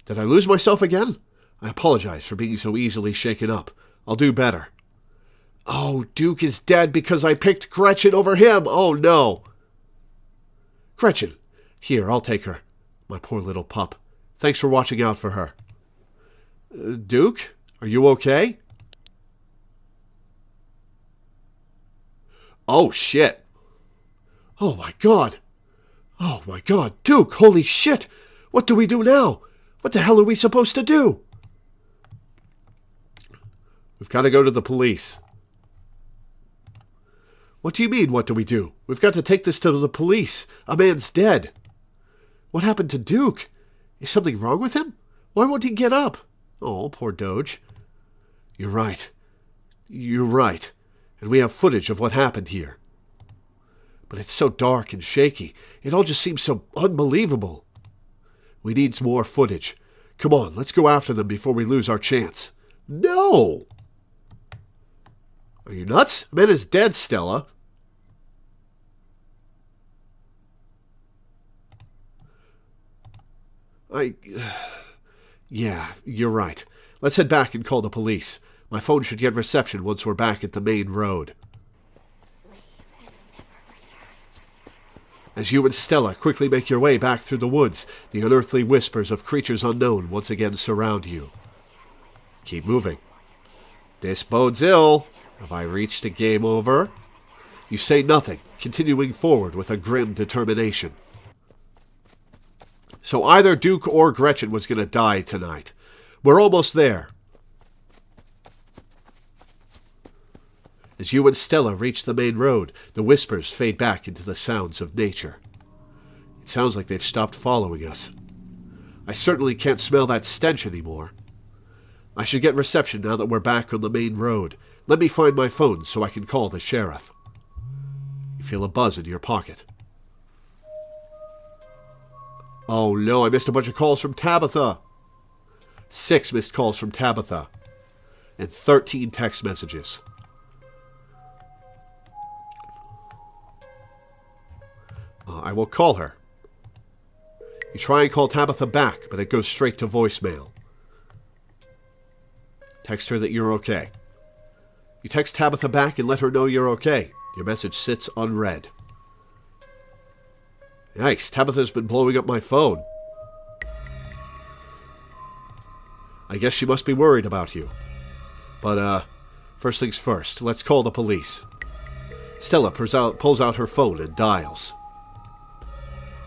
Did I lose myself again? I apologize for being so easily shaken up. I'll do better. Oh, Duke is dead because I picked Gretchen over him. Oh, no. Gretchen. Here, I'll take her. My poor little pup. Thanks for watching out for her. Duke? Are you okay? Oh, shit. Oh, my God. Oh, my God. Duke, holy shit. What do we do now? What the hell are we supposed to do? We've got to go to the police. What do you mean, what do we do? We've got to take this to the police. A man's dead. What happened to Duke? Is something wrong with him? Why won't he get up? Oh, poor Doge. You're right. You're right. And we have footage of what happened here. But it's so dark and shaky. It all just seems so unbelievable. We need more footage. Come on, let's go after them before we lose our chance. No! Are you nuts? The man is dead, Stella. Yeah, you're right. Let's head back and call the police. My phone should get reception once we're back at the main road. As you and Stella quickly make your way back through the woods, the unearthly whispers of creatures unknown once again surround you. Keep moving. This bodes ill. Have I reached a game over? You say nothing, continuing forward with a grim determination. So either Duke or Gretchen was going to die tonight. We're almost there. As you and Stella reach the main road, the whispers fade back into the sounds of nature. It sounds like they've stopped following us. I certainly can't smell that stench anymore. I should get reception now that we're back on the main road. Let me find my phone so I can call the sheriff. You feel a buzz in your pocket. Oh no, I missed a bunch of calls from Tabitha. 6 missed calls from Tabitha. And 13 text messages. I will call her. You try and call Tabitha back, but it goes straight to voicemail. Text her that you're okay. You text Tabitha back and let her know you're okay. Your message sits unread. Yikes, Tabitha's been blowing up my phone. I guess she must be worried about you. But, first things first, let's call the police. Stella pulls out her phone and dials.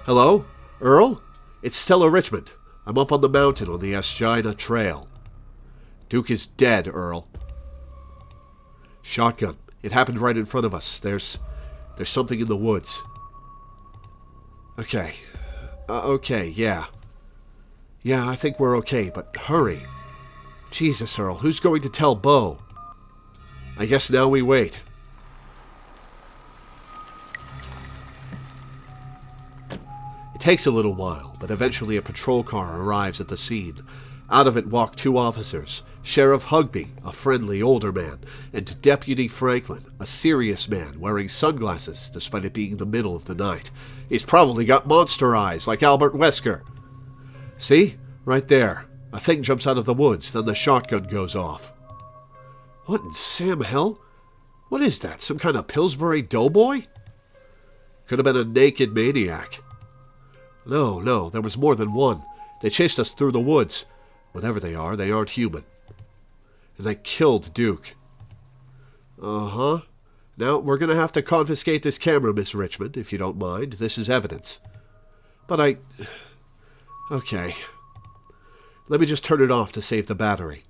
Hello? Earl? It's Stella Richmond. I'm up on the mountain on the Aegina Trail. Duke is dead, Earl. Shotgun. It happened right in front of us. There's something in the woods. Okay. Okay, yeah. Yeah, I think we're okay, but hurry. Jesus, Earl, who's going to tell Bo? I guess now we wait. It takes a little while, but eventually a patrol car arrives at the scene. Out of it walk 2 officers, Sheriff Hugby, a friendly older man, and Deputy Franklin, a serious man wearing sunglasses despite it being the middle of the night. He's probably got monster eyes like Albert Wesker. See? Right there. A thing jumps out of the woods, then the shotgun goes off. What in Sam hell? What is that? Some kind of Pillsbury doughboy? Could have been a naked maniac. No, there was more than one. They chased us through the woods. Whatever they aren't human. And they killed Duke. Uh-huh. Now, we're going to have to confiscate this camera, Miss Richmond, if you don't mind. This is evidence. But Okay. Let me just turn it off to save the battery.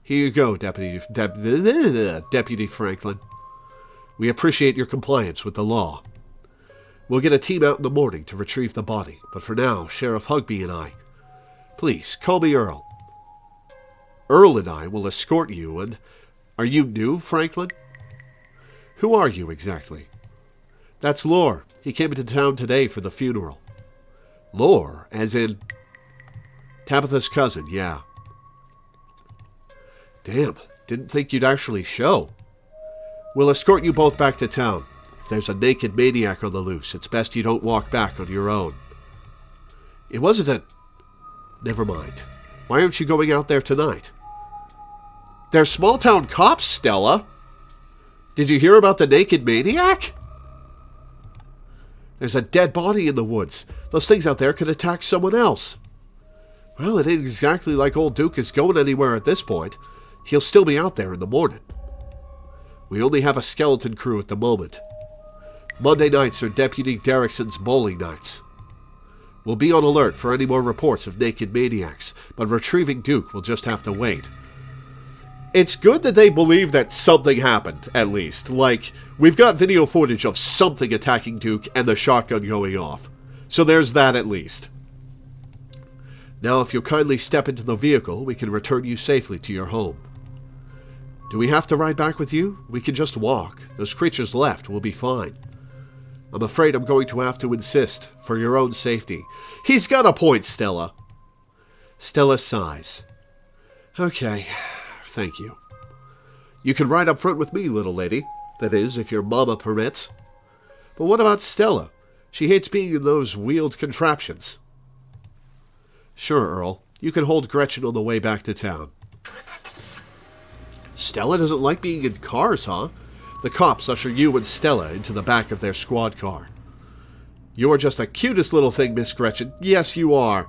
Here you go, Deputy Franklin. We appreciate your compliance with the law. We'll get a team out in the morning to retrieve the body, but for now, Sheriff Hugby and I... Please, call me Earl. Earl and I will escort you, and... Are you new, Franklin? Who are you, exactly? That's Lore. He came into town today for the funeral. Lore? As in... Tabitha's cousin, yeah. Damn, didn't think you'd actually show. We'll escort you both back to town. If there's a naked maniac on the loose, it's best you don't walk back on your own. It wasn't a... Never mind. Why aren't you going out there tonight? They're small-town cops, Stella. Did you hear about the naked maniac? There's a dead body in the woods. Those things out there could attack someone else. Well, it ain't exactly like old Duke is going anywhere at this point. He'll still be out there in the morning. We only have a skeleton crew at the moment. Monday nights are Deputy Derrickson's bowling nights. We'll be on alert for any more reports of naked maniacs, but retrieving Duke will just have to wait. It's good that they believe that something happened, at least. Like, we've got video footage of something attacking Duke and the shotgun going off. So there's that at least. Now, if you'll kindly step into the vehicle, we can return you safely to your home. Do we have to ride back with you? We can just walk. Those creatures left. We'll be fine. I'm afraid I'm going to have to insist, for your own safety. He's got a point, Stella. Stella sighs. Okay, thank you. You can ride up front with me, little lady. That is, if your mama permits. But what about Stella? She hates being in those wheeled contraptions. Sure, Earl. You can hold Gretchen on the way back to town. Stella doesn't like being in cars, huh? The cops usher you and Stella into the back of their squad car. You're just the cutest little thing, Miss Gretchen. Yes, you are.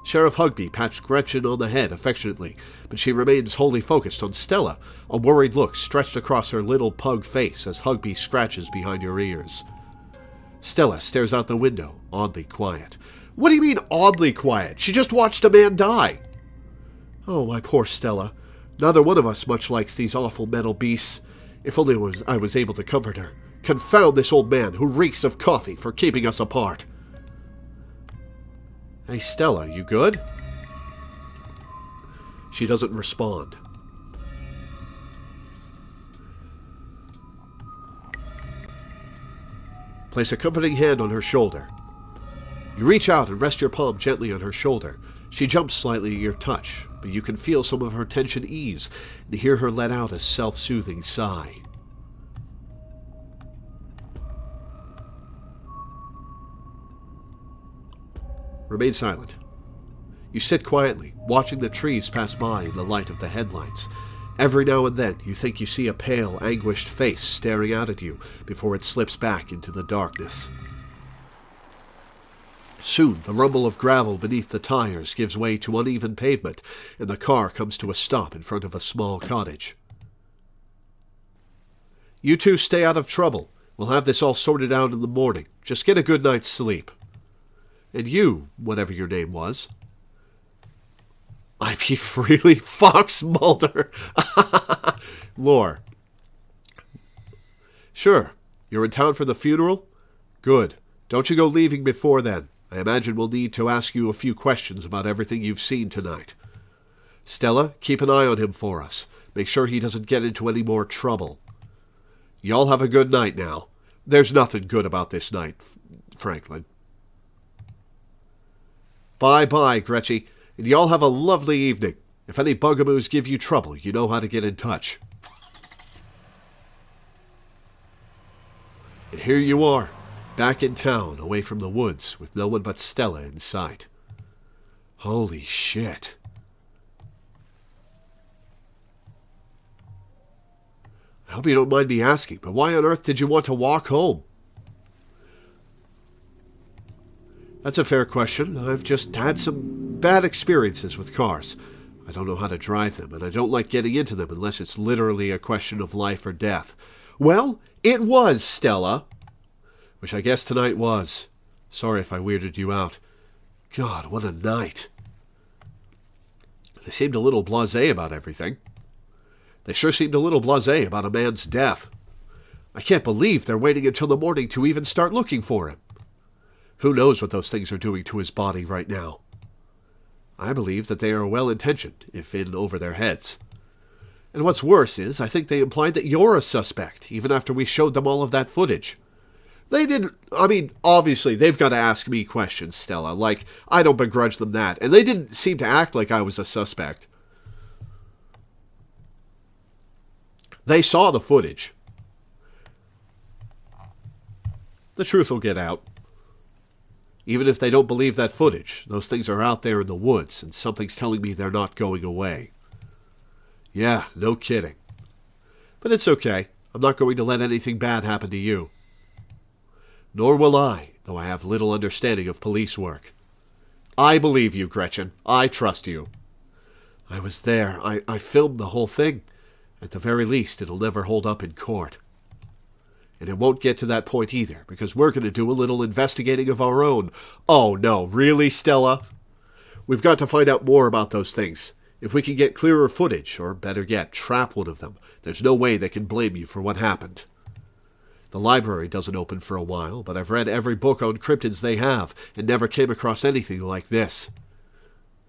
Sheriff Hugby pats Gretchen on the head affectionately, but she remains wholly focused on Stella, a worried look stretched across her little pug face as Hugby scratches behind her ears. Stella stares out the window, oddly quiet. What do you mean, oddly quiet? She just watched a man die. Oh, my poor Stella. Neither one of us much likes these awful metal beasts. If only I was able to comfort her. Confound this old man who reeks of coffee for keeping us apart. Hey, Stella, you good? She doesn't respond. Place a comforting hand on her shoulder. You reach out and rest your palm gently on her shoulder. She jumps slightly at your touch, but you can feel some of her tension ease and hear her let out a self-soothing sigh. Remain silent. You sit quietly, watching the trees pass by in the light of the headlights. Every now and then you think you see a pale, anguished face staring out at you before it slips back into the darkness. Soon, the rumble of gravel beneath the tires gives way to uneven pavement, and the car comes to a stop in front of a small cottage. You two stay out of trouble. We'll have this all sorted out in the morning. Just get a good night's sleep. And you, whatever your name was. I be really Fox Mulder. Lore. Sure. You're in town for the funeral? Good. Don't you go leaving before then. I imagine we'll need to ask you a few questions about everything you've seen tonight. Stella, keep an eye on him for us. Make sure he doesn't get into any more trouble. Y'all have a good night now. There's nothing good about this night, Franklin. Bye-bye, Gretchy, and y'all have a lovely evening. If any bugaboos give you trouble, you know how to get in touch. And here you are, back in town, away from the woods, with no one but Stella in sight. Holy shit. I hope you don't mind me asking, but why on earth did you want to walk home? That's a fair question. I've just had some bad experiences with cars. I don't know how to drive them, and I don't like getting into them unless it's literally a question of life or death. Well, it was, Stella. Which I guess tonight was. Sorry if I weirded you out. God, what a night. They seemed a little blasé about everything. They sure seemed a little blasé about a man's death. I can't believe they're waiting until the morning to even start looking for him. Who knows what those things are doing to his body right now? I believe that they are well-intentioned, if in over their heads. And what's worse is, I think they implied that you're a suspect, even after we showed them all of that footage. They didn't, obviously, they've got to ask me questions, Stella. Like, I don't begrudge them that. And they didn't seem to act like I was a suspect. They saw the footage. The truth will get out. Even if they don't believe that footage, those things are out there in the woods, and something's telling me they're not going away. Yeah, no kidding. But it's okay. I'm not going to let anything bad happen to you. Nor will I, though I have little understanding of police work. I believe you, Gretchen. I trust you. I was there. I filmed the whole thing. At the very least, it'll never hold up in court. And it won't get to that point either, because we're going to do a little investigating of our own. Oh no, really, Stella? We've got to find out more about those things. If we can get clearer footage, or better yet, trap one of them, there's no way they can blame you for what happened. The library doesn't open for a while, but I've read every book on cryptids they have, and never came across anything like this.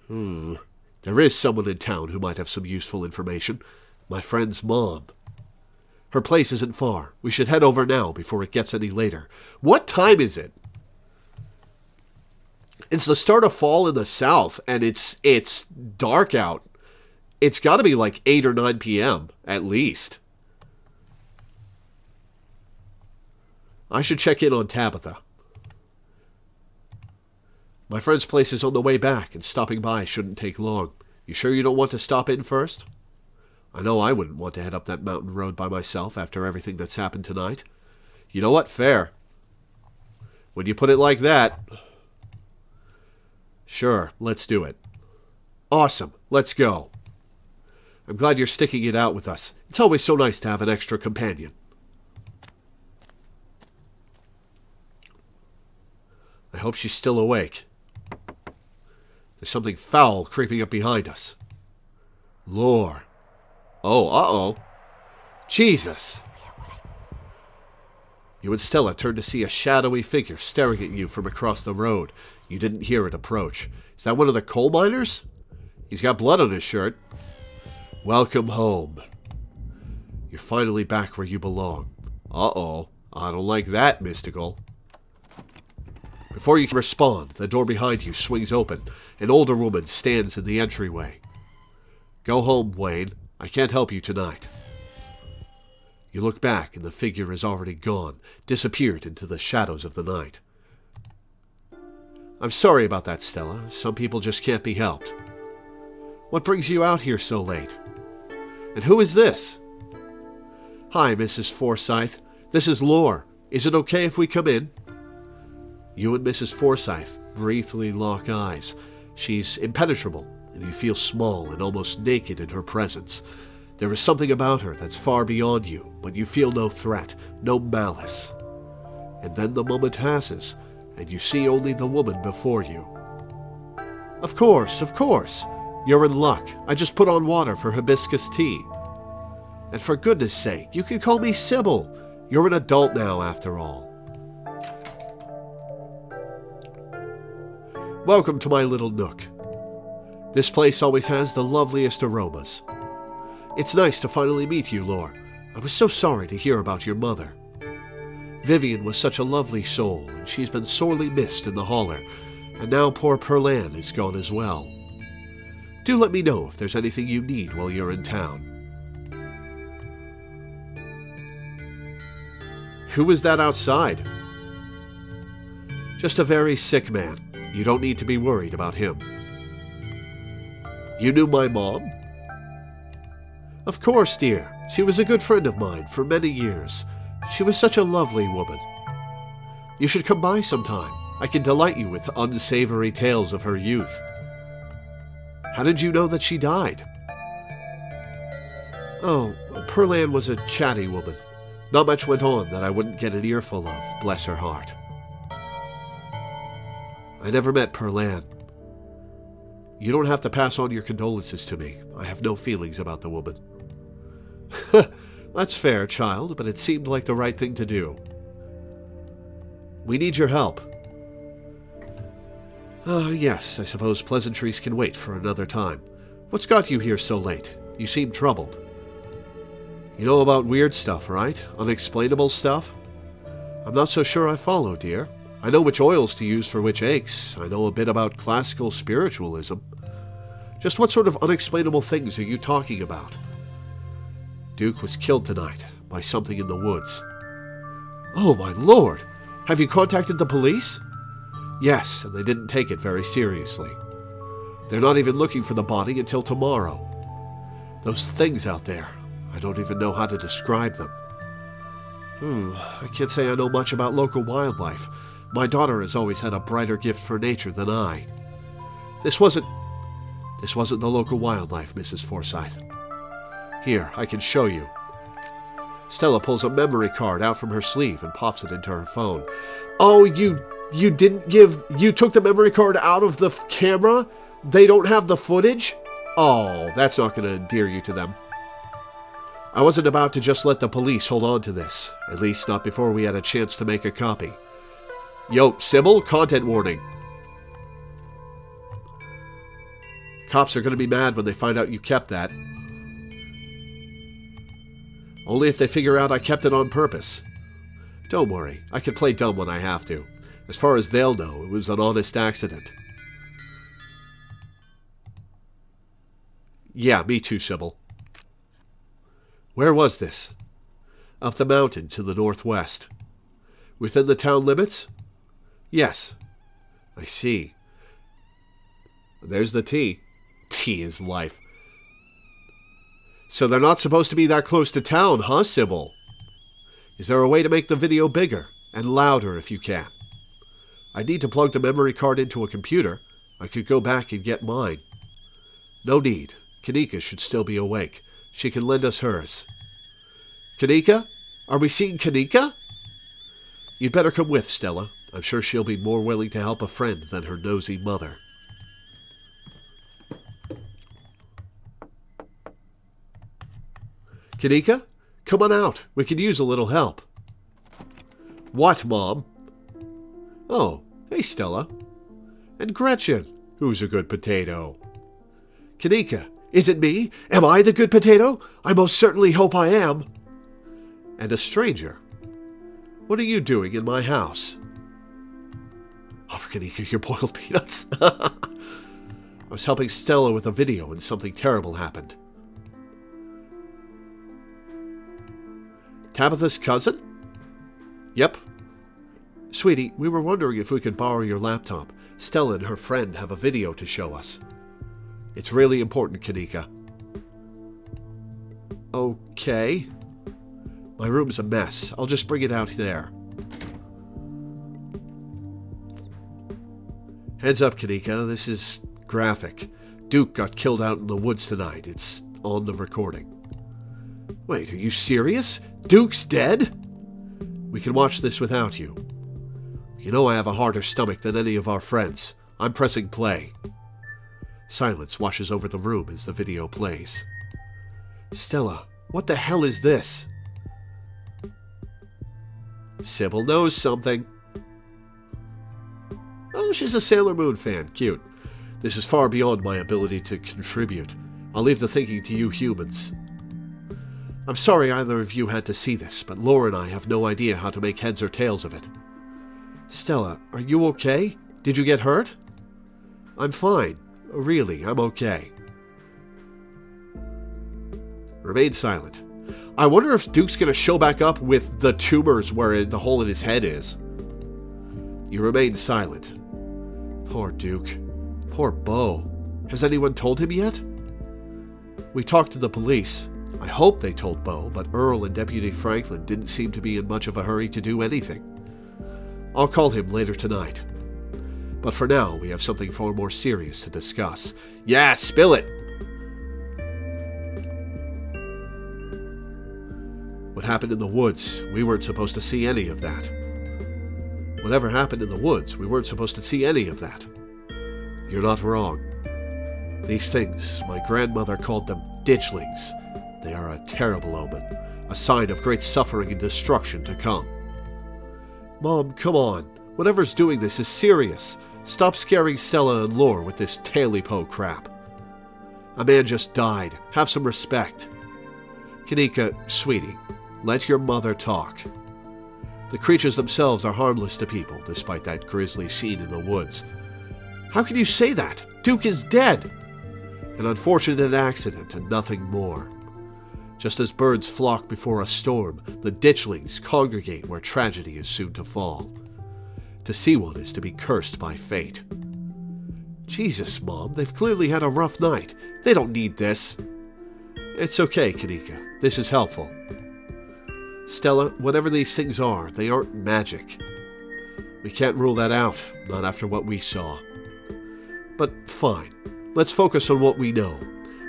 There is someone in town who might have some useful information. My friend's mom. Her place isn't far. We should head over now before it gets any later. What time is it? It's the start of fall in the south, and it's dark out. It's got to be like 8 or 9 p.m., at least. I should check in on Tabitha. My friend's place is on the way back, and stopping by shouldn't take long. You sure you don't want to stop in first? I know I wouldn't want to head up that mountain road by myself after everything that's happened tonight. You know what? Fair. When you put it like that... Sure, let's do it. Awesome, let's go. I'm glad you're sticking it out with us. It's always so nice to have an extra companion. I hope she's still awake. There's something foul creeping up behind us. Lore. Oh, uh-oh. Jesus. You and Stella turned to see a shadowy figure staring at you from across the road. You didn't hear it approach. Is that one of the coal miners? He's got blood on his shirt. Welcome home. You're finally back where you belong. Uh-oh. I don't like that, Mystical. Before you can respond, the door behind you swings open. An older woman stands in the entryway. Go home, Wayne. I can't help you tonight. You look back, and the figure is already gone, disappeared into the shadows of the night. I'm sorry about that, Stella. Some people just can't be helped. What brings you out here so late? And who is this? Hi, Mrs. Forsyth. This is Lore. Is it okay if we come in? You and Mrs. Forsyth briefly lock eyes. She's impenetrable, and you feel small and almost naked in her presence. There is something about her that's far beyond you, but you feel no threat, no malice. And then the moment passes, and you see only the woman before you. Of course. You're in luck. I just put on water for hibiscus tea. And for goodness sake, you can call me Sybil. You're an adult now, after all. Welcome to my little nook. This place always has the loveliest aromas. It's nice to finally meet you, Lore. I was so sorry to hear about your mother. Vivian was such a lovely soul, and she's been sorely missed in the holler, and now poor Perlan is gone as well. Do let me know if there's anything you need while you're in town. Who is that outside? Just a very sick man. You don't need to be worried about him. You knew my mom? Of course, dear. She was a good friend of mine for many years. She was such a lovely woman. You should come by sometime. I can delight you with unsavory tales of her youth. How did you know that she died? Oh, Perlan was a chatty woman. Not much went on that I wouldn't get an earful of, bless her heart. I never met Perlan. You don't have to pass on your condolences to me. I have no feelings about the woman. That's fair, child, but it seemed like the right thing to do. We need your help. Yes, I suppose pleasantries can wait for another time. What's got you here so late? You seem troubled. You know about weird stuff, right? Unexplainable stuff? I'm not so sure I follow, dear. I know which oils to use for which aches. I know a bit about classical spiritualism. Just what sort of unexplainable things are you talking about? Duke was killed tonight by something in the woods. Oh, my lord! Have you contacted the police? Yes, and they didn't take it very seriously. They're not even looking for the body until tomorrow. Those things out there, I don't even know how to describe them. I can't say I know much about local wildlife. My daughter has always had a brighter gift for nature than I. This wasn't the local wildlife, Mrs. Forsyth. Here, I can show you. Stella pulls a memory card out from her sleeve and pops it into her phone. Oh, you took the memory card out of the camera? They don't have the footage? Oh, that's not going to endear you to them. I wasn't about to just let the police hold on to this. At least not before we had a chance to make a copy. Yo, Sybil, content warning. Cops are going to be mad when they find out you kept that. Only if they figure out I kept it on purpose. Don't worry, I can play dumb when I have to. As far as they'll know, it was an honest accident. Yeah, me too, Sybil. Where was this? Up the mountain to the northwest. Within the town limits? Yes. I see. There's the T. T is life. So they're not supposed to be that close to town, huh, Sybil? Is there a way to make the video bigger and louder if you can? I need to plug the memory card into a computer. I could go back and get mine. No need. Kanika should still be awake. She can lend us hers. Kanika? Are we seeing Kanika? You'd better come with, Stella. I'm sure she'll be more willing to help a friend than her nosy mother. Kanika? Come on out. We could use a little help. What, Mom? Oh, hey, Stella. And Gretchen, who's a good potato. Kanika, is it me? Am I the good potato? I most certainly hope I am. And a stranger. What are you doing in my house? Oh, for Kanika, your boiled peanuts. I was helping Stella with a video when something terrible happened. Tabitha's cousin? Yep. Sweetie, we were wondering if we could borrow your laptop. Stella and her friend have a video to show us. It's really important, Kanika. Okay. My room's a mess. I'll just bring it out there. Heads up, Kanika. This is graphic. Duke got killed out in the woods tonight. It's on the recording. Wait, are you serious? Duke's dead? We can watch this without you. You know I have a harder stomach than any of our friends. I'm pressing play. Silence washes over the room as the video plays. Stella, what the hell is this? Sybil knows something. Oh, she's a Sailor Moon fan. Cute. This is far beyond my ability to contribute. I'll leave the thinking to you humans. I'm sorry either of you had to see this, but Laura and I have no idea how to make heads or tails of it. Stella, are you okay? Did you get hurt? I'm fine. Really, I'm okay. Remain silent. I wonder if Duke's going to show back up with the tumors where the hole in his head is. You remain silent. Poor Duke. Poor Beau. Has anyone told him yet? We talked to the police. I hope they told Beau, but Earl and Deputy Franklin didn't seem to be in much of a hurry to do anything. I'll call him later tonight. But for now, we have something far more serious to discuss. Yeah, spill it! What happened in the woods, we weren't supposed to see any of that. Whatever happened in the woods, we weren't supposed to see any of that. You're not wrong. These things, my grandmother called them ditchlings. They are a terrible omen, a sign of great suffering and destruction to come. Mom, come on. Whatever's doing this is serious. Stop scaring Stella and Lore with this taily-po crap. A man just died. Have some respect. Kanika, sweetie, let your mother talk. The creatures themselves are harmless to people, despite that grisly scene in the woods. How can you say that? Duke is dead. An unfortunate accident and nothing more. Just as birds flock before a storm, the ditchlings congregate where tragedy is soon to fall. To see one is to be cursed by fate. Jesus, Mom, they've clearly had a rough night. They don't need this. It's okay, Kanika. This is helpful. Stella, whatever these things are, they aren't magic. We can't rule that out, not after what we saw. But fine, let's focus on what we know.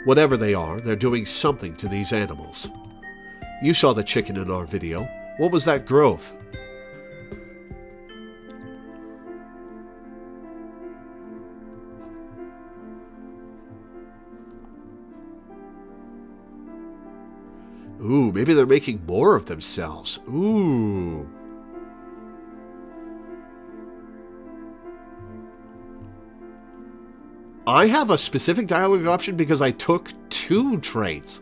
Whatever they are, they're doing something to these animals. You saw the chicken in our video. What was that growth? Ooh, maybe they're making more of themselves. Ooh. I have a specific dialogue option because I took 2 traits.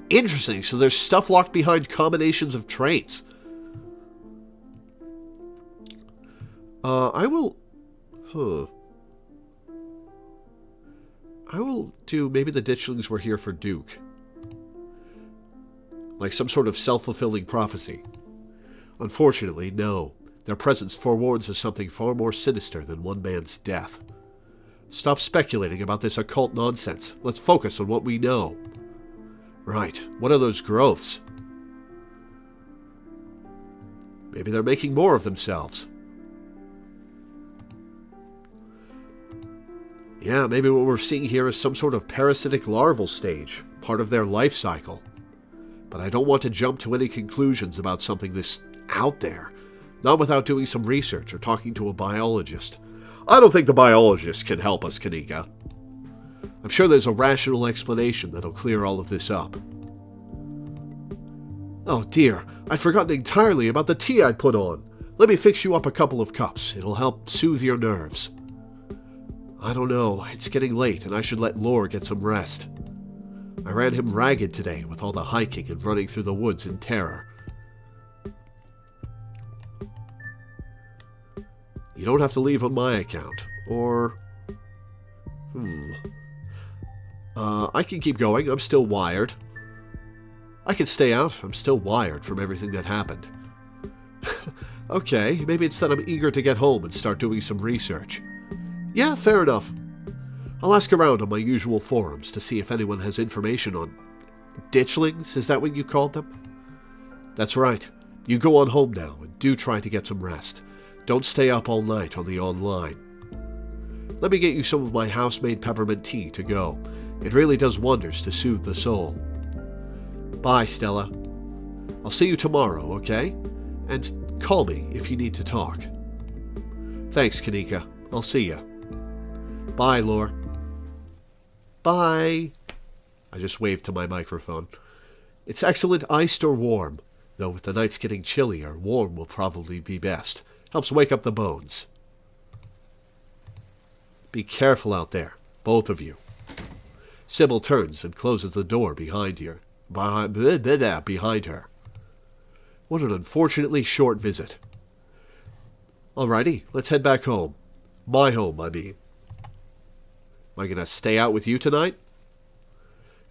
Interesting, so there's stuff locked behind combinations of traits. I will do, maybe the ditchlings were here for Duke. Like some sort of self-fulfilling prophecy. Unfortunately, no. Their presence forewarns of something far more sinister than one man's death. Stop speculating about this occult nonsense. Let's focus on what we know. Right, what are those growths? Maybe they're making more of themselves. Yeah, maybe what we're seeing here is some sort of parasitic larval stage, part of their life cycle. But I don't want to jump to any conclusions about something this out there, not without doing some research or talking to a biologist. I don't think the biologist can help us, Kanika. I'm sure there's a rational explanation that'll clear all of this up. Oh dear, I'd forgotten entirely about the tea I'd put on. Let me fix you up a couple of cups. It'll help soothe your nerves. I don't know, it's getting late and I should let Lore get some rest. I ran him ragged today with all the hiking and running through the woods in terror. You don't have to leave on my account, or... I can keep going, I'm still wired. I can stay out, I'm still wired from everything that happened. Okay, maybe it's that I'm eager to get home and start doing some research. Yeah, fair enough. I'll ask around on my usual forums to see if anyone has information on... ditchlings, is that what you called them? That's right. You go on home now and do try to get some rest. Don't stay up all night on the online. Let me get you some of my house-made peppermint tea to go. It really does wonders to soothe the soul. Bye, Stella. I'll see you tomorrow, okay? And call me if you need to talk. Thanks, Kanika. I'll see ya. Bye, Lore. Bye. I just waved to my microphone. It's excellent iced or warm, though with the nights getting chillier, warm will probably be best. Helps wake up the bones. Be careful out there, both of you. Sybil turns and closes the door behind her. Behind her. What an unfortunately short visit. Alrighty, let's head back home. My home, I mean. Am I going to stay out with you tonight?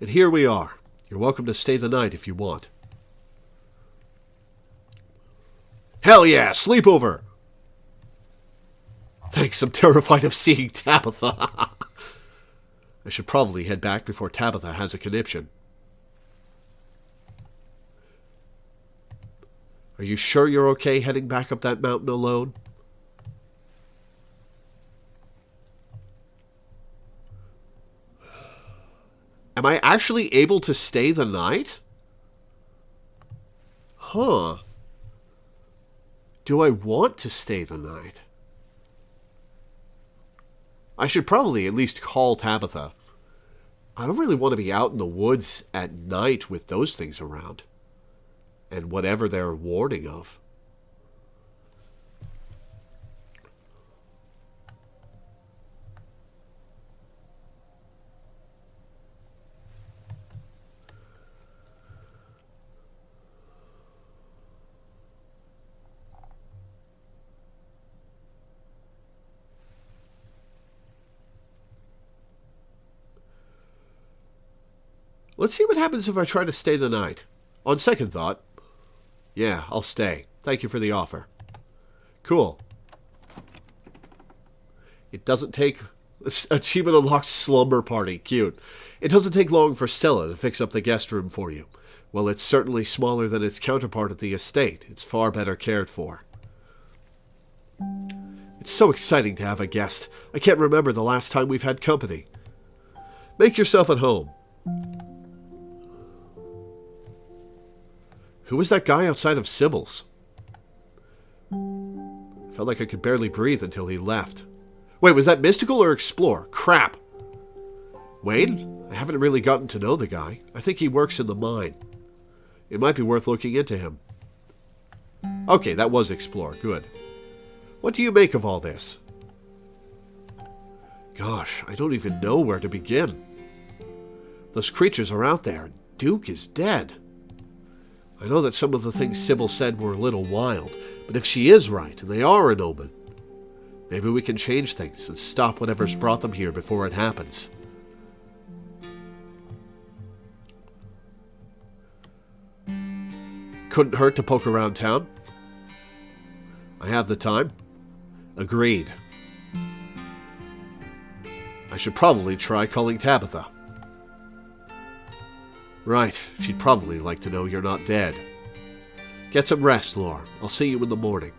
And here we are. You're welcome to stay the night if you want. Hell yeah, sleepover! Thanks, I'm terrified of seeing Tabitha. I should probably head back before Tabitha has a conniption. Are you sure you're okay heading back up that mountain alone? Am I actually able to stay the night? Huh. Do I want to stay the night? I should probably at least call Tabitha. I don't really want to be out in the woods at night with those things around. And whatever they're warning of. Let's see what happens if I try to stay the night. On second thought, yeah, I'll stay. Thank you for the offer. Cool. It doesn't take... Achievement unlocked slumber party. Cute. It doesn't take long for Stella to fix up the guest room for you. Well, it's certainly smaller than its counterpart at the estate. It's far better cared for. It's so exciting to have a guest. I can't remember the last time we've had company. Make yourself at home. Who was that guy outside of Sybil's? Felt like I could barely breathe until he left. Wait, was that Mystical or Explore? Crap. Wayne? I haven't really gotten to know the guy. I think he works in the mine. It might be worth looking into him. Okay, that was Explore. Good. What do you make of all this? Gosh, I don't even know where to begin. Those creatures are out there, and Duke is dead. I know that some of the things Sybil said were a little wild, but if she is right, and they are an omen, maybe we can change things and stop whatever's brought them here before it happens. Couldn't hurt to poke around town. I have the time. Agreed. I should probably try calling Tabitha. Right, she'd probably like to know you're not dead. Get some rest, Lore. I'll see you in the morning.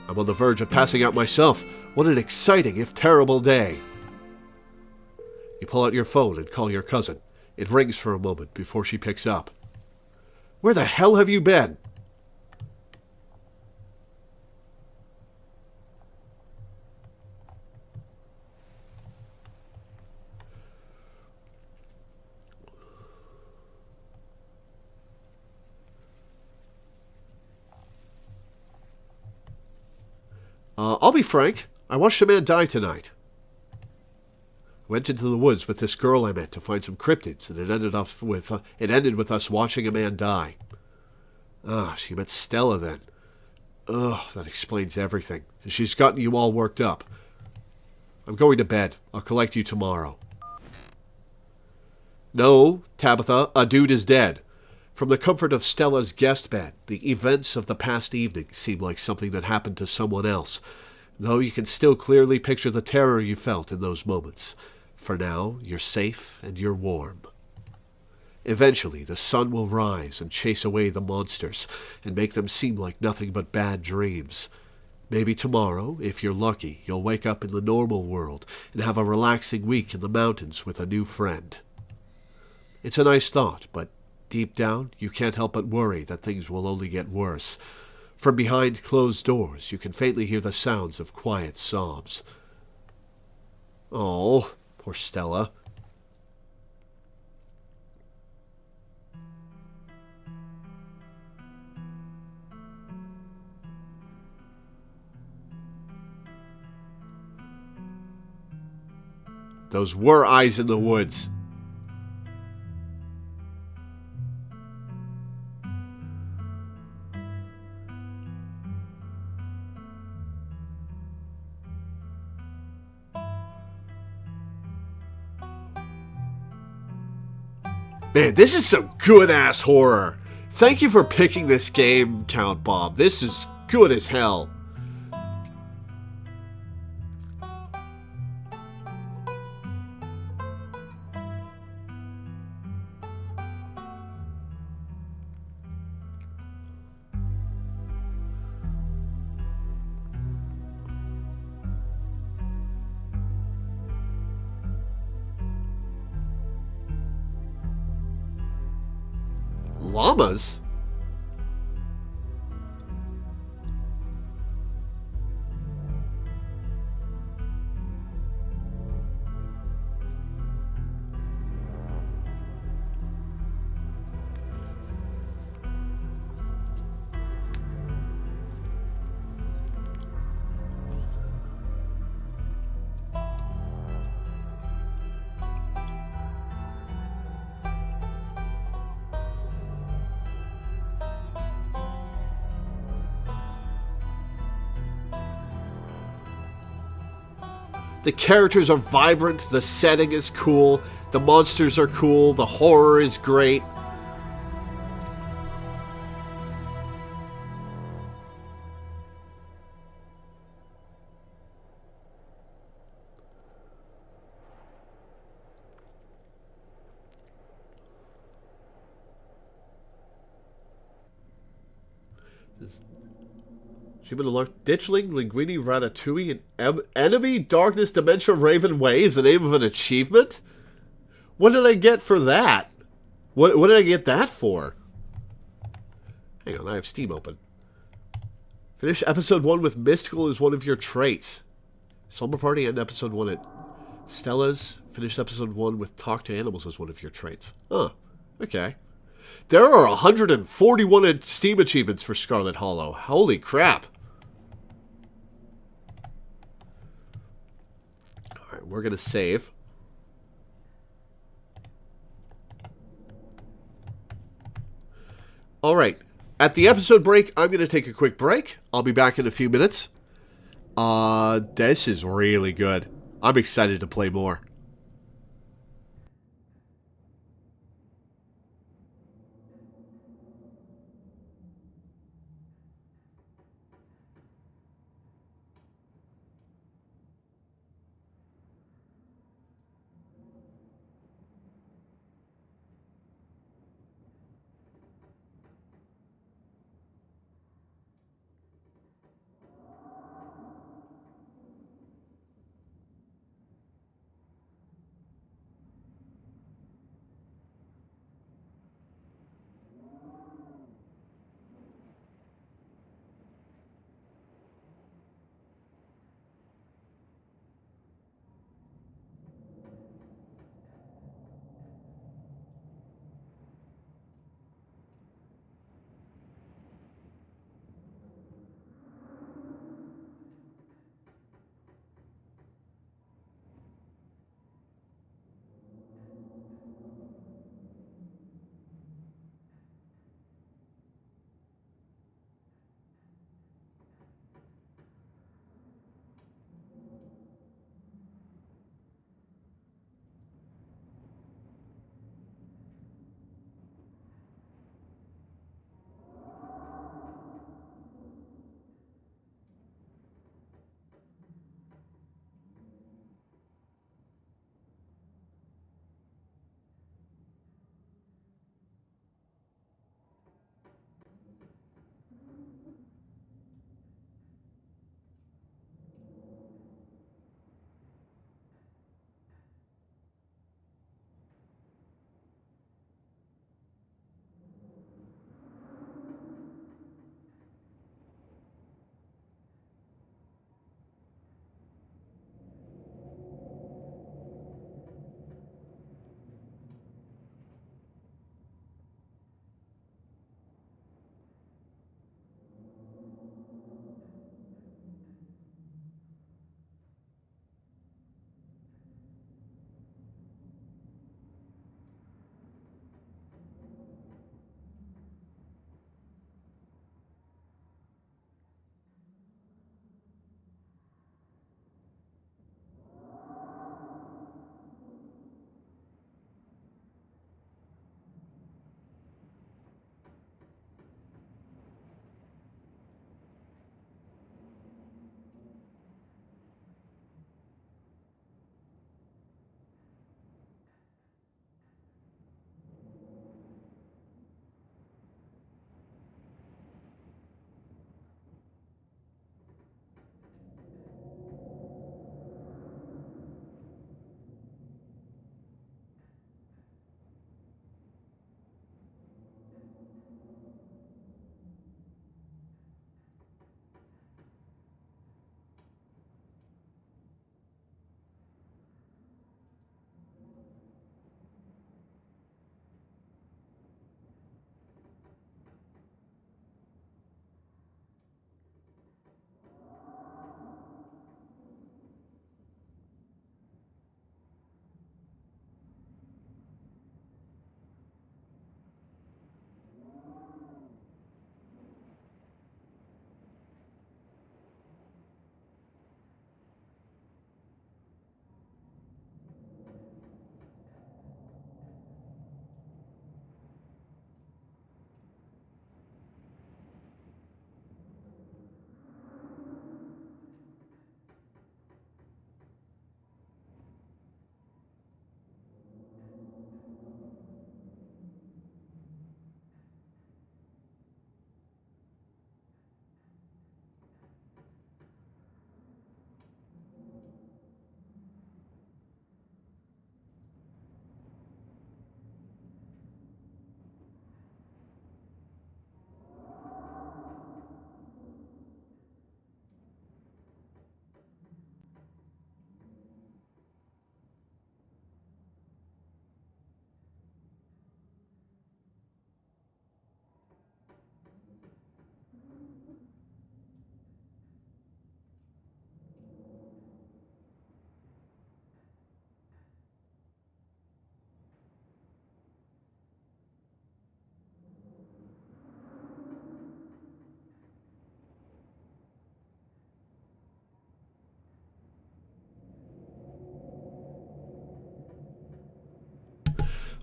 I'm on the verge of passing out myself. What an exciting, if terrible, day. You pull out your phone and call your cousin. It rings for a moment before she picks up. Where the hell have you been? I'll be frank. I watched a man die tonight. Went into the woods with this girl I met to find some cryptids, and it ended with us watching a man die. She met Stella then. That explains everything. And she's gotten you all worked up. I'm going to bed. I'll collect you tomorrow. No, Tabitha, a dude is dead. From the comfort of Stella's guest bed, the events of the past evening seem like something that happened to someone else, though you can still clearly picture the terror you felt in those moments. For now, you're safe and you're warm. Eventually, the sun will rise and chase away the monsters and make them seem like nothing but bad dreams. Maybe tomorrow, if you're lucky, you'll wake up in the normal world and have a relaxing week in the mountains with a new friend. It's a nice thought, but deep down, you can't help but worry that things will only get worse. From behind closed doors, you can faintly hear the sounds of quiet sobs. Oh, poor Stella. Those were eyes in the woods. Man, this is some good-ass horror. Thank you for picking this game, Count Bob. This is good as hell. Llamas? The characters are vibrant, the setting is cool, the monsters are cool, the horror is great. Human alert, Ditchling, Linguini, Ratatouille, and Enemy, Darkness, Dementia, Raven, Waves, the name of an achievement? What did I get for that? What did I get that for? Hang on, I have Steam open. Finish episode 1 with Mystical is one of your traits. Slumber Party and episode 1 at Stella's. Finish episode 1 with Talk to Animals as one of your traits. Huh. Okay. There are 141 Steam achievements for Scarlet Hollow. Holy crap. Alright, we're going to save. Alright. At the episode break, I'm going to take a quick break. I'll be back in a few minutes. This is really good. I'm excited to play more.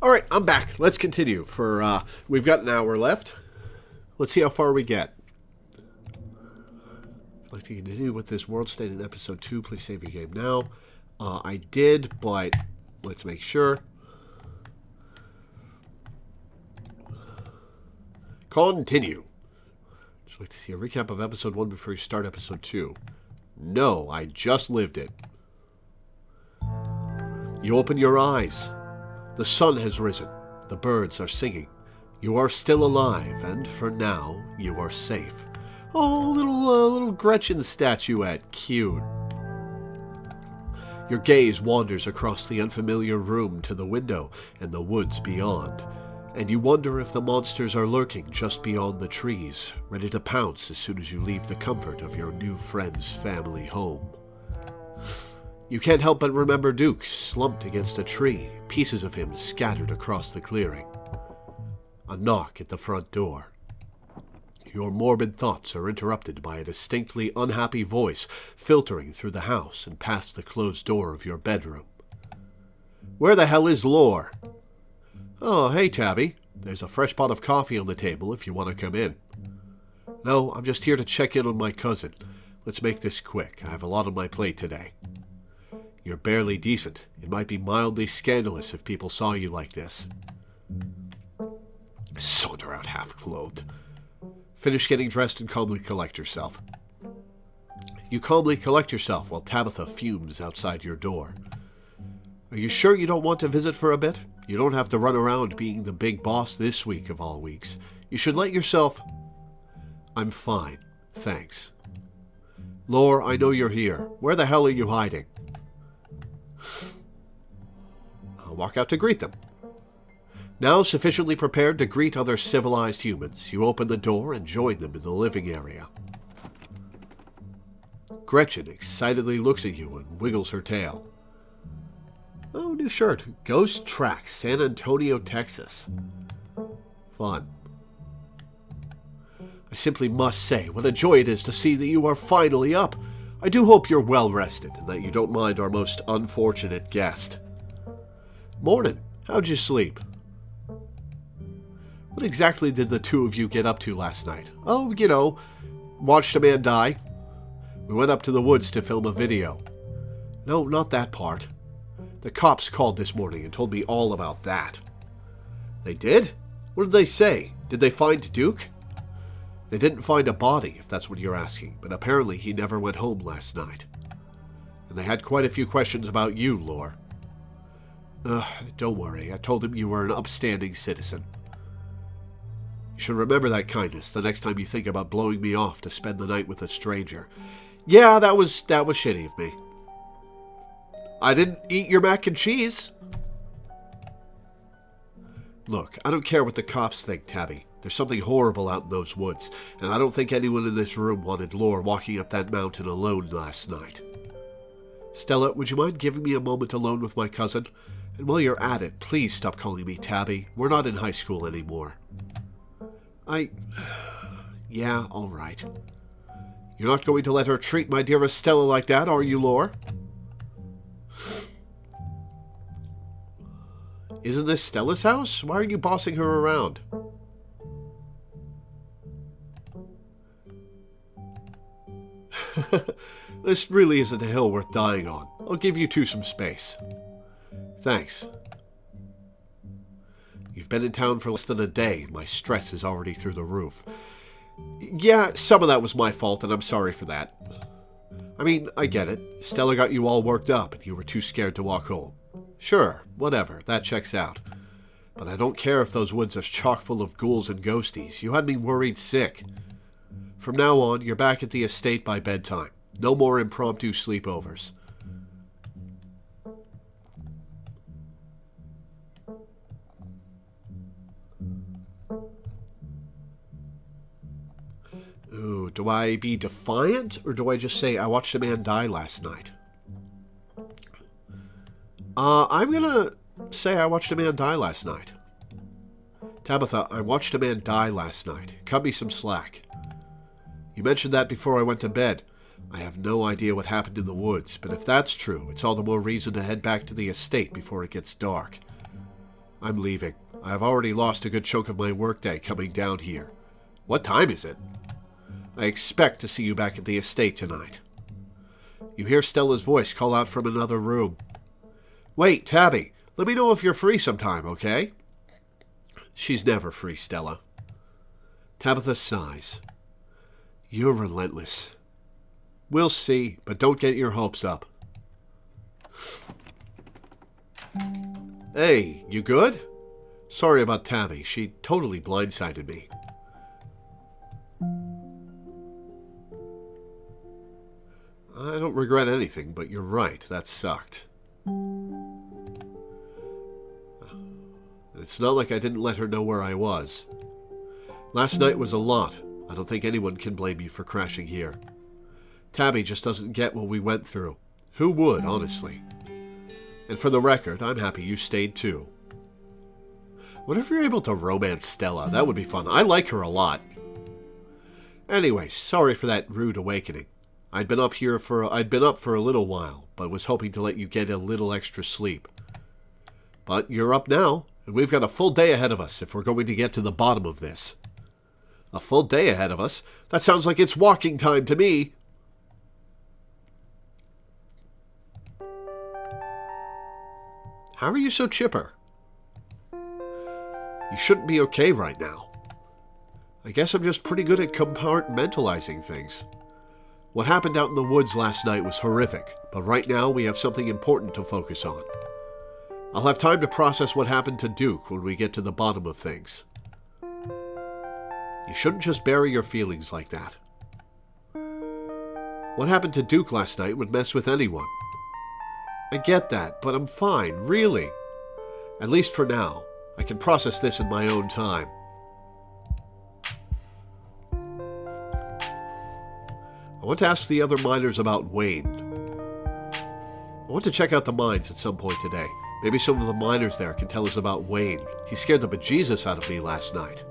All right, I'm back. Let's continue. We've got an hour left. Let's see how far we get. I'd like to continue with this world state in episode 2. Please save your game now. I did, but let's make sure. Continue. Would you like to see a recap of episode 1 before you start episode 2? No, I just lived it. You open your eyes. The sun has risen. The birds are singing. You are still alive, and for now, you are safe. Oh, little Gretchen statuette. Cute. Your gaze wanders across the unfamiliar room to the window and the woods beyond, and you wonder if the monsters are lurking just beyond the trees, ready to pounce as soon as you leave the comfort of your new friend's family home. You can't help but remember Duke slumped against a tree, pieces of him scattered across the clearing. A knock at the front door. Your morbid thoughts are interrupted by a distinctly unhappy voice filtering through the house and past the closed door of your bedroom. Where the hell is Lore? Oh, hey, Tabby. There's a fresh pot of coffee on the table if you want to come in. No, I'm just here to check in on my cousin. Let's make this quick. I have a lot on my plate today. You're barely decent. It might be mildly scandalous if people saw you like this. Saunter out half-clothed. Finish getting dressed and calmly collect yourself. You calmly collect yourself while Tabitha fumes outside your door. Are you sure you don't want to visit for a bit? You don't have to run around being the big boss this week of all weeks. You should let yourself... I'm fine, thanks. Lore, I know you're here. Where the hell are you hiding? I'll walk out to greet them. Now sufficiently prepared to greet other civilized humans, you open the door and join them in the living area. Gretchen excitedly looks at you and wiggles her tail. Oh, new shirt. Ghost Tracks, San Antonio, Texas. Fun. I simply must say what a joy it is to see that you are finally up. I do hope you're well rested and that you don't mind our most unfortunate guest. Morning. How'd you sleep? What exactly did the two of you get up to last night? Oh, watched a man die. We went up to the woods to film a video. No, not that part. The cops called this morning and told me all about that. They did? What did they say? Did they find Duke? They didn't find a body, if that's what you're asking, but apparently he never went home last night. And they had quite a few questions about you, Lore. Don't worry, I told them you were an upstanding citizen. You should remember that kindness the next time you think about blowing me off to spend the night with a stranger. Yeah, that was shitty of me. I didn't eat your mac and cheese. Look, I don't care what the cops think, Tabby. There's something horrible out in those woods, and I don't think anyone in this room wanted Lore walking up that mountain alone last night. Stella, would you mind giving me a moment alone with my cousin? And while you're at it, please stop calling me Tabby. We're not in high school anymore. Yeah, all right. You're not going to let her treat my dearest Stella like that, are you, Lore? Isn't this Stella's house? Why are you bossing her around? This really isn't a hill worth dying on. I'll give you two some space. Thanks. You've been in town for less than a day, and my stress is already through the roof. Yeah, some of that was my fault, and I'm sorry for that. I mean, I get it. Stella got you all worked up, and you were too scared to walk home. Sure, whatever, that checks out. But I don't care if those woods are chock full of ghouls and ghosties. You had me worried sick. From now on, you're back at the estate by bedtime. No more impromptu sleepovers. Ooh, do I be defiant, or do I just say I watched a man die last night? I'm gonna say I watched a man die last night. Tabitha, I watched a man die last night. Cut me some slack. You mentioned that before I went to bed. I have no idea what happened in the woods, but if that's true, it's all the more reason to head back to the estate before it gets dark. I'm leaving. I have already lost a good chunk of my workday coming down here. What time is it? I expect to see you back at the estate tonight. You hear Stella's voice call out from another room. Wait, Tabby, let me know if you're free sometime, okay? She's never free, Stella. Tabitha sighs. You're relentless. We'll see, but don't get your hopes up. Hey, you good? Sorry about Tabby. She totally blindsided me. I don't regret anything, but you're right. That sucked. It's not like I didn't let her know where I was. Last night was a lot. I don't think anyone can blame you for crashing here. Tabby just doesn't get what we went through. Who would, honestly? And for the record, I'm happy you stayed too. What if you're able to romance Stella? That would be fun. I like her a lot. Anyway, sorry for that rude awakening. I'd been up for a little while, but was hoping to let you get a little extra sleep. But you're up now, and we've got a full day ahead of us if we're going to get to the bottom of this. A full day ahead of us? That sounds like it's walking time to me. How are you so chipper? You shouldn't be okay right now. I guess I'm just pretty good at compartmentalizing things. What happened out in the woods last night was horrific, but right now we have something important to focus on. I'll have time to process what happened to Duke when we get to the bottom of things. You shouldn't just bury your feelings like that. What happened to Duke last night would mess with anyone. I get that, but I'm fine, really. At least for now. I can process this in my own time. I want to ask the other miners about Wayne. I want to check out the mines at some point today. Maybe some of the miners there can tell us about Wayne. He scared the bejesus out of me last night.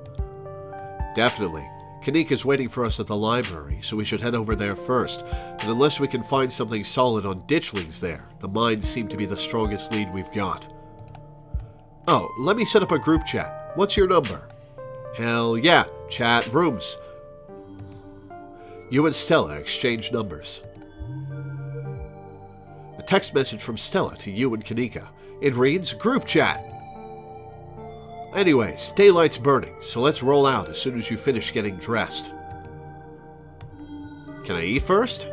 Definitely. Kanika's waiting for us at the library, so we should head over there first. But unless we can find something solid on ditchlings there, the mines seem to be the strongest lead we've got. Oh, let me set up a group chat. What's your number? Hell yeah, chat rooms. You and Stella exchange numbers. A text message from Stella to you and Kanika. It reads, Group Chat. Anyways, daylight's burning, so let's roll out as soon as you finish getting dressed. Can I eat first?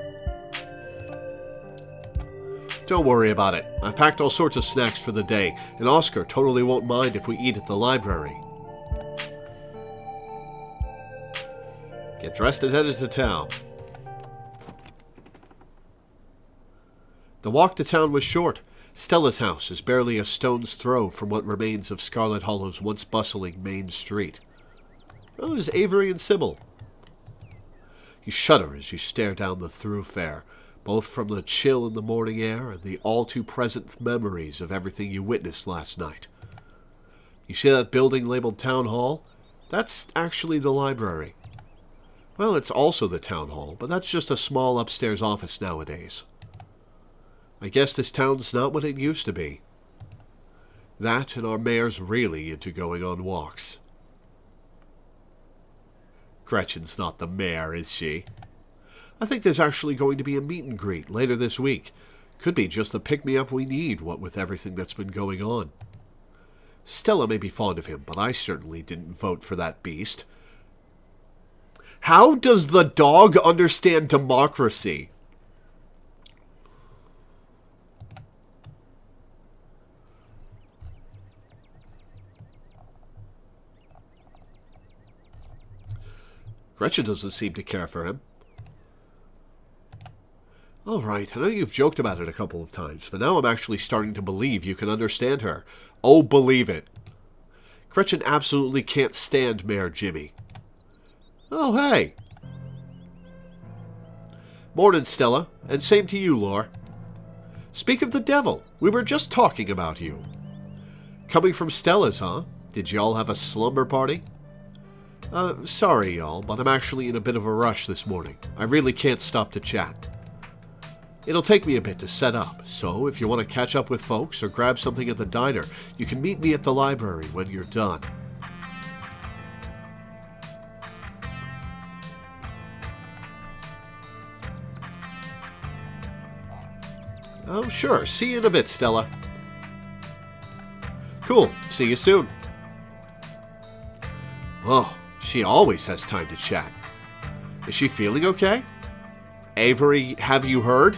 Don't worry about it. I've packed all sorts of snacks for the day, and Oscar totally won't mind if we eat at the library. Get dressed and headed to town. The walk to town was short. Stella's house is barely a stone's throw from what remains of Scarlet Hollow's once bustling main street. Oh, there's Avery and Sybil. You shudder as you stare down the thoroughfare, both from the chill in the morning air and the all-too-present memories of everything you witnessed last night. You see that building labeled Town Hall? That's actually the library. Well, it's also the town hall, but that's just a small upstairs office nowadays. I guess this town's not what it used to be. That and our mayor's really into going on walks. Gretchen's not the mayor, is she? I think there's actually going to be a meet and greet later this week. Could be just the pick-me-up we need, what with everything that's been going on. Stella may be fond of him, but I certainly didn't vote for that beast. How does the dog understand democracy? Gretchen doesn't seem to care for him. All right, I know you've joked about it a couple of times, but now I'm actually starting to believe you can understand her. Oh, believe it. Gretchen absolutely can't stand Mayor Jimmy. Oh, hey. Morning, Stella, and same to you, Lore. Speak of the devil, we were just talking about you. Coming from Stella's, huh? Did y'all have a slumber party? Sorry, y'all, but I'm actually in a bit of a rush this morning. I really can't stop to chat. It'll take me a bit to set up, so if you want to catch up with folks or grab something at the diner, you can meet me at the library when you're done. Oh, sure. See you in a bit, Stella. Cool. See you soon. Oh, she always has time to chat. Is she feeling okay? Avery, have you heard?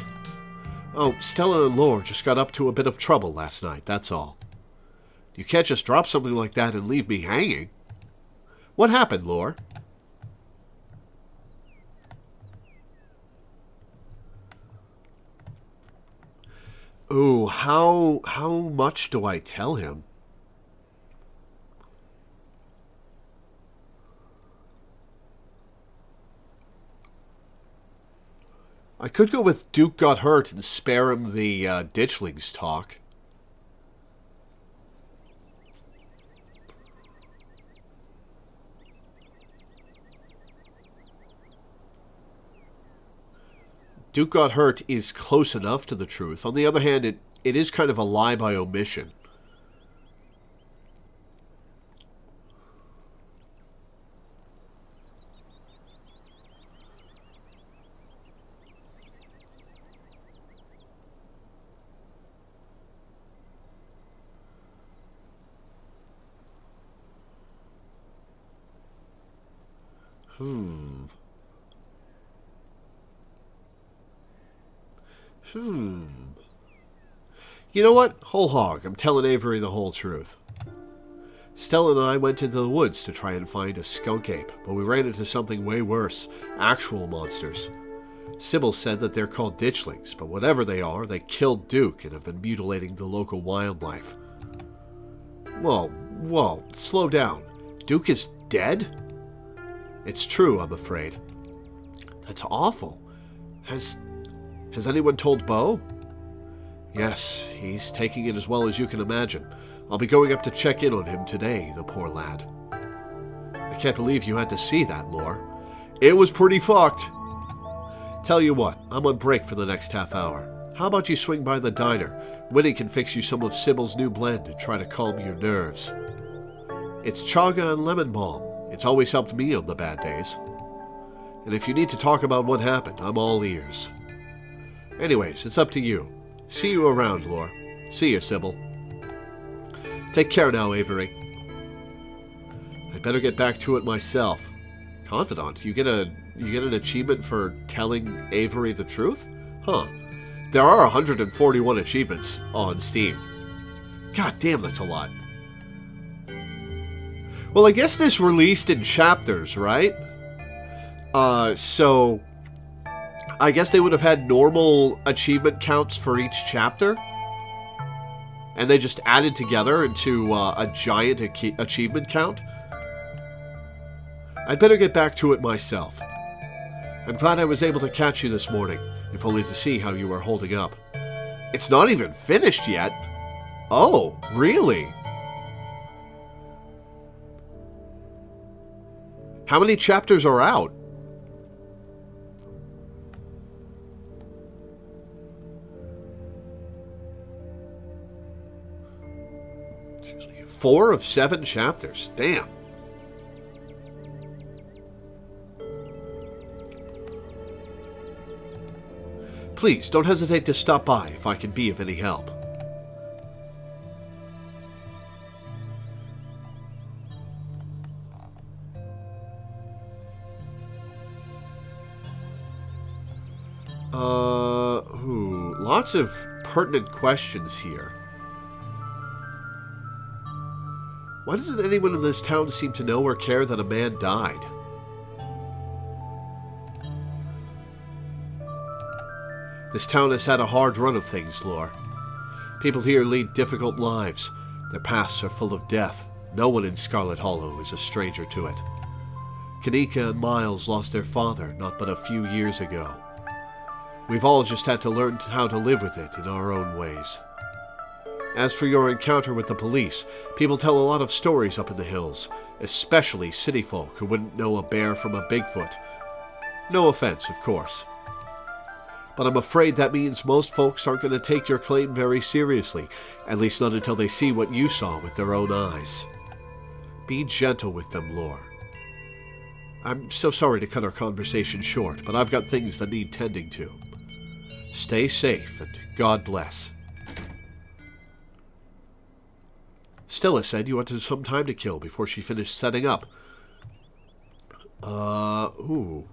Oh, Stella and Lore just got up to a bit of trouble last night, that's all. You can't just drop something like that and leave me hanging. What happened, Lore? Ooh, how much do I tell him? I could go with Duke got hurt and spare him the ditchlings talk. Duke got hurt is close enough to the truth. On the other hand, it is kind of a lie by omission. You know what? Whole hog. I'm telling Avery the whole truth. Stella and I went into the woods to try and find a skunk ape, but we ran into something way worse. Actual monsters. Sybil said that they're called ditchlings, but whatever they are, they killed Duke and have been mutilating the local wildlife. Whoa, slow down. Duke is dead? It's true, I'm afraid. That's awful. Has anyone told Beau? Yes, he's taking it as well as you can imagine. I'll be going up to check in on him today, the poor lad. I can't believe you had to see that, Lore. It was pretty fucked. Tell you what, I'm on break for the next half hour. How about you swing by the diner? Winnie can fix you some of Sybil's new blend and try to calm your nerves. It's chaga and lemon balm. It's always helped me on the bad days. And if you need to talk about what happened, I'm all ears. Anyways, it's up to you. See you around, Lore. See you, Sybil. Take care now, Avery. I'd better get back to it myself. Confidant, you get an achievement for telling Avery the truth? Huh. There are 141 achievements on Steam. God damn, that's a lot. Well, I guess this released in chapters, right? So I guess they would have had normal achievement counts for each chapter. And they just added together into a giant achievement count. I'd better get back to it myself. I'm glad I was able to catch you this morning, if only to see how you are holding up. It's not even finished yet. Oh, really? How many chapters are out? Excuse me. 4 of 7 chapters. Damn. Please, don't hesitate to stop by if I can be of any help. Lots of pertinent questions here. Why doesn't anyone in this town seem to know or care that a man died? This town has had a hard run of things, Lore. People here lead difficult lives. Their pasts are full of death. No one in Scarlet Hollow is a stranger to it. Kanika and Miles lost their father not but a few years ago. We've all just had to learn how to live with it in our own ways. As for your encounter with the police, people tell a lot of stories up in the hills, especially city folk who wouldn't know a bear from a Bigfoot. No offense, of course. but I'm afraid that means most folks aren't going to take your claim very seriously, at least not until they see what you saw with their own eyes. Be gentle with them, Lore. I'm so sorry to cut our conversation short, but I've got things that need tending to. Stay safe, and God bless. Stella said you wanted some time to kill before she finished setting up. Ooh.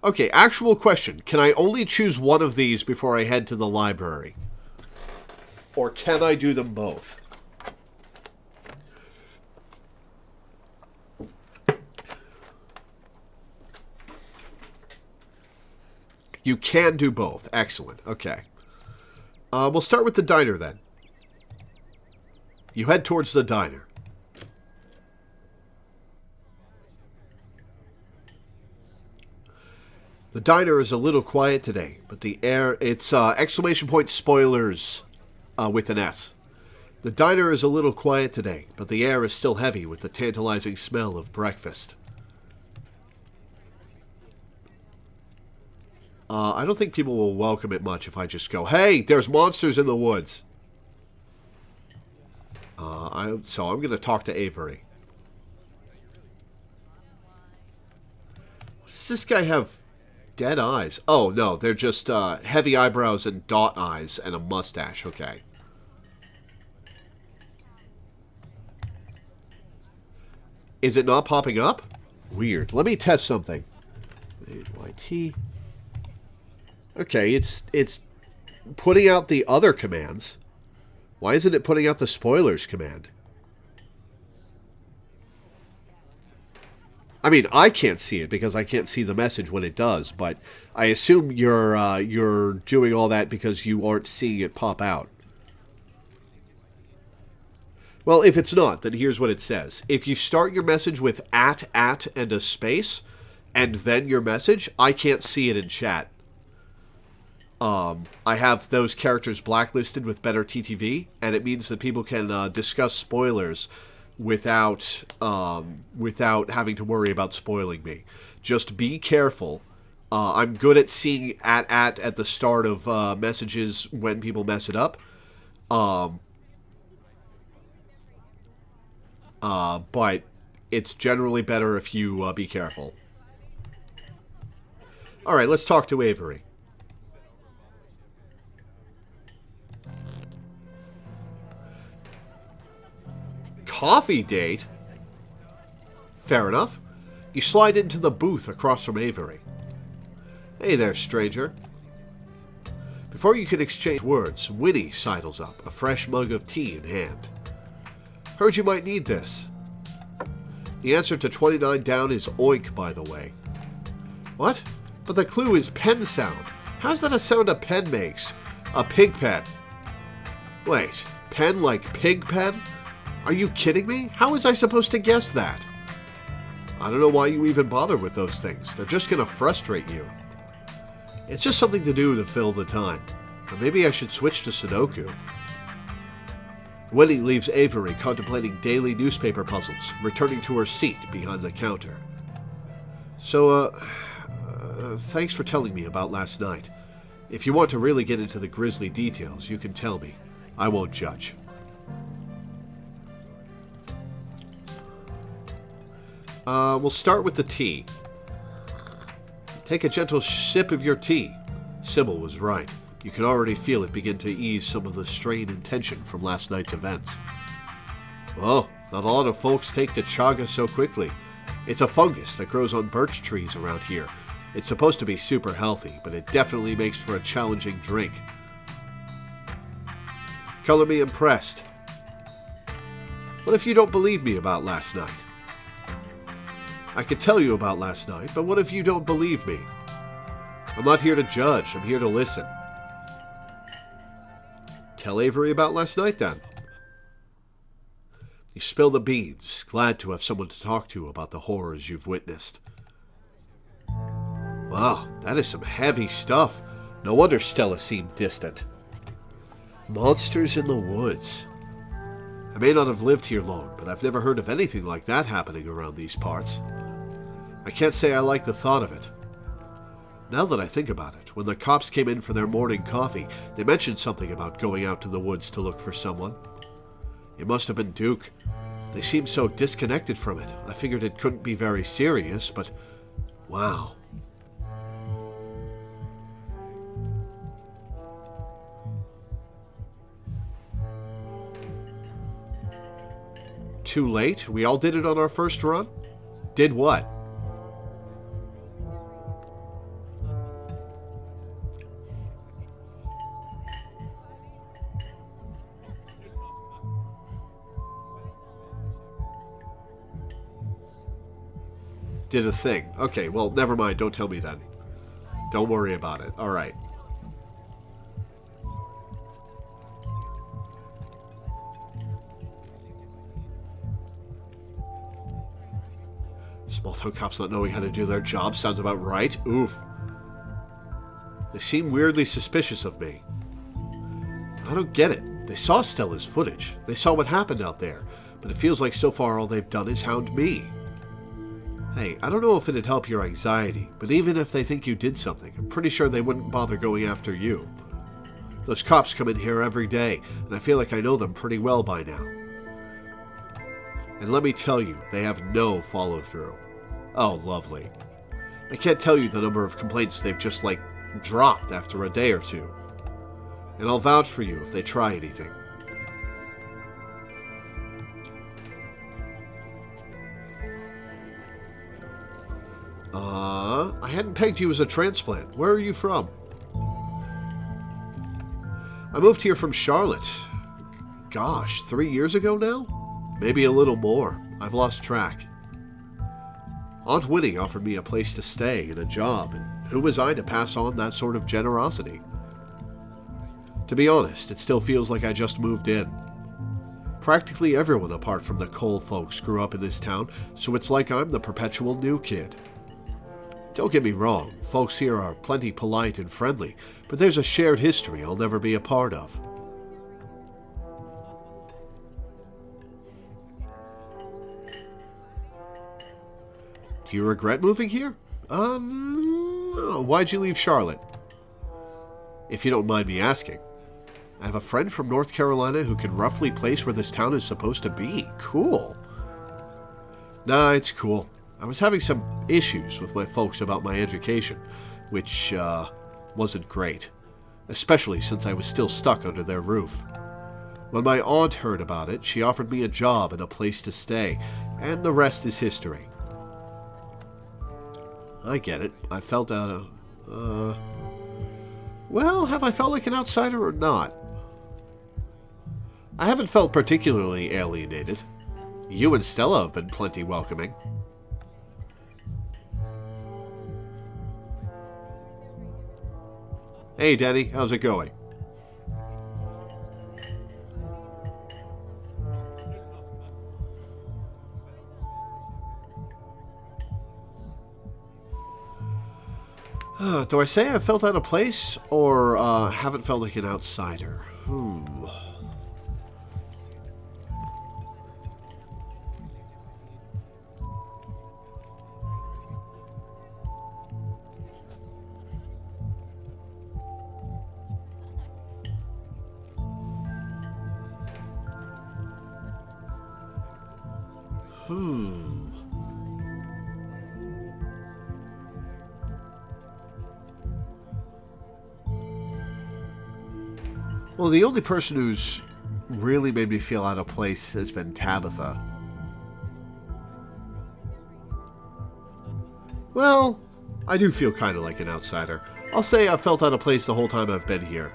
Okay, actual question. Can I only choose one of these before I head to the library? Or can I do them both? You can do both. Excellent. Okay. We'll start with the diner then. You head towards the diner. The diner is a little quiet today, but the air... It's exclamation point spoilers with an S. The diner is a little quiet today, but the air is still heavy with the tantalizing smell of breakfast. I don't think people will welcome it much if I just go, hey, there's monsters in the woods. So I'm going to talk to Avery. Does this guy have dead eyes? Oh, no, they're just heavy eyebrows and dot eyes and a mustache. Okay. Is it not popping up? Weird. Let me test something. YT. Okay, it's putting out the other commands. Why isn't it putting out the spoilers command? I mean, I can't see it because I can't see the message when it does, but I assume you're doing all that because you aren't seeing it pop out. Well, if it's not, then here's what it says. If you start your message with at, and a space, and then your message, I can't see it in chat. I have those characters blacklisted with better TTV, and it means that people can discuss spoilers without having to worry about spoiling me. Just be careful. I'm good at seeing at the start of messages when people mess it up. But it's generally better if you be careful. Alright, let's talk to Avery. Coffee date? Fair enough. You slide into the booth across from Avery. Hey there, stranger. Before you can exchange words, Winnie sidles up, a fresh mug of tea in hand. Heard you might need this. The answer to 29 down is oink, by the way. What? But the clue is pen sound. How's that a sound a pen makes? A pig pen. Wait, pen like pig pen? Are you kidding me? How was I supposed to guess that? I don't know why you even bother with those things. They're just going to frustrate you. It's just something to do to fill the time. Or maybe I should switch to Sudoku. Winnie leaves Avery contemplating daily newspaper puzzles, returning to her seat behind the counter. So, thanks for telling me about last night. If you want to really get into the grisly details, you can tell me. I won't judge. We'll start with the tea. Take a gentle sip of your tea. Sybil was right. You can already feel it begin to ease some of the strain and tension from last night's events. Well, not a lot of folks take to chaga so quickly. It's a fungus that grows on birch trees around here. It's supposed to be super healthy, but it definitely makes for a challenging drink. Color me impressed. What if you don't believe me about last night? I could tell you about last night, but what if you don't believe me? I'm not here to judge, I'm here to listen. Tell Avery about last night, then. You spill the beans, glad to have someone to talk to about the horrors you've witnessed. Wow, that is some heavy stuff. No wonder Stella seemed distant. Monsters in the woods. I may not have lived here long, but I've never heard of anything like that happening around these parts. I can't say I like the thought of it. Now that I think about it, when the cops came in for their morning coffee, they mentioned something about going out to the woods to look for someone. It must have been Duke. They seemed so disconnected from it. I figured it couldn't be very serious, but wow. Too late? We all did it on our first run? Did what? Did a thing. Okay, well, never mind. Don't tell me then. Don't worry about it. All right. Small town cops not knowing how to do their job sounds about right. Oof. They seem weirdly suspicious of me. I don't get it. They saw Stella's footage. They saw what happened out there. But it feels like so far all they've done is hound me. Hey, I don't know if it'd help your anxiety, but even if they think you did something, I'm pretty sure they wouldn't bother going after you. Those cops come in here every day, and I feel like I know them pretty well by now. And let me tell you, they have no follow-through. Oh, lovely. I can't tell you the number of complaints they've just, dropped after a day or two. And I'll vouch for you if they try anything. I hadn't pegged you as a transplant. Where are you from? I moved here from Charlotte. Gosh, 3 years ago now? Maybe a little more. I've lost track. Aunt Winnie offered me a place to stay and a job, and who was I to pass on that sort of generosity? To be honest, it still feels like I just moved in. Practically everyone apart from the Cole folks grew up in this town, so it's like I'm the perpetual new kid. Don't get me wrong, folks here are plenty polite and friendly, but there's a shared history I'll never be a part of. Do you regret moving here? Why'd you leave Charlotte? If you don't mind me asking. I have a friend from North Carolina who can roughly place where this town is supposed to be. Cool. Nah, it's cool. I was having some issues with my folks about my education, which, wasn't great. Especially since I was still stuck under their roof. When my aunt heard about it, she offered me a job and a place to stay, and the rest is history. I get it. I felt out of... Well, have I felt like an outsider or not? I haven't felt particularly alienated. You and Stella have been plenty welcoming. Hey, Danny, how's it going? Do I say I felt out of place, or haven't felt like an outsider? Well, the only person who's really made me feel out of place has been Tabitha. Well, I do feel kind of like an outsider. I'll say I've felt out of place the whole time I've been here.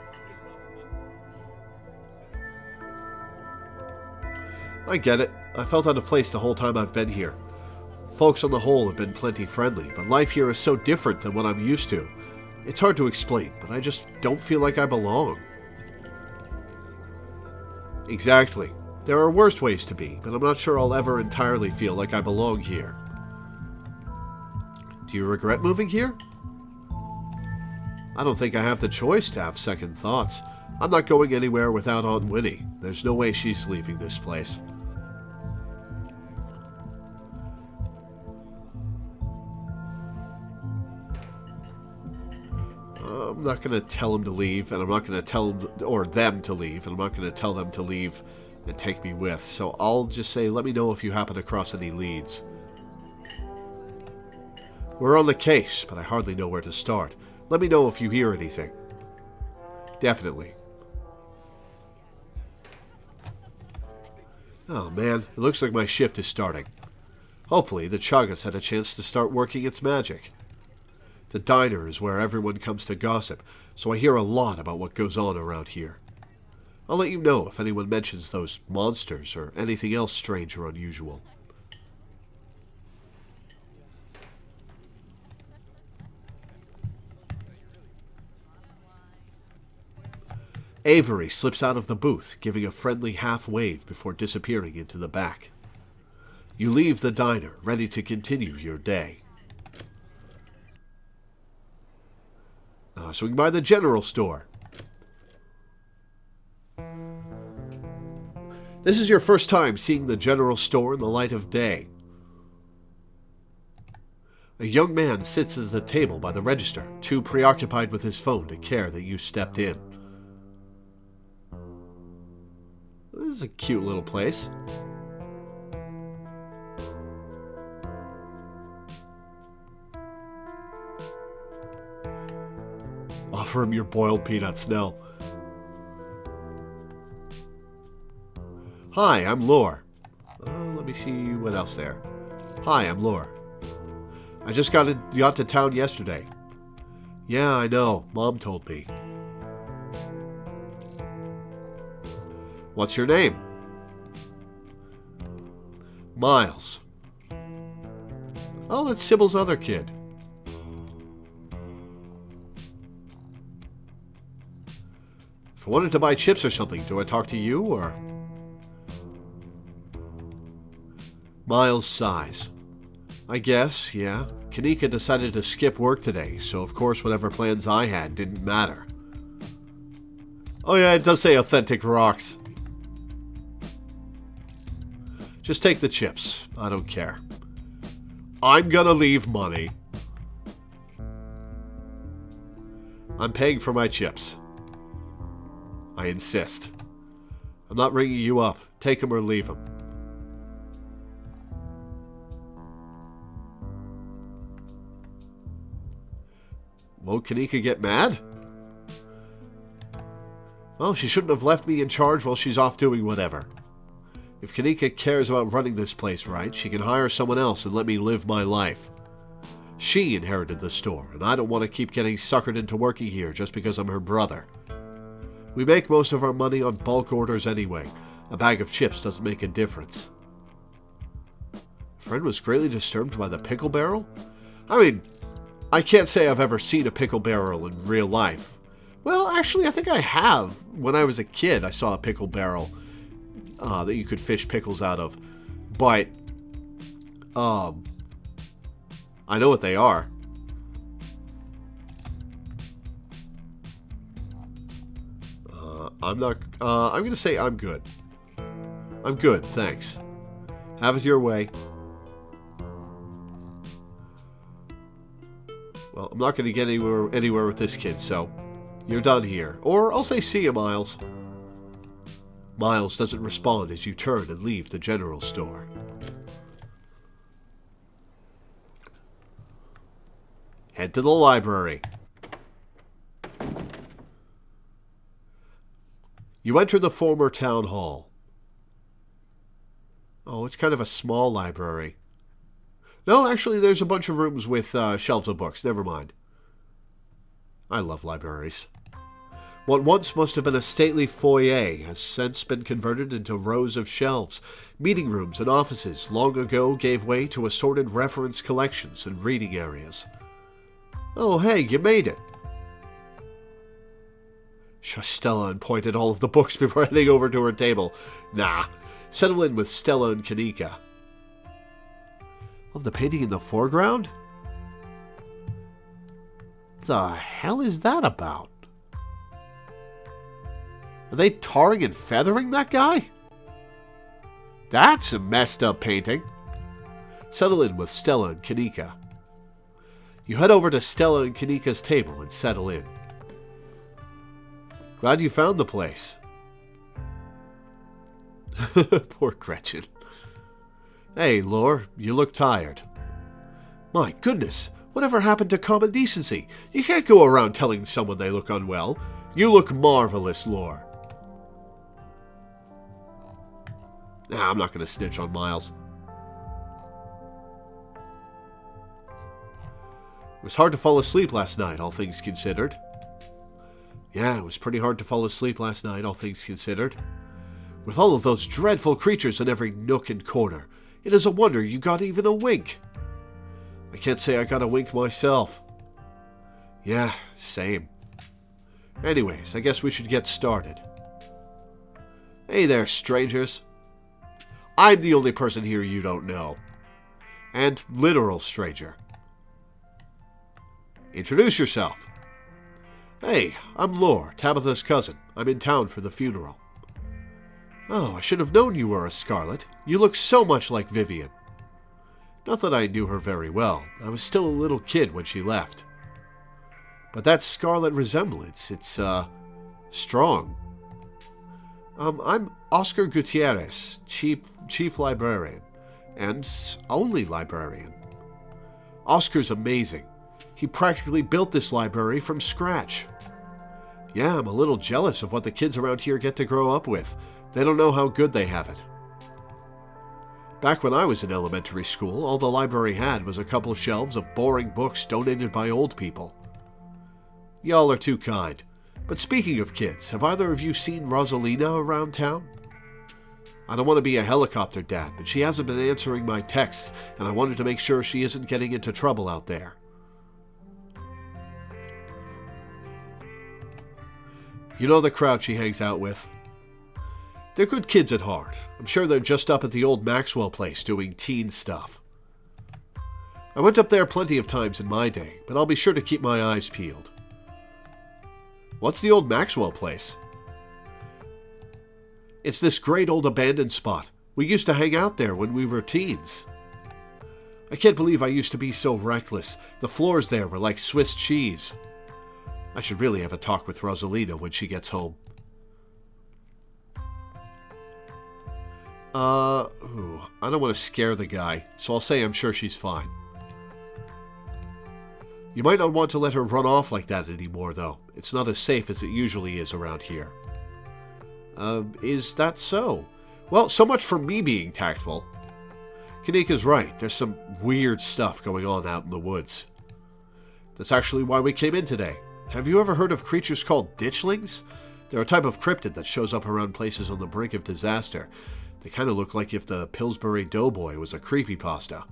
I get it. I felt out of place the whole time I've been here. Folks on the whole have been plenty friendly, but life here is so different than what I'm used to. It's hard to explain, but I just don't feel like I belong. Exactly. There are worse ways to be, but I'm not sure I'll ever entirely feel like I belong here. Do you regret moving here? I don't think I have the choice to have second thoughts. I'm not going anywhere without Aunt Winnie. There's no way she's leaving this place. I'm not going to tell him to leave, and I'm not going to tell him or them to leave, and I'm not going to tell them to leave and take me with. So I'll just say, let me know if you happen across any leads. We're on the case, but I hardly know where to start. Let me know if you hear anything. Definitely. Oh man, it looks like my shift is starting. Hopefully the Chagas had a chance to start working its magic. The diner is where everyone comes to gossip, so I hear a lot about what goes on around here. I'll let you know if anyone mentions those monsters or anything else strange or unusual. Avery slips out of the booth, giving a friendly half-wave before disappearing into the back. You leave the diner, ready to continue your day. Swing by the general store. This is your first time seeing the general store in the light of day. A young man sits at the table by the register, too preoccupied with his phone to care that you stepped in. This is a cute little place. Offer him your boiled peanuts now. Hi, I'm Lore. Let me see what else there. Hi, I'm Lore. I just got to town yesterday. Yeah, I know. Mom told me. What's your name? Miles. Oh, that's Sybil's other kid. If I wanted to buy chips or something, do I talk to you, or...? Miles sighs. I guess, yeah. Kanika decided to skip work today, so of course whatever plans I had didn't matter. Oh yeah, it does say authentic rocks. Just take the chips. I don't care. I'm gonna leave money. I'm paying for my chips. I insist. I'm not ringing you up. Take them or leave them. Won't Kanika get mad? Well, she shouldn't have left me in charge while she's off doing whatever. If Kanika cares about running this place right, she can hire someone else and let me live my life. She inherited the store, and I don't want to keep getting suckered into working here just because I'm her brother. We make most of our money on bulk orders anyway. A bag of chips doesn't make a difference. Friend was greatly disturbed by the pickle barrel? I mean, I can't say I've ever seen a pickle barrel in real life. Well, actually, I think I have. When I was a kid, I saw a pickle barrel that you could fish pickles out of. But, I know what they are. I'm going to say I'm good. I'm good, thanks. Have it your way. Well, I'm not going to get anywhere with this kid, so you're done here. Or I'll say see you, Miles. Miles doesn't respond as you turn and leave the general store. Head to the library. You enter the former town hall. Oh, it's kind of a small library. No, actually, there's a bunch of rooms with shelves of books. Never mind. I love libraries. What once must have been a stately foyer has since been converted into rows of shelves. Meeting rooms and offices long ago gave way to assorted reference collections and reading areas. Oh, hey, you made it. Shush Stella and point at all of the books before heading over to her table. Nah, settle in with Stella and Kanika. Love the painting in the foreground? The hell is that about? Are they tarring and feathering that guy? That's a messed up painting. Settle in with Stella and Kanika. You head over to Stella and Kanika's table and settle in. Glad you found the place. Poor Gretchen. Hey, Lore, you look tired. My goodness, whatever happened to common decency? You can't go around telling someone they look unwell. You look marvelous, Lore. Nah, I'm not going to snitch on Miles. It was hard to fall asleep last night, all things considered. Yeah, it was pretty hard to fall asleep last night, all things considered. With all of those dreadful creatures in every nook and corner, it is a wonder you got even a wink. I can't say I got a wink myself. Yeah, same. Anyways, I guess we should get started. Hey there, strangers. I'm the only person here you don't know. And literal stranger. Introduce yourself. Hey, I'm Lore, Tabitha's cousin. I'm in town for the funeral. Oh, I should have known you were a Scarlet. You look so much like Vivian. Not that I knew her very well. I was still a little kid when she left. But that Scarlet resemblance, it's, strong. I'm Oscar Gutierrez, chief librarian. And only librarian. Oscar's amazing. He practically built this library from scratch. Yeah, I'm a little jealous of what the kids around here get to grow up with. They don't know how good they have it. Back when I was in elementary school, all the library had was a couple shelves of boring books donated by old people. Y'all are too kind. But speaking of kids, have either of you seen Rosalina around town? I don't want to be a helicopter dad, but she hasn't been answering my texts, and I wanted to make sure she isn't getting into trouble out there. You know the crowd she hangs out with? They're good kids at heart. I'm sure they're just up at the old Maxwell place doing teen stuff. I went up there plenty of times in my day, but I'll be sure to keep my eyes peeled. What's the old Maxwell place? It's this great old abandoned spot. We used to hang out there when we were teens. I can't believe I used to be so reckless. The floors there were like Swiss cheese. I should really have a talk with Rosalina when she gets home. I don't want to scare the guy, so I'll say I'm sure she's fine. You might not want to let her run off like that anymore, though. It's not as safe as it usually is around here. Is that so? Well, so much for me being tactful. Kanika's right. There's some weird stuff going on out in the woods. That's actually why we came in today. Have you ever heard of creatures called ditchlings? They're a type of cryptid that shows up around places on the brink of disaster. They kind of look like if the Pillsbury Doughboy was a creepypasta.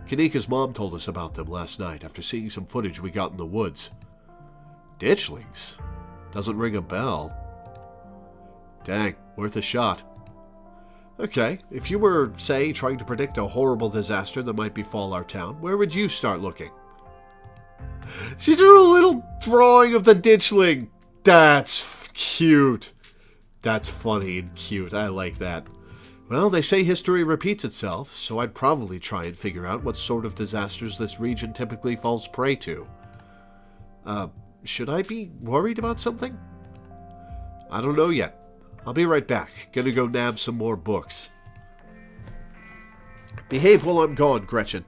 Kanika's mom told us about them last night after seeing some footage we got in the woods. Ditchlings? Doesn't ring a bell. Dang, worth a shot. Okay, if you were, say, trying to predict a horrible disaster that might befall our town, where would you start looking? She drew a little drawing of the ditchling. That's cute. That's funny and cute. I like that. Well, they say history repeats itself, so I'd probably try and figure out what sort of disasters this region typically falls prey to. Should I be worried about something? I don't know yet. I'll be right back. Gonna go nab some more books. Behave while I'm gone, Gretchen.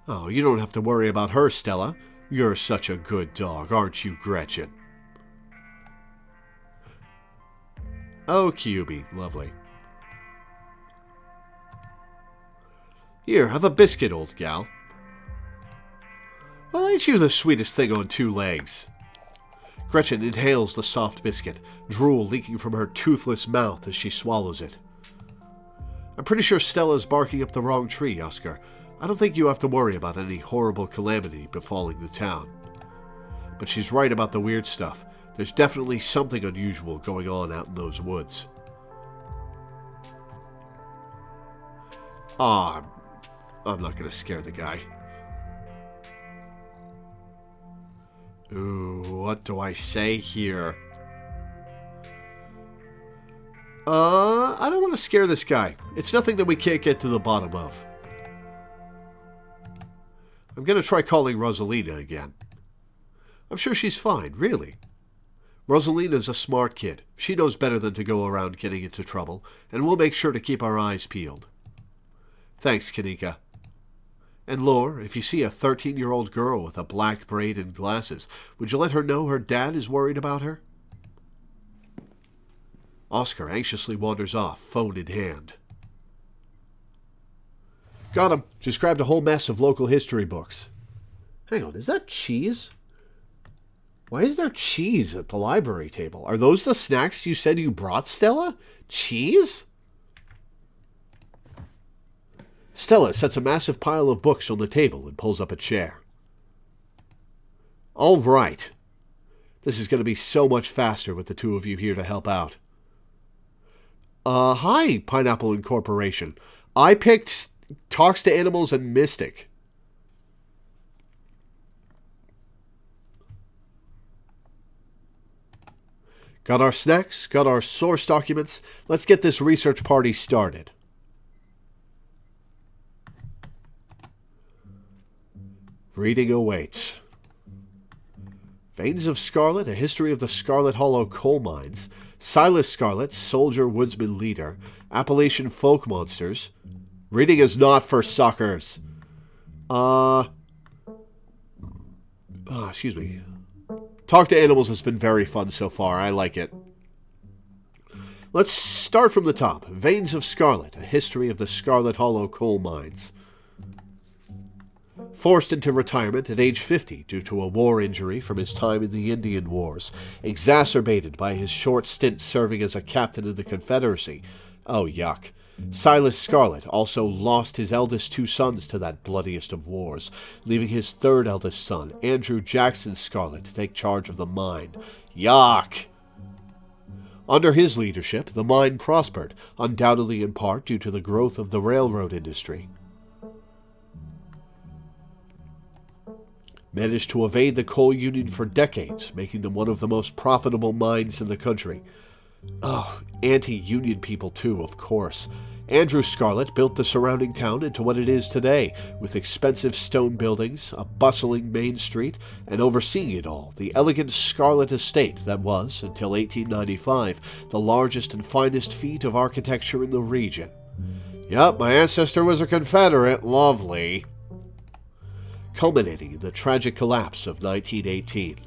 Oh, you don't have to worry about her, Stella. You're such a good dog, aren't you, Gretchen? Oh, Kyubi, lovely. Here, have a biscuit, old gal. Well, ain't you the sweetest thing on two legs? Gretchen inhales the soft biscuit, drool leaking from her toothless mouth as she swallows it. I'm pretty sure Stella's barking up the wrong tree, Oscar. I don't think you have to worry about any horrible calamity befalling the town. But she's right about the weird stuff. There's definitely something unusual going on out in those woods. I'm not going to scare the guy. Ooh, what do I say here? I don't want to scare this guy. It's nothing that we can't get to the bottom of. I'm going to try calling Rosalina again. I'm sure she's fine, really. Rosalina's a smart kid. She knows better than to go around getting into trouble, and we'll make sure to keep our eyes peeled. Thanks, Kanika. And Lore, if you see a 13-year-old girl with a black braid and glasses, would you let her know her dad is worried about her? Oscar anxiously wanders off, phone in hand. Got him. Just grabbed a whole mess of local history books. Hang on, is that cheese? Why is there cheese at the library table? Are those the snacks you said you brought, Stella? Cheese? Stella sets a massive pile of books on the table and pulls up a chair. All right. This is going to be so much faster with the two of you here to help out. Hi, Pineapple Incorporation. I picked Talks to Animals and Mystic. Got our snacks, got our source documents. Let's get this research party started. Reading awaits. Veins of Scarlet, A History of the Scarlet Hollow Coal Mines. Silas Scarlet, Soldier Woodsman Leader. Appalachian Folk Monsters. Reading is not for suckers. Excuse me. Talk to Animals has been very fun so far. I like it. Let's start from the top. Veins of Scarlet, A History of the Scarlet Hollow Coal Mines. Forced into retirement at age 50 due to a war injury from his time in the Indian Wars, exacerbated by his short stint serving as a captain in the Confederacy. Oh, yuck. Silas Scarlet also lost his eldest two sons to that bloodiest of wars, leaving his third eldest son, Andrew Jackson Scarlet, to take charge of the mine. Yuck! Under his leadership, the mine prospered, undoubtedly in part due to the growth of the railroad industry. Managed to evade the coal union for decades, making them one of the most profitable mines in the country. Oh, anti-union people too, of course. Andrew Scarlet built the surrounding town into what it is today, with expensive stone buildings, a bustling main street, and overseeing it all, the elegant Scarlet Estate that was, until 1895, the largest and finest feat of architecture in the region. Yup, my ancestor was a Confederate. Lovely. Culminating in the tragic collapse of 1918.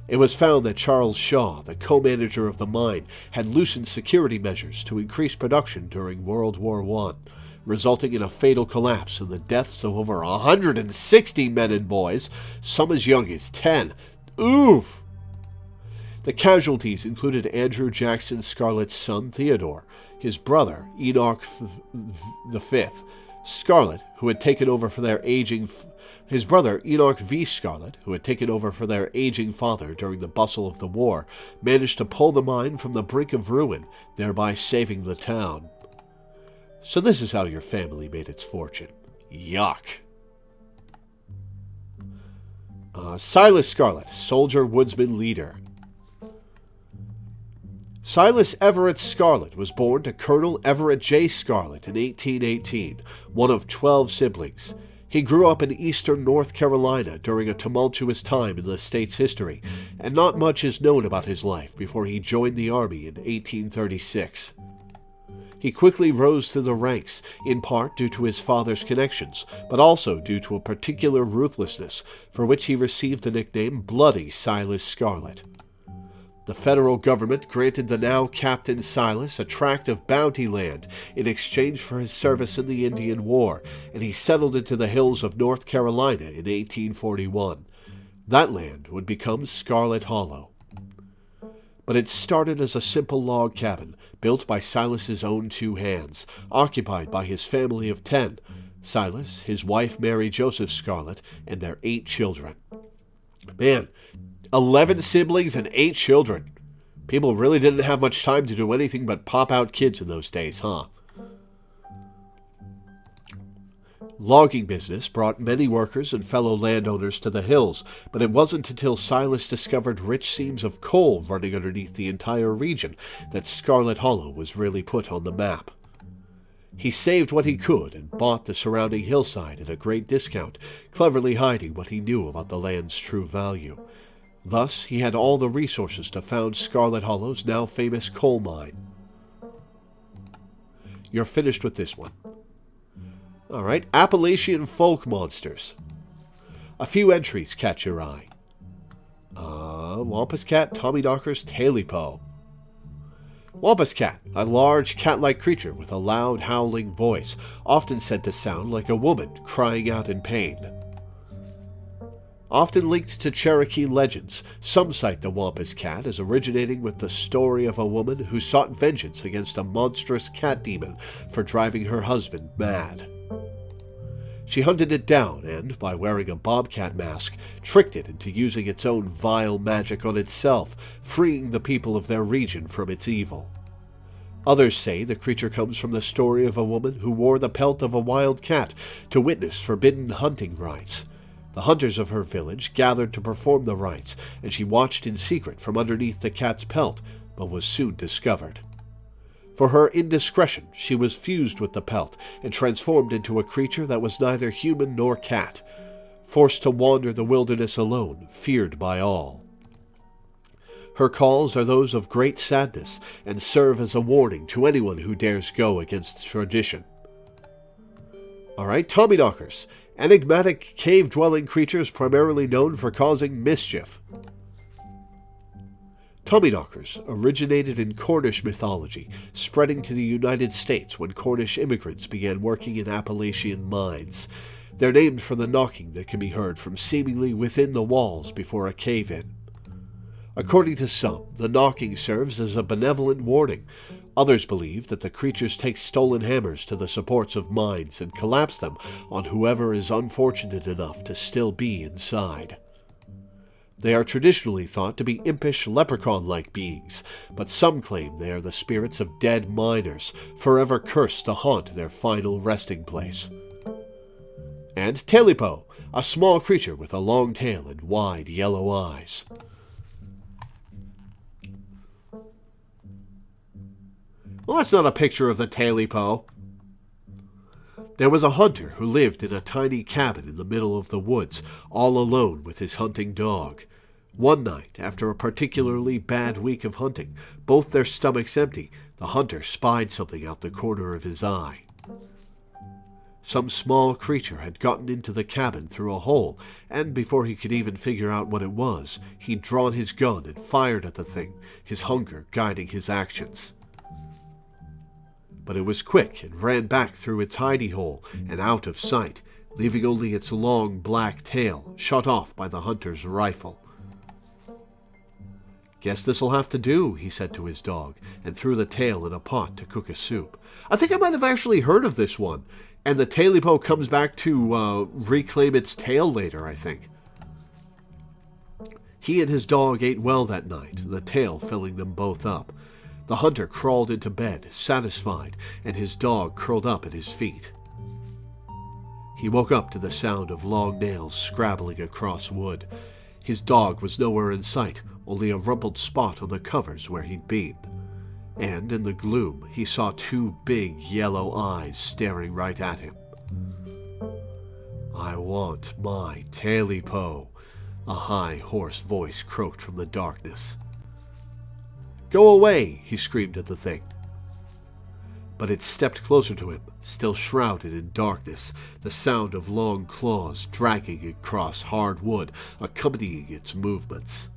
It was found that Charles Shaw, the co-manager of the mine, had loosened security measures to increase production during World War I, resulting in a fatal collapse and the deaths of over 160 men and boys, some as young as 10. Oof! The casualties included Andrew Jackson Scarlet's son Theodore, his brother Enoch V. Scarlet, who had taken over for their aging His brother, Enoch V. Scarlet, who had taken over for their aging father during the bustle of the war, managed to pull the mine from the brink of ruin, thereby saving the town. So this is how your family made its fortune. Yuck. Silas Scarlet, Soldier Woodsman Leader. Silas Everett Scarlet was born to Colonel Everett J. Scarlet in 1818, one of 12 siblings. He grew up in eastern North Carolina during a tumultuous time in the state's history, and not much is known about his life before he joined the Army in 1836. He quickly rose through the ranks, in part due to his father's connections, but also due to a particular ruthlessness, for which he received the nickname Bloody Silas Scarlet. The federal government granted the now Captain Silas a tract of bounty land in exchange for his service in the Indian War, and he settled into the hills of North Carolina in 1841. That land would become Scarlet Hollow. But it started as a simple log cabin, built by Silas's own two hands, occupied by his family of 10, Silas, his wife Mary Joseph Scarlet, and their 8 children. Man, 11 siblings and 8 children. People really didn't have much time to do anything but pop out kids in those days, huh? Logging business brought many workers and fellow landowners to the hills, but it wasn't until Silas discovered rich seams of coal running underneath the entire region that Scarlet Hollow was really put on the map. He saved what he could and bought the surrounding hillside at a great discount, cleverly hiding what he knew about the land's true value. Thus, he had all the resources to found Scarlet Hollow's now famous coal mine. You're finished with this one. All right, Appalachian folk monsters. A few entries catch your eye. Wampus Cat, Tommyknockers, Tailipo. Wampus Cat, a large cat-like creature with a loud howling voice, often said to sound like a woman crying out in pain. Often linked to Cherokee legends, some cite the Wampus Cat as originating with the story of a woman who sought vengeance against a monstrous cat demon for driving her husband mad. She hunted it down and, by wearing a bobcat mask, tricked it into using its own vile magic on itself, freeing the people of their region from its evil. Others say the creature comes from the story of a woman who wore the pelt of a wild cat to witness forbidden hunting rites. The hunters of her village gathered to perform the rites, and she watched in secret from underneath the cat's pelt, but was soon discovered. For her indiscretion, she was fused with the pelt and transformed into a creature that was neither human nor cat, forced to wander the wilderness alone, feared by all. Her calls are those of great sadness and serve as a warning to anyone who dares go against tradition. All right, Tommyknockers, enigmatic cave-dwelling creatures primarily known for causing mischief. Tommyknockers originated in Cornish mythology, spreading to the United States when Cornish immigrants began working in Appalachian mines. They're named for the knocking that can be heard from seemingly within the walls before a cave-in. According to some, the knocking serves as a benevolent warning. Others believe that the creatures take stolen hammers to the supports of mines and collapse them on whoever is unfortunate enough to still be inside. They are traditionally thought to be impish leprechaun-like beings, but some claim they are the spirits of dead miners, forever cursed to haunt their final resting place. And Tailipo, a small creature with a long tail and wide yellow eyes. Well, that's not a picture of the Tailipo. There was a hunter who lived in a tiny cabin in the middle of the woods, all alone with his hunting dog. One night, after a particularly bad week of hunting, both their stomachs empty, the hunter spied something out the corner of his eye. Some small creature had gotten into the cabin through a hole, and before he could even figure out what it was, he'd drawn his gun and fired at the thing, his hunger guiding his actions. But it was quick and ran back through its hidey hole and out of sight, leaving only its long black tail shot off by the hunter's rifle. "Guess this'll have to do," he said to his dog, and threw the tail in a pot to cook a soup. I think I might have actually heard of this one, and the Tailipo comes back to reclaim its tail later, I think. He and his dog ate well that night, the tail filling them both up. The hunter crawled into bed, satisfied, and his dog curled up at his feet. He woke up to the sound of long nails scrabbling across wood. His dog was nowhere in sight, only a rumpled spot on the covers where he'd been. And in the gloom, he saw two big yellow eyes staring right at him. "I want my Tailipo," a high, hoarse voice croaked from the darkness. "Go away," he screamed at the thing. But it stepped closer to him, still shrouded in darkness, the sound of long claws dragging across hard wood, accompanying its movements.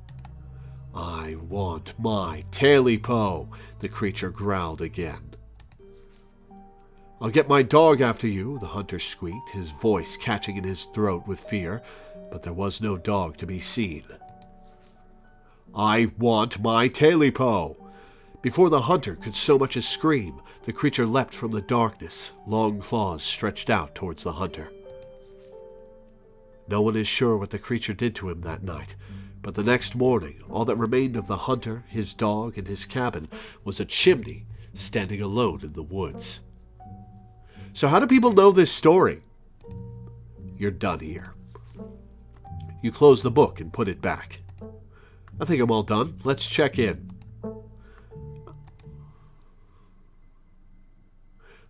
"I want my Tailipo," the creature growled again. "I'll get my dog after you," the hunter squeaked, his voice catching in his throat with fear, but there was no dog to be seen. "I want my Tailipo!" Before the hunter could so much as scream, the creature leapt from the darkness, long claws stretched out towards the hunter. No one is sure what the creature did to him that night, but the next morning all that remained of the hunter, his dog, and his cabin was a chimney standing alone in the woods. So how do people know this story? You're done here. You close the book and put it back. I think I'm all done. Let's check in.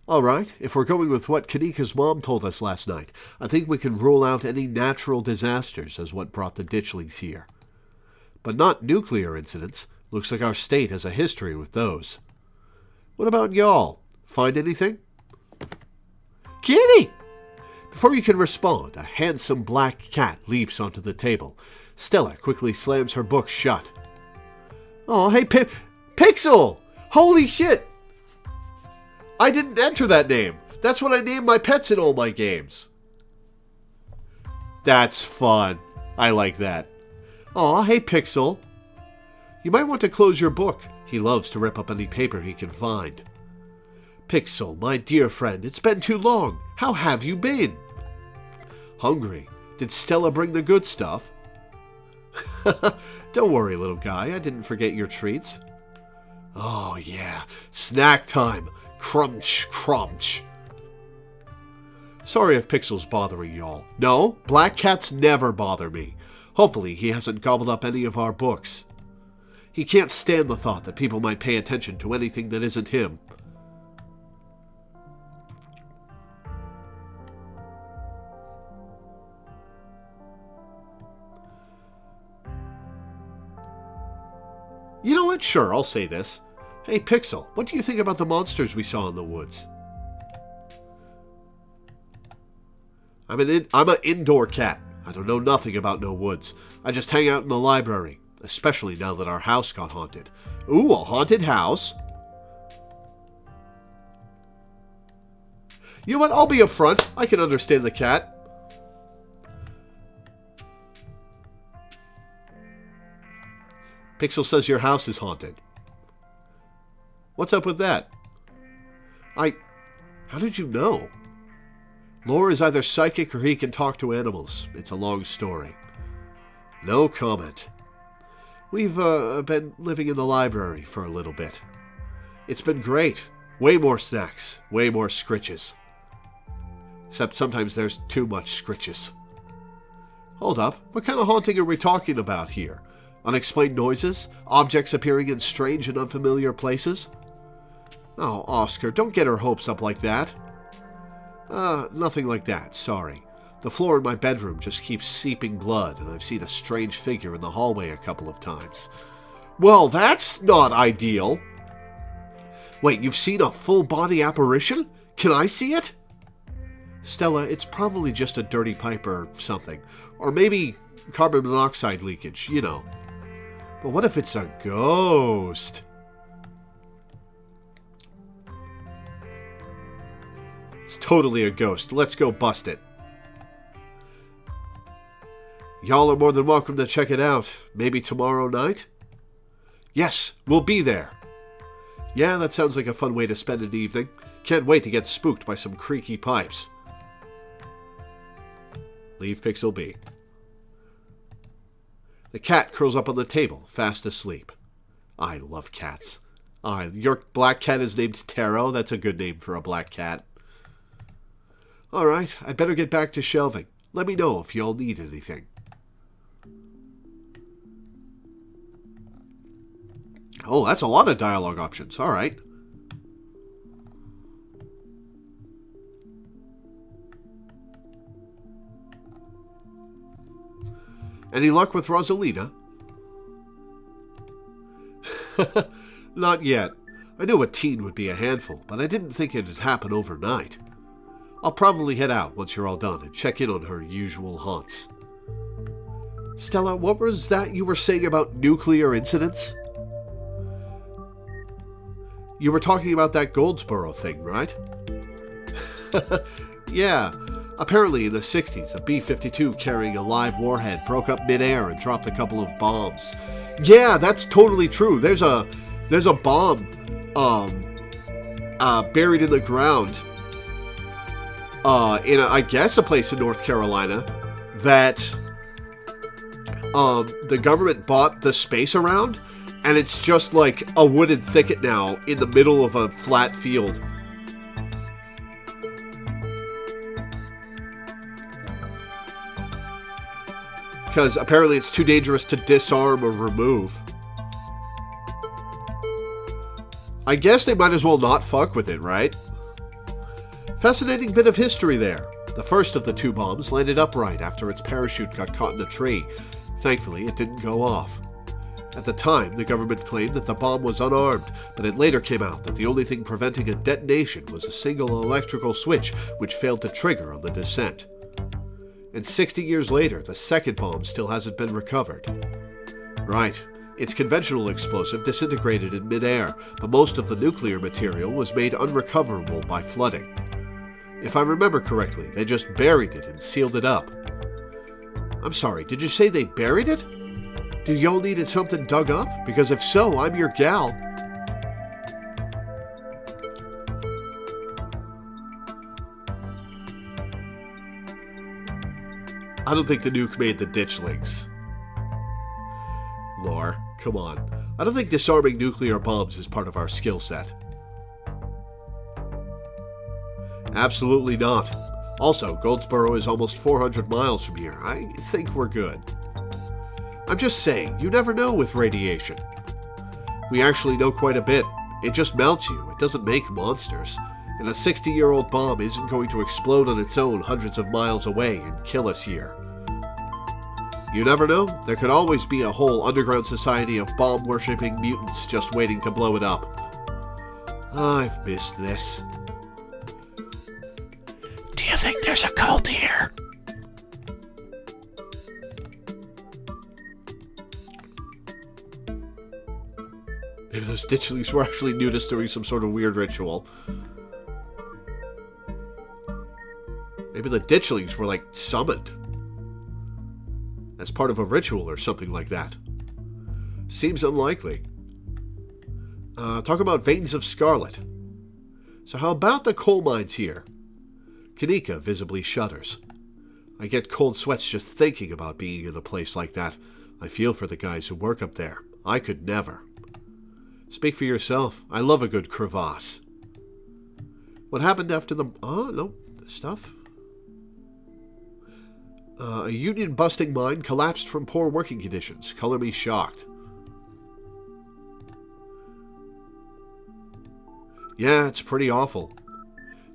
All right, if we're going with what Kanika's mom told us last night, I think we can rule out any natural disasters as what brought the ditchlings here. but not nuclear incidents. Looks like our state has a history with those. What about y'all? Find anything? Kitty! Before you can respond, a handsome black cat leaps onto the table. Stella quickly slams her book shut. Oh, hey, Pixel! Holy shit! I didn't enter that name. That's what I name my pets in all my games. That's fun. I like that. Aw, hey, Pixel. You might want to close your book. He loves to rip up any paper he can find. Pixel, my dear friend, it's been too long. How have you been? Hungry. Did Stella bring the good stuff? Don't worry, little guy. I didn't forget your treats. Oh, yeah. Snack time. Crunch, crunch. Sorry if Pixel's bothering y'all. No, black cats never bother me. Hopefully he hasn't gobbled up any of our books. He can't stand the thought that people might pay attention to anything that isn't him. You know what? Sure, I'll say this. Hey, Pixel, what do you think about the monsters we saw in the woods? I'm an indoor cat. I don't know nothing about no woods. I just hang out in the library, especially now that our house got haunted. Ooh, a haunted house? You know what? I'll be up front. I can understand the cat. Pixel says your house is haunted. What's up with that? How did you know? Lore is either psychic or he can talk to animals. It's a long story. No comment. We've been living in the library for a little bit. It's been great. Way more snacks. Way more scritches. Except sometimes there's too much scritches. Hold up. What kind of haunting are we talking about here? Unexplained noises? Objects appearing in strange and unfamiliar places? Oh, Oscar, don't get her hopes up like that. Nothing like that, sorry. The floor in my bedroom just keeps seeping blood, and I've seen a strange figure in the hallway a couple of times. Well, that's not ideal. Wait, you've seen a full-body apparition? Can I see it? Stella, it's probably just a dirty pipe or something. Or maybe carbon monoxide leakage, you know. But what if it's a ghost? It's totally a ghost. Let's go bust it. Y'all are more than welcome to check it out. Maybe tomorrow night? Yes, we'll be there. Yeah, that sounds like a fun way to spend an evening. Can't wait to get spooked by some creaky pipes. Leave Pixel be. The cat curls up on the table, fast asleep. I love cats. Your black cat is named Taro. That's a good name for a black cat. Alright, I'd better get back to shelving. Let me know if y'all need anything. Oh, that's a lot of dialogue options. Alright. Any luck with Rosalina? Not yet. I knew a teen would be a handful, but I didn't think it'd happen overnight. I'll probably head out once you're all done and check in on her usual haunts. Stella, what was that you were saying about nuclear incidents? You were talking about that Goldsboro thing, right? Yeah. Apparently in the 60s, a B-52 carrying a live warhead broke up midair and dropped a couple of bombs. Yeah, that's totally true. There's a bomb buried in the ground in I guess a place in North Carolina that the government bought the space around, and it's just like a wooded thicket now in the middle of a flat field. Because apparently it's too dangerous to disarm or remove. I guess they might as well not fuck with it, right? Fascinating bit of history there. The first of the two bombs landed upright after its parachute got caught in a tree. Thankfully, it didn't go off. At the time, the government claimed that the bomb was unarmed, but it later came out that the only thing preventing a detonation was a single electrical switch which failed to trigger on the descent. And 60 years later, the second bomb still hasn't been recovered. Right. Its conventional explosive disintegrated in midair, but most of the nuclear material was made unrecoverable by flooding. If I remember correctly, they just buried it and sealed it up. I'm sorry, did you say they buried it? Do y'all needed something dug up? Because if so, I'm your gal. I don't think the nuke made the ditchlings. Lore, come on. I don't think disarming nuclear bombs is part of our skill set. Absolutely not. Also, Goldsboro is almost 400 miles from here. I think we're good. I'm just saying, you never know with radiation. We actually know quite a bit. It just melts you. It doesn't make monsters. And a 60-year-old bomb isn't going to explode on its own hundreds of miles away and kill us here. You never know. There could always be a whole underground society of bomb-worshipping mutants just waiting to blow it up. I've missed this. Do you think there's a cult here? Maybe those ditchlings were actually nudists doing some sort of weird ritual. Maybe the ditchlings were, like, summoned as part of a ritual or something like that. Seems unlikely. Talk about veins of scarlet. So how about the coal mines here? Kanika visibly shudders. I get cold sweats just thinking about being in a place like that. I feel for the guys who work up there. I could never. Speak for yourself. I love a good crevasse. What happened after the... Oh, no. Stuff. A union-busting mine collapsed from poor working conditions. Color me shocked. Yeah, it's pretty awful.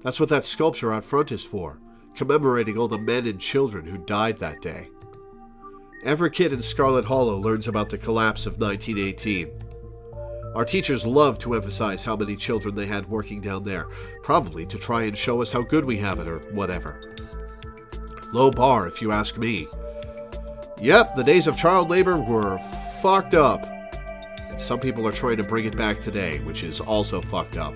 That's what that sculpture out front is for, commemorating all the men and children who died that day. Every kid in Scarlet Hollow learns about the collapse of 1918. Our teachers love to emphasize how many children they had working down there, probably to try and show us how good we have it or whatever. Low bar, if you ask me. Yep, the days of child labor were fucked up. And some people are trying to bring it back today, which is also fucked up.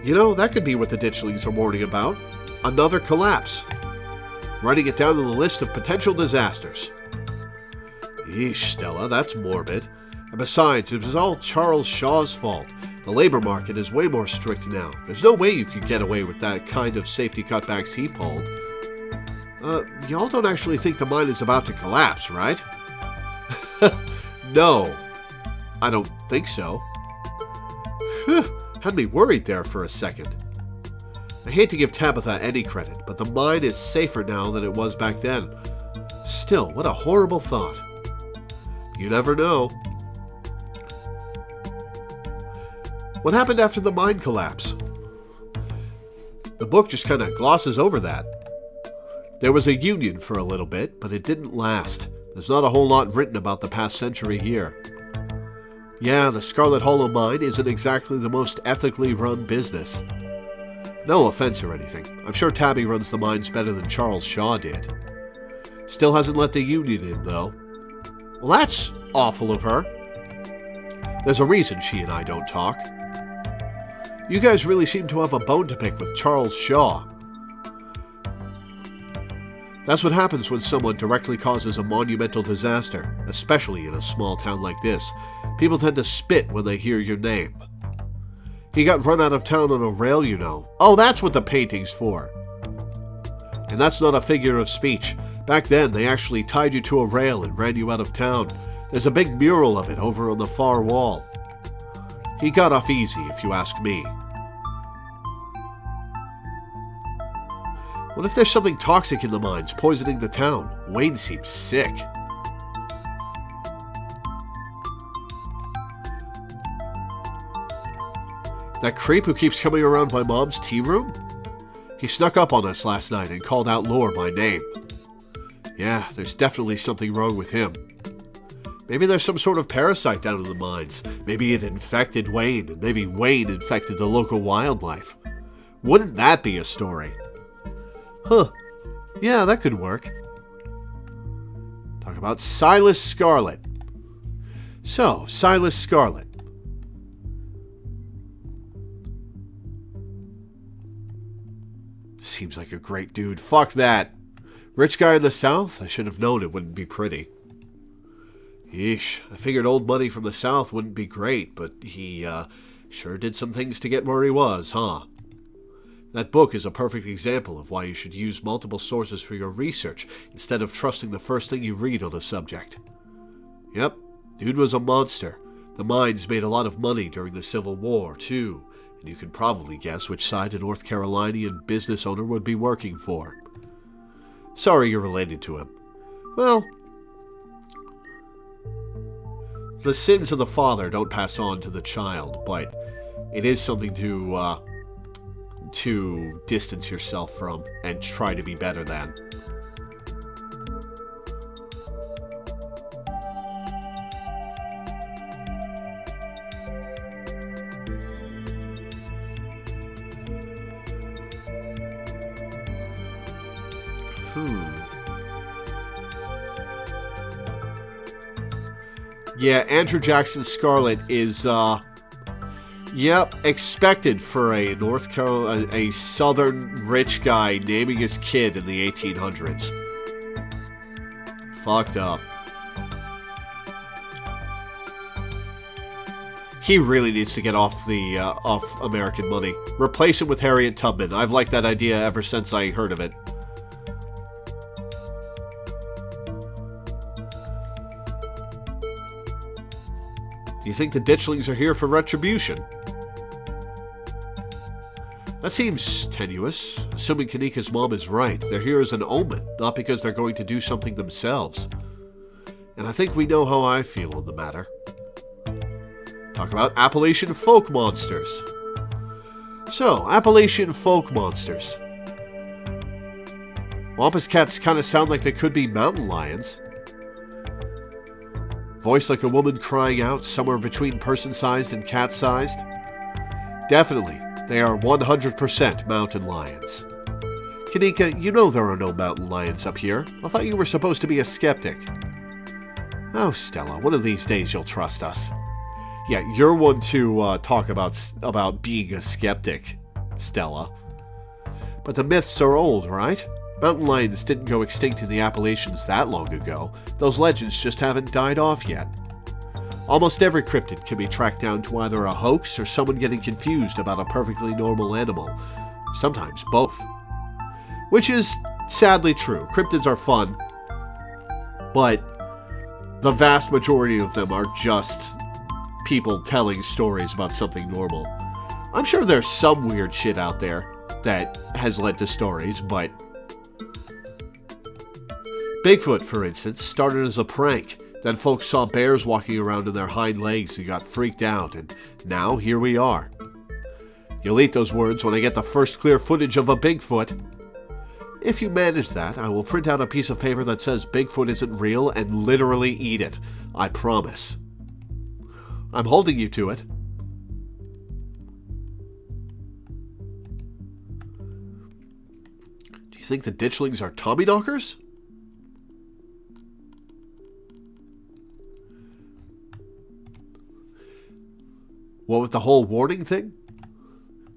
You know, that could be what the ditchlings are warning about. Another collapse. Writing it down on the list of potential disasters. Yeesh, Stella, that's morbid. And besides, it was all Charles Shaw's fault. The labor market is way more strict now. There's no way you could get away with that kind of safety cutbacks he pulled. Y'all don't actually think the mine is about to collapse, right? No, I don't think so. Whew, had me worried there for a second. I hate to give Tabitha any credit, but the mine is safer now than it was back then. Still, what a horrible thought. You never know. What happened after the mine collapse? The book just kind of glosses over that. There was a union for a little bit, but it didn't last. There's not a whole lot written about the past century here. Yeah, the Scarlet Hollow mine isn't exactly the most ethically run business. No offense or anything. I'm sure Tabby runs the mines better than Charles Shaw did. Still hasn't let the union in, though. Well, that's awful of her. There's a reason she and I don't talk. You guys really seem to have a bone to pick with Charles Shaw. That's what happens when someone directly causes a monumental disaster, especially in a small town like this. People tend to spit when they hear your name. He got run out of town on a rail, you know. Oh, that's what the painting's for. And that's not a figure of speech. Back then, they actually tied you to a rail and ran you out of town. There's a big mural of it over on the far wall. He got off easy, if you ask me. What if there's something toxic in the mines, poisoning the town? Wayne seems sick. That creep who keeps coming around my mom's tea room? He snuck up on us last night and called out Lore by name. Yeah, there's definitely something wrong with him. Maybe there's some sort of parasite down in the mines. Maybe it infected Wayne, and maybe Wayne infected the local wildlife. Wouldn't that be a story? Huh. Yeah, that could work. Talk about Silas Scarlet. So, Silas Scarlet. Seems like a great dude. Fuck that. Rich guy in the South? I should have known it wouldn't be pretty. Yeesh, I figured old money from the South wouldn't be great, but he, sure did some things to get where he was, huh? That book is a perfect example of why you should use multiple sources for your research instead of trusting the first thing you read on a subject. Yep, dude was a monster. The mines made a lot of money during the Civil War, too, and you can probably guess which side a North Carolinian business owner would be working for. Sorry you're related to him. Well, the sins of the father don't pass on to the child, but it is something to distance yourself from and try to be better than. Yeah, Andrew Jackson Scarlet is, expected for a North Carolina, a southern rich guy naming his kid in the 1800s. Fucked up. He really needs to get off off American money. Replace it with Harriet Tubman. I've liked that idea ever since I heard of it. Do you think the ditchlings are here for retribution? That seems tenuous. Assuming Kanika's mom is right, they're here as an omen, not because they're going to do something themselves. And I think we know how I feel on the matter. Talk about Appalachian folk monsters. So, Appalachian folk monsters. Wampus cats kind of sound like they could be mountain lions. Voice like a woman crying out, somewhere between person-sized and cat-sized. Definitely, they are 100% mountain lions. Kanika, you know there are no mountain lions up here. I thought you were supposed to be a skeptic. Oh, Stella, one of these days you'll trust us. Yeah, you're one to talk about being a skeptic, Stella. But the myths are old, right? Mountain lions didn't go extinct in the Appalachians that long ago. Those legends just haven't died off yet. Almost every cryptid can be tracked down to either a hoax or someone getting confused about a perfectly normal animal. Sometimes both. Which is sadly true. Cryptids are fun, but the vast majority of them are just people telling stories about something normal. I'm sure there's some weird shit out there that has led to stories, but Bigfoot, for instance, started as a prank. Then folks saw bears walking around on their hind legs and got freaked out, and now here we are. You'll eat those words when I get the first clear footage of a Bigfoot. If you manage that, I will print out a piece of paper that says Bigfoot isn't real and literally eat it. I promise. I'm holding you to it. Do you think the ditchlings are Tommyknockers? What with the whole warning thing?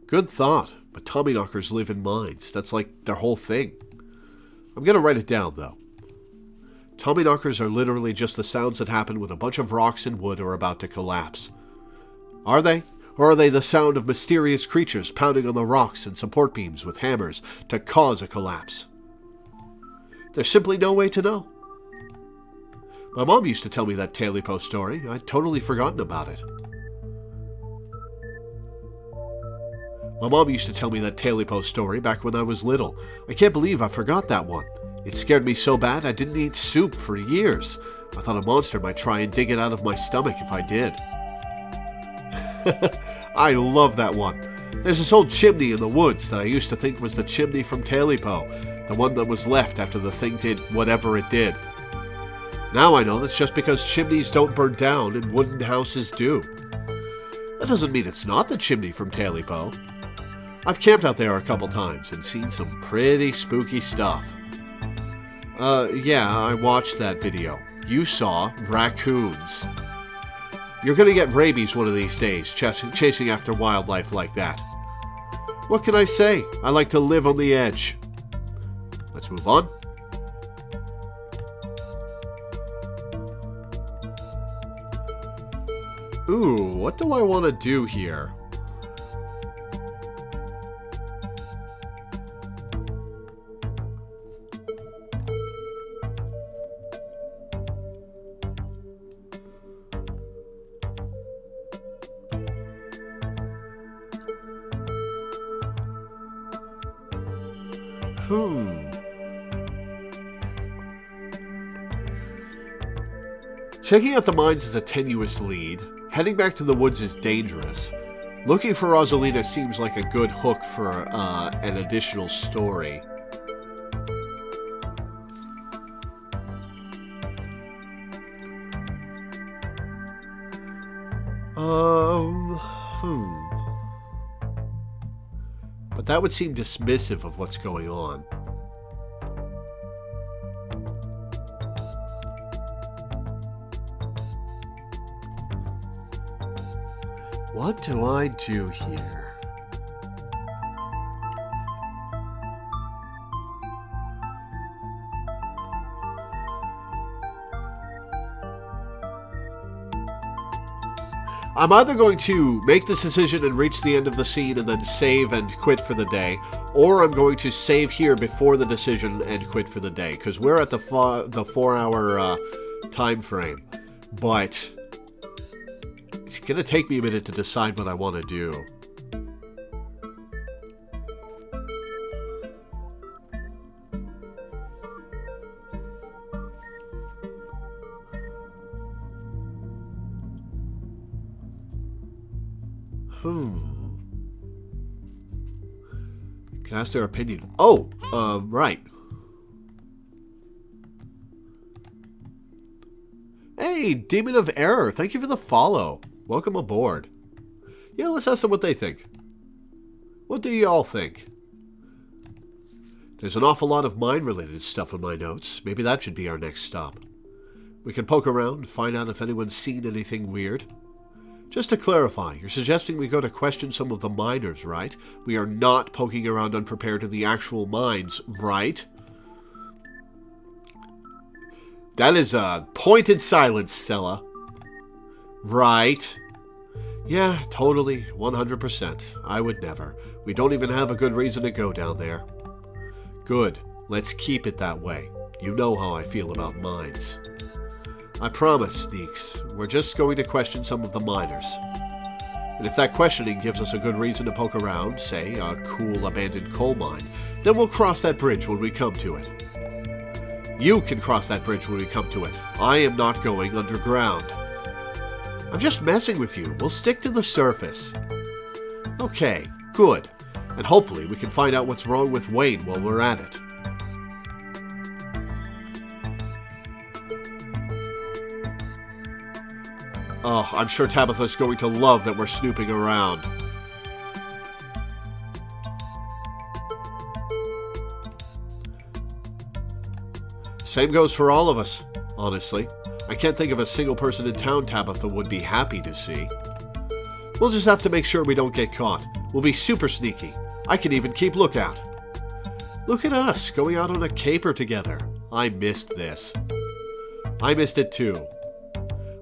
Good thought, but Tommyknockers live in mines. That's like their whole thing. I'm going to write it down, though. Tommyknockers are literally just the sounds that happen when a bunch of rocks and wood are about to collapse. Are they? Or are they the sound of mysterious creatures pounding on the rocks and support beams with hammers to cause a collapse? There's simply no way to know. My mom used to tell me that Talipo story. I'd totally forgotten about it. My mom used to tell me that Talipo story back when I was little. I can't believe I forgot that one. It scared me so bad I didn't eat soup for years. I thought a monster might try and dig it out of my stomach if I did. I love that one. There's this old chimney in the woods that I used to think was the chimney from Talipo, the one that was left after the thing did whatever it did. Now I know that's just because chimneys don't burn down and wooden houses do. That doesn't mean it's not the chimney from Talipo. I've camped out there a couple times and seen some pretty spooky stuff. Yeah, I watched that video. You saw raccoons. You're gonna get rabies one of these days, chasing after wildlife like that. What can I say? I like to live on the edge. Let's move on. Ooh, what do I want to do here? Checking out the mines is a tenuous lead. Heading back to the woods is dangerous. Looking for Rosalina seems like a good hook for an additional story. But that would seem dismissive of what's going on. What do I do here? I'm either going to make this decision and reach the end of the scene and then save and quit for the day, or I'm going to save here before the decision and quit for the day, because we're at the 4-hour time frame. But it's going to take me a minute to decide what I want to do. Can I ask their opinion? Oh, right. Hey, Demon of Error, thank you for the follow. Welcome aboard. Yeah, let's ask them what they think. What do y'all think? There's an awful lot of mine-related stuff in my notes. Maybe that should be our next stop. We can poke around and find out if anyone's seen anything weird. Just to clarify, you're suggesting we go to question some of the miners, right? We are not poking around unprepared in the actual mines, right? That is a pointed silence, Stella. Right. Yeah, totally, 100%. I would never. We don't even have a good reason to go down there. Good. Let's keep it that way. You know how I feel about mines. I promise, Neeks, we're just going to question some of the miners. And if that questioning gives us a good reason to poke around, say, a cool abandoned coal mine, then we'll cross that bridge when we come to it. You can cross that bridge when we come to it. I am not going underground. I'm just messing with you. We'll stick to the surface. Okay, good. And hopefully we can find out what's wrong with Wayne while we're at it. Oh, I'm sure Tabitha's going to love that we're snooping around. Same goes for all of us, honestly. I can't think of a single person in town Tabitha would be happy to see. We'll just have to make sure we don't get caught. We'll be super sneaky. I can even keep lookout. Look at us, going out on a caper together. I missed this. I missed it too.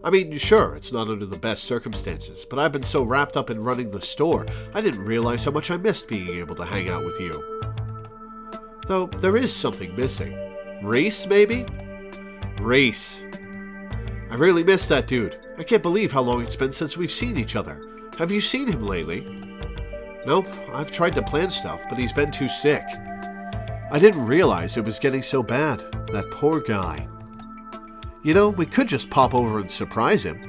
I mean, sure, it's not under the best circumstances, but I've been so wrapped up in running the store, I didn't realize how much I missed being able to hang out with you. Though, there is something missing. Reese, maybe? Reese. I really miss that dude. I can't believe how long it's been since we've seen each other. Have you seen him lately? Nope, I've tried to plan stuff, but he's been too sick. I didn't realize it was getting so bad. That poor guy. You know, we could just pop over and surprise him.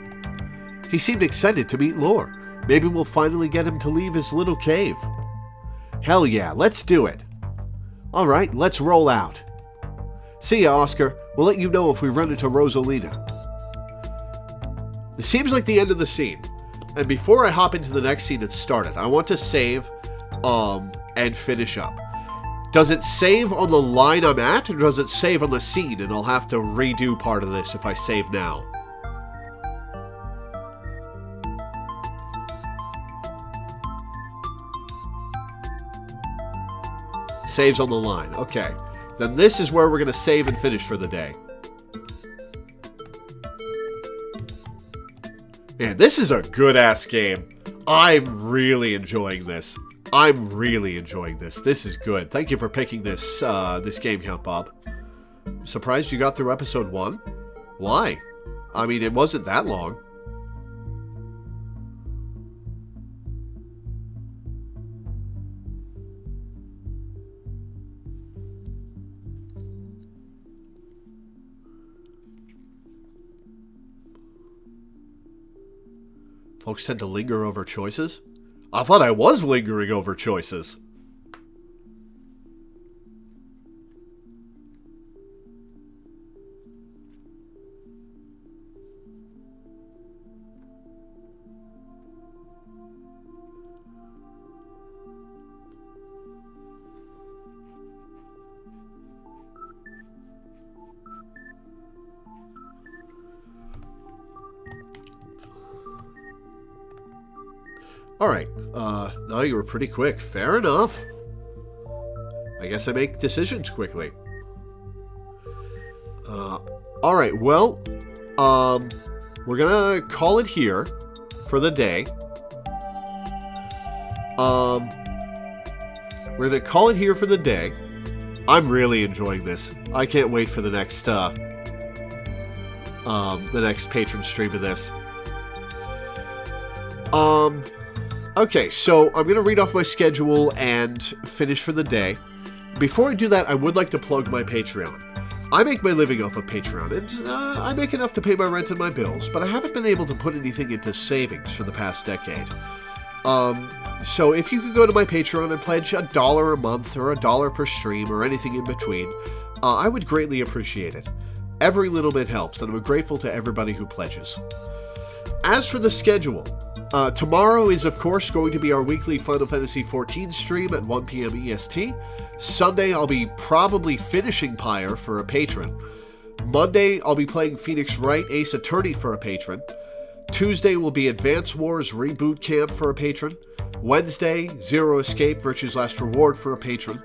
He seemed excited to meet Lore. Maybe we'll finally get him to leave his little cave. Hell yeah, let's do it. Alright, let's roll out. See ya, Oscar. We'll let you know if we run into Rosalina. This seems like the end of the scene. And before I hop into the next scene and start it, I want to save and finish up. Does it save on the line I'm at, or does it save on the scene, and I'll have to redo part of this if I save now? Saves on the line. Okay. Then this is where we're going to save and finish for the day. Man, this is a good-ass game. I'm really enjoying this. This is good. Thank you for picking this this game, Count Bob. I'm surprised you got through episode 1. Why? I mean, it wasn't that long. Folks tend to linger over choices? I thought I was lingering over choices. Alright, no, you were pretty quick. Fair enough. I guess I make decisions quickly. Alright, well, we're gonna call it here for the day. We're gonna call it here for the day. I'm really enjoying this. I can't wait for the next patron stream of this. Okay, so I'm going to read off my schedule and finish for the day. Before I do that, I would like to plug my Patreon. I make my living off of Patreon, and I make enough to pay my rent and my bills, but I haven't been able to put anything into savings for the past decade. So if you could go to my Patreon and pledge $1 a month or $1 per stream or anything in between, I would greatly appreciate it. Every little bit helps, and I'm grateful to everybody who pledges. As for the schedule, tomorrow is, of course, going to be our weekly Final Fantasy XIV stream at 1 p.m. EST. Sunday, I'll be probably finishing Pyre for a patron. Monday, I'll be playing Phoenix Wright Ace Attorney for a patron. Tuesday will be Advance Wars Reboot Camp for a patron. Wednesday, Zero Escape Virtue's Last Reward for a patron.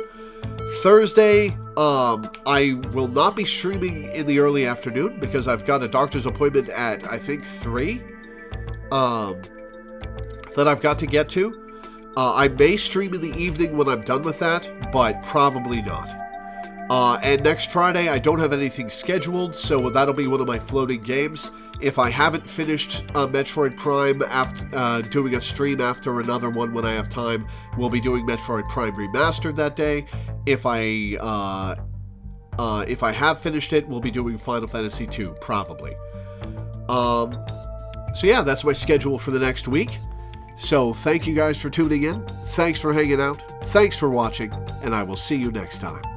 Thursday, I will not be streaming in the early afternoon because I've got a doctor's appointment at, I think, 3. That I've got to get to. I may stream in the evening when I'm done with that, but probably not. And next Friday, I don't have anything scheduled, so that'll be one of my floating games. If I haven't finished Metroid Prime after doing a stream after another one when I have time, we'll be doing Metroid Prime Remastered that day. If I have finished it, we'll be doing Final Fantasy II, probably. So yeah, that's my schedule for the next week. So thank you guys for tuning in. Thanks for hanging out. Thanks for watching, and I will see you next time.